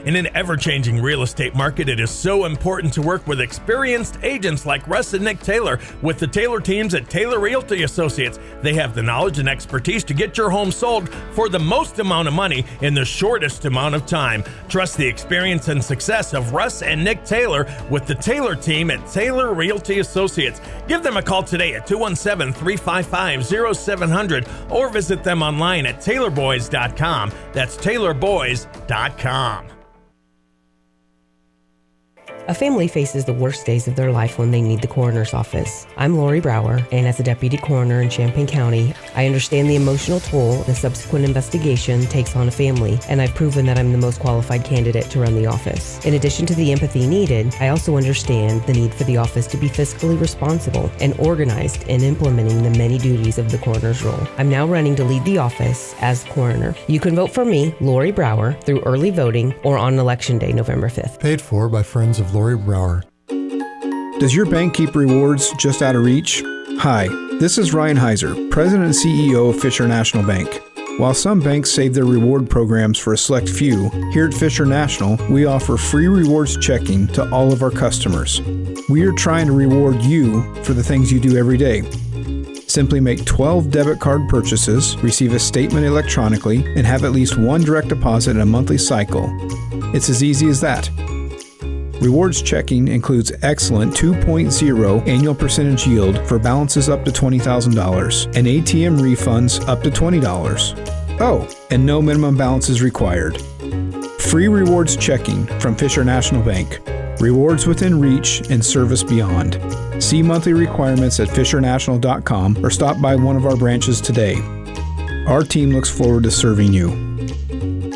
In an ever-changing real estate market, it is so important to work with experienced agents like Russ and Nick Taylor with the Taylor teams at Taylor Realty Associates. They have the knowledge and expertise to get your home sold for the most amount of money in the shortest amount of time. Trust the experience and success of Russ and Nick Taylor with the Taylor team at Taylor Realty Associates. Give them a call today at 217-355-0700 or visit them online at taylorboys.com. That's taylorboys.com. A family faces the worst days of their life when they need the coroner's office. I'm Lori Brower, and as a deputy coroner in Champaign County, I understand the emotional toll the subsequent investigation takes on a family, and I've proven that I'm the most qualified candidate to run the office. In addition to the empathy needed, I also understand the need for the office to be fiscally responsible and organized in implementing the many duties of the coroner's role. I'm now running to lead the office as coroner. You can vote for me, Lori Brower, through early voting or on Election Day, November 5th. Paid for by Friends of Lori Brower. Does your bank keep rewards just out of reach? Hi, this is Ryan Heiser, President and CEO of Fisher National Bank. While some banks save their reward programs for a select few, here at Fisher National, we offer free rewards checking to all of our customers. We are trying to reward you for the things you do every day. Simply make 12 debit card purchases, receive a statement electronically, and have at least one direct deposit in a monthly cycle. It's as easy as that. Rewards checking includes excellent 2.0 annual percentage yield for balances up to $20,000 and ATM refunds up to $20. Oh, and no minimum balance is required. Free rewards checking from Fisher National Bank. Rewards within reach and service beyond. See monthly requirements at fishernational.com or stop by one of our branches today. Our team looks forward to serving you.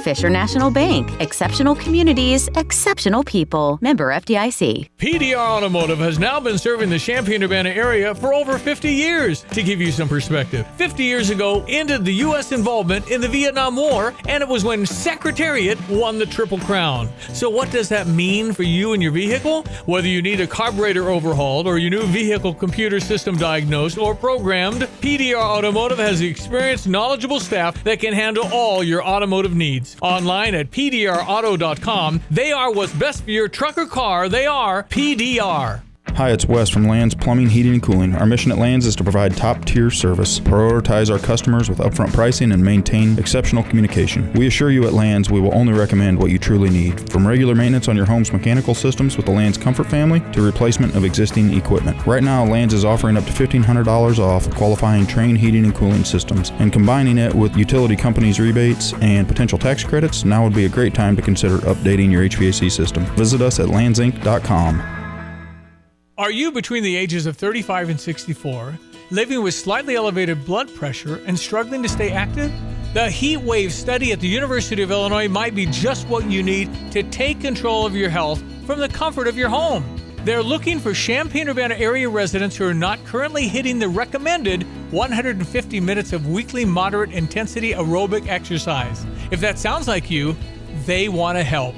Fisher National Bank. Exceptional communities, exceptional people. Member FDIC. PDR Automotive has now been serving the Champaign-Urbana area for over 50 years. To give you some perspective, 50 years ago ended the U.S. involvement in the Vietnam War, and it was when Secretariat won the Triple Crown. So what does that mean for you and your vehicle? Whether you need a carburetor overhauled or your new vehicle computer system diagnosed or programmed, PDR Automotive has the experienced, knowledgeable staff that can handle all your automotive needs. Online at pdrauto.com. They are what's best for your truck or car. They are PDR. Hi, it's Wes from Lands Plumbing, Heating, and Cooling. Our mission at Lands is to provide top-tier service, prioritize our customers with upfront pricing, and maintain exceptional communication. We assure you at Lands we will only recommend what you truly need, from regular maintenance on your home's mechanical systems with the Lands Comfort family to replacement of existing equipment. Right now, Lands is offering up to $1,500 off qualifying Trane heating and cooling systems, and combining it with utility companies' rebates and potential tax credits, now would be a great time to consider updating your HVAC system. Visit us at landsinc.com. Are you between the ages of 35 and 64, living with slightly elevated blood pressure and struggling to stay active? The Heat Wave study at the University of Illinois might be just what you need to take control of your health from the comfort of your home. They're looking for Champaign-Urbana area residents who are not currently hitting the recommended 150 minutes of weekly moderate intensity aerobic exercise. If that sounds like you, they want to help.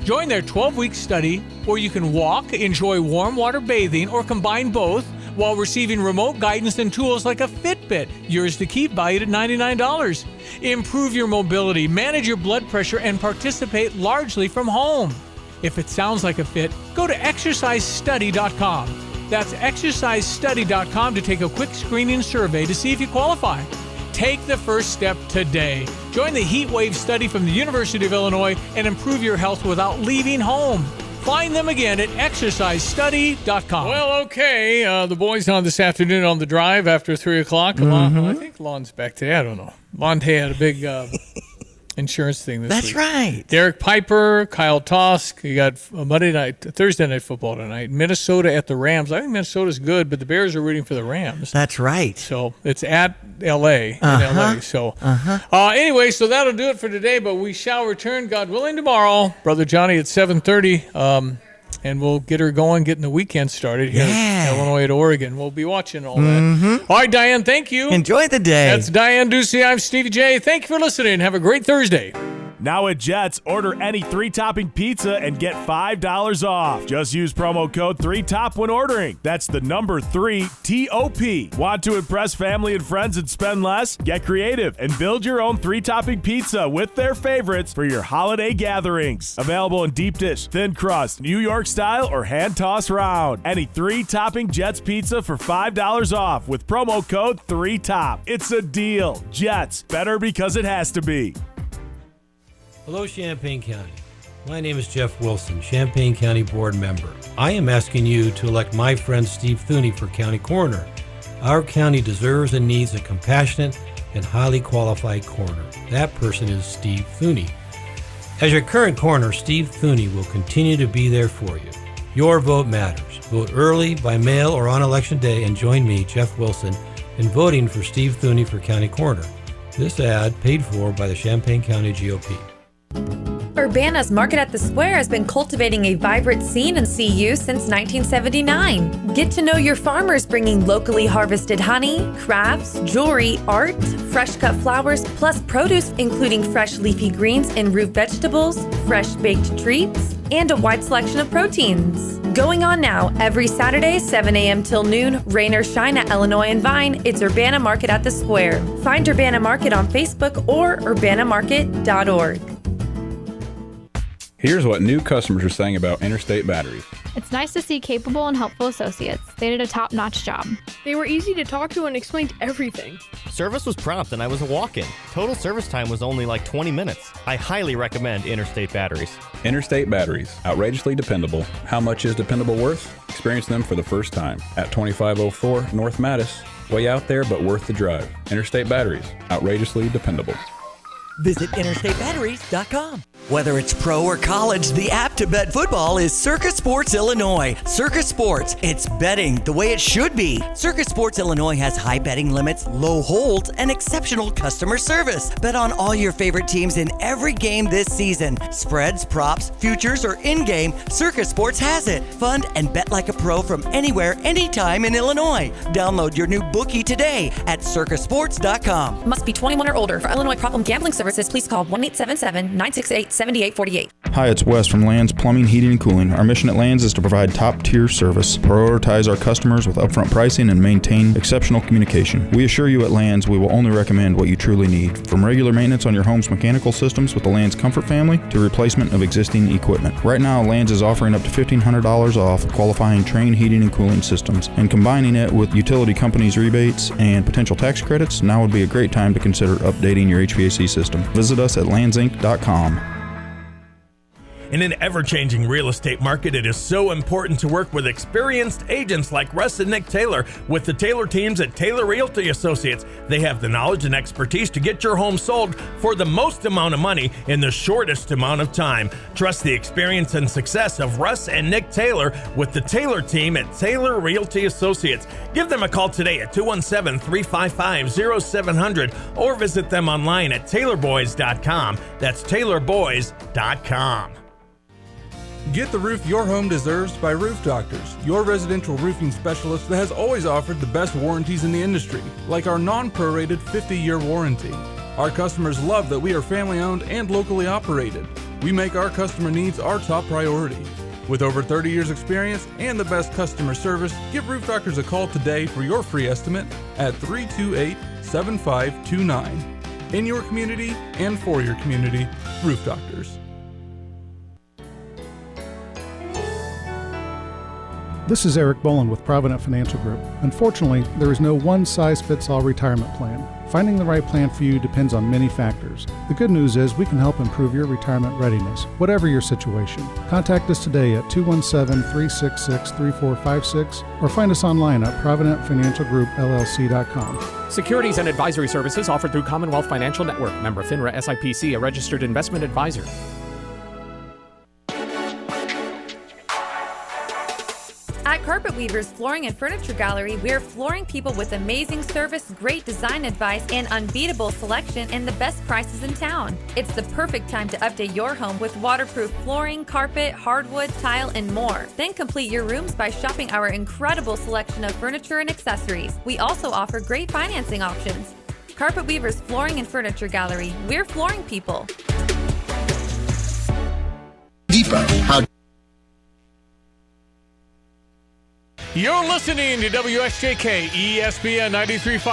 Join their 12-week study where you can walk, enjoy warm water bathing, or combine both while receiving remote guidance and tools like a Fitbit, yours to keep, valued at $99. Improve your mobility, manage your blood pressure, and participate largely from home. If it sounds like a fit, go to exercisestudy.com. That's exercisestudy.com to take a quick screening survey to see if you qualify. Take the first step today. Join the Heat Wave study from the University of Illinois and improve your health without leaving home. Find them again at exercisestudy.com. Well, okay. The boys on this afternoon on the drive after 3 o'clock. I think Lon's back today. I don't know. Lonte had a big insurance thing this week. That's right. Derek Piper, Kyle Tosk. You got Thursday night football tonight. Minnesota at the Rams. I think Minnesota's good, but the Bears are rooting for the Rams. That's right. So it's at L.A. in L.A. So anyway, so that'll do it for today, but we shall return, God willing, tomorrow. Brother Johnny at 7:30. And we'll get her going, getting the weekend started here in Illinois at Oregon. We'll be watching all that. All right, Diane, thank you. Enjoy the day. That's Diane Ducey. I'm Stevie Jay. Thank you for listening. Have a great Thursday. Now at Jets, order any 3-topping pizza and get $5 off. Just use promo code 3TOP when ordering. That's the number 3, T-O-P. Want to impress family and friends and spend less? Get creative and build your own 3-topping pizza with their favorites for your holiday gatherings. Available in deep dish, thin crust, New York style, or hand toss round. Any 3-topping Jets pizza for $5 off with promo code 3TOP. It's a deal. Jets, better because it has to be. Hello, Champaign County. My name is Jeff Wilson, Champaign County Board member. I am asking you to elect my friend Steve Thuney for County Coroner. Our county deserves and needs a compassionate and highly qualified coroner. That person is Steve Thuney. As your current coroner, Steve Thuney will continue to be there for you. Your vote matters. Vote early, by mail, or on Election Day, and join me, Jeff Wilson, in voting for Steve Thuney for County Coroner. This ad paid for by the Champaign County GOP. Urbana's Market at the Square has been cultivating a vibrant scene in CU since 1979. Get to know your farmers bringing locally harvested honey, crafts, jewelry, art, fresh cut flowers, plus produce including fresh leafy greens and root vegetables, fresh baked treats, and a wide selection of proteins. Going on now, every Saturday, 7 a.m. till noon, rain or shine at Illinois and Vine, it's Urbana Market at the Square. Find Urbana Market on Facebook or urbanamarket.org. Here's what new customers are saying about Interstate Batteries. It's nice to see capable and helpful associates. They did a top-notch job. They were easy to talk to and explained everything. Service was prompt and I was a walk-in. Total service time was only like 20 minutes. I highly recommend Interstate Batteries. Interstate Batteries, outrageously dependable. How much is dependable worth? Experience them for the first time at 2504 North Mattis. Way out there, but worth the drive. Interstate Batteries, outrageously dependable. Visit interstatebatteries.com. Whether it's pro or college, the app to bet football is Circus Sports Illinois. Circus Sports, it's betting the way it should be. Circus Sports Illinois has high betting limits, low holds, and exceptional customer service. Bet on all your favorite teams in every game this season. Spreads, props, futures, or in-game, Circus Sports has it. Fund and bet like a pro from anywhere, anytime in Illinois. Download your new bookie today at circusports.com. Must be 21 or older. For Illinois Problem Gambling Services, please call 1-877-968-7848. Hi, it's Wes from Lands Plumbing, Heating, and Cooling. Our mission at Lands is to provide top-tier service, prioritize our customers with upfront pricing, and maintain exceptional communication. We assure you at Lands we will only recommend what you truly need, from regular maintenance on your home's mechanical systems with the Lands Comfort family to replacement of existing equipment. Right now, Lands is offering up to $1,500 off qualifying Trane heating and cooling systems, and combining it with utility companies' rebates and potential tax credits, now would be a great time to consider updating your HVAC system. Visit us at landsinc.com. In an ever-changing real estate market, it is so important to work with experienced agents like Russ and Nick Taylor with the Taylor teams at Taylor Realty Associates. They have the knowledge and expertise to get your home sold for the most amount of money in the shortest amount of time. Trust the experience and success of Russ and Nick Taylor with the Taylor team at Taylor Realty Associates. Give them a call today at 217-355-0700 or visit them online at taylorboys.com. That's taylorboys.com. Get the roof your home deserves by Roof Doctors, your residential roofing specialist that has always offered the best warranties in the industry, like our non-prorated 50-year warranty. Our customers love that we are family-owned and locally operated. We make our customer needs our top priority. With over 30 years experience and the best customer service, give Roof Doctors a call today for your free estimate at 328-7529. In your community and for your community, Roof Doctors. This is Eric Boland with Provident Financial Group. Unfortunately, there is no one-size-fits-all retirement plan. Finding the right plan for you depends on many factors. The good news is we can help improve your retirement readiness, whatever your situation. Contact us today at 217-366-3456 or find us online at providentfinancialgroupllc.com. Securities and advisory services offered through Commonwealth Financial Network. Member FINRA SIPC, a registered investment advisor. At Carpet Weavers Flooring and Furniture Gallery, we're flooring people with amazing service, great design advice, and unbeatable selection and the best prices in town. It's the perfect time to update your home with waterproof flooring, carpet, hardwood, tile, and more. Then complete your rooms by shopping our incredible selection of furniture and accessories. We also offer great financing options. Carpet Weavers Flooring and Furniture Gallery. We're flooring people. You're listening to WSJK ESPN 93.5.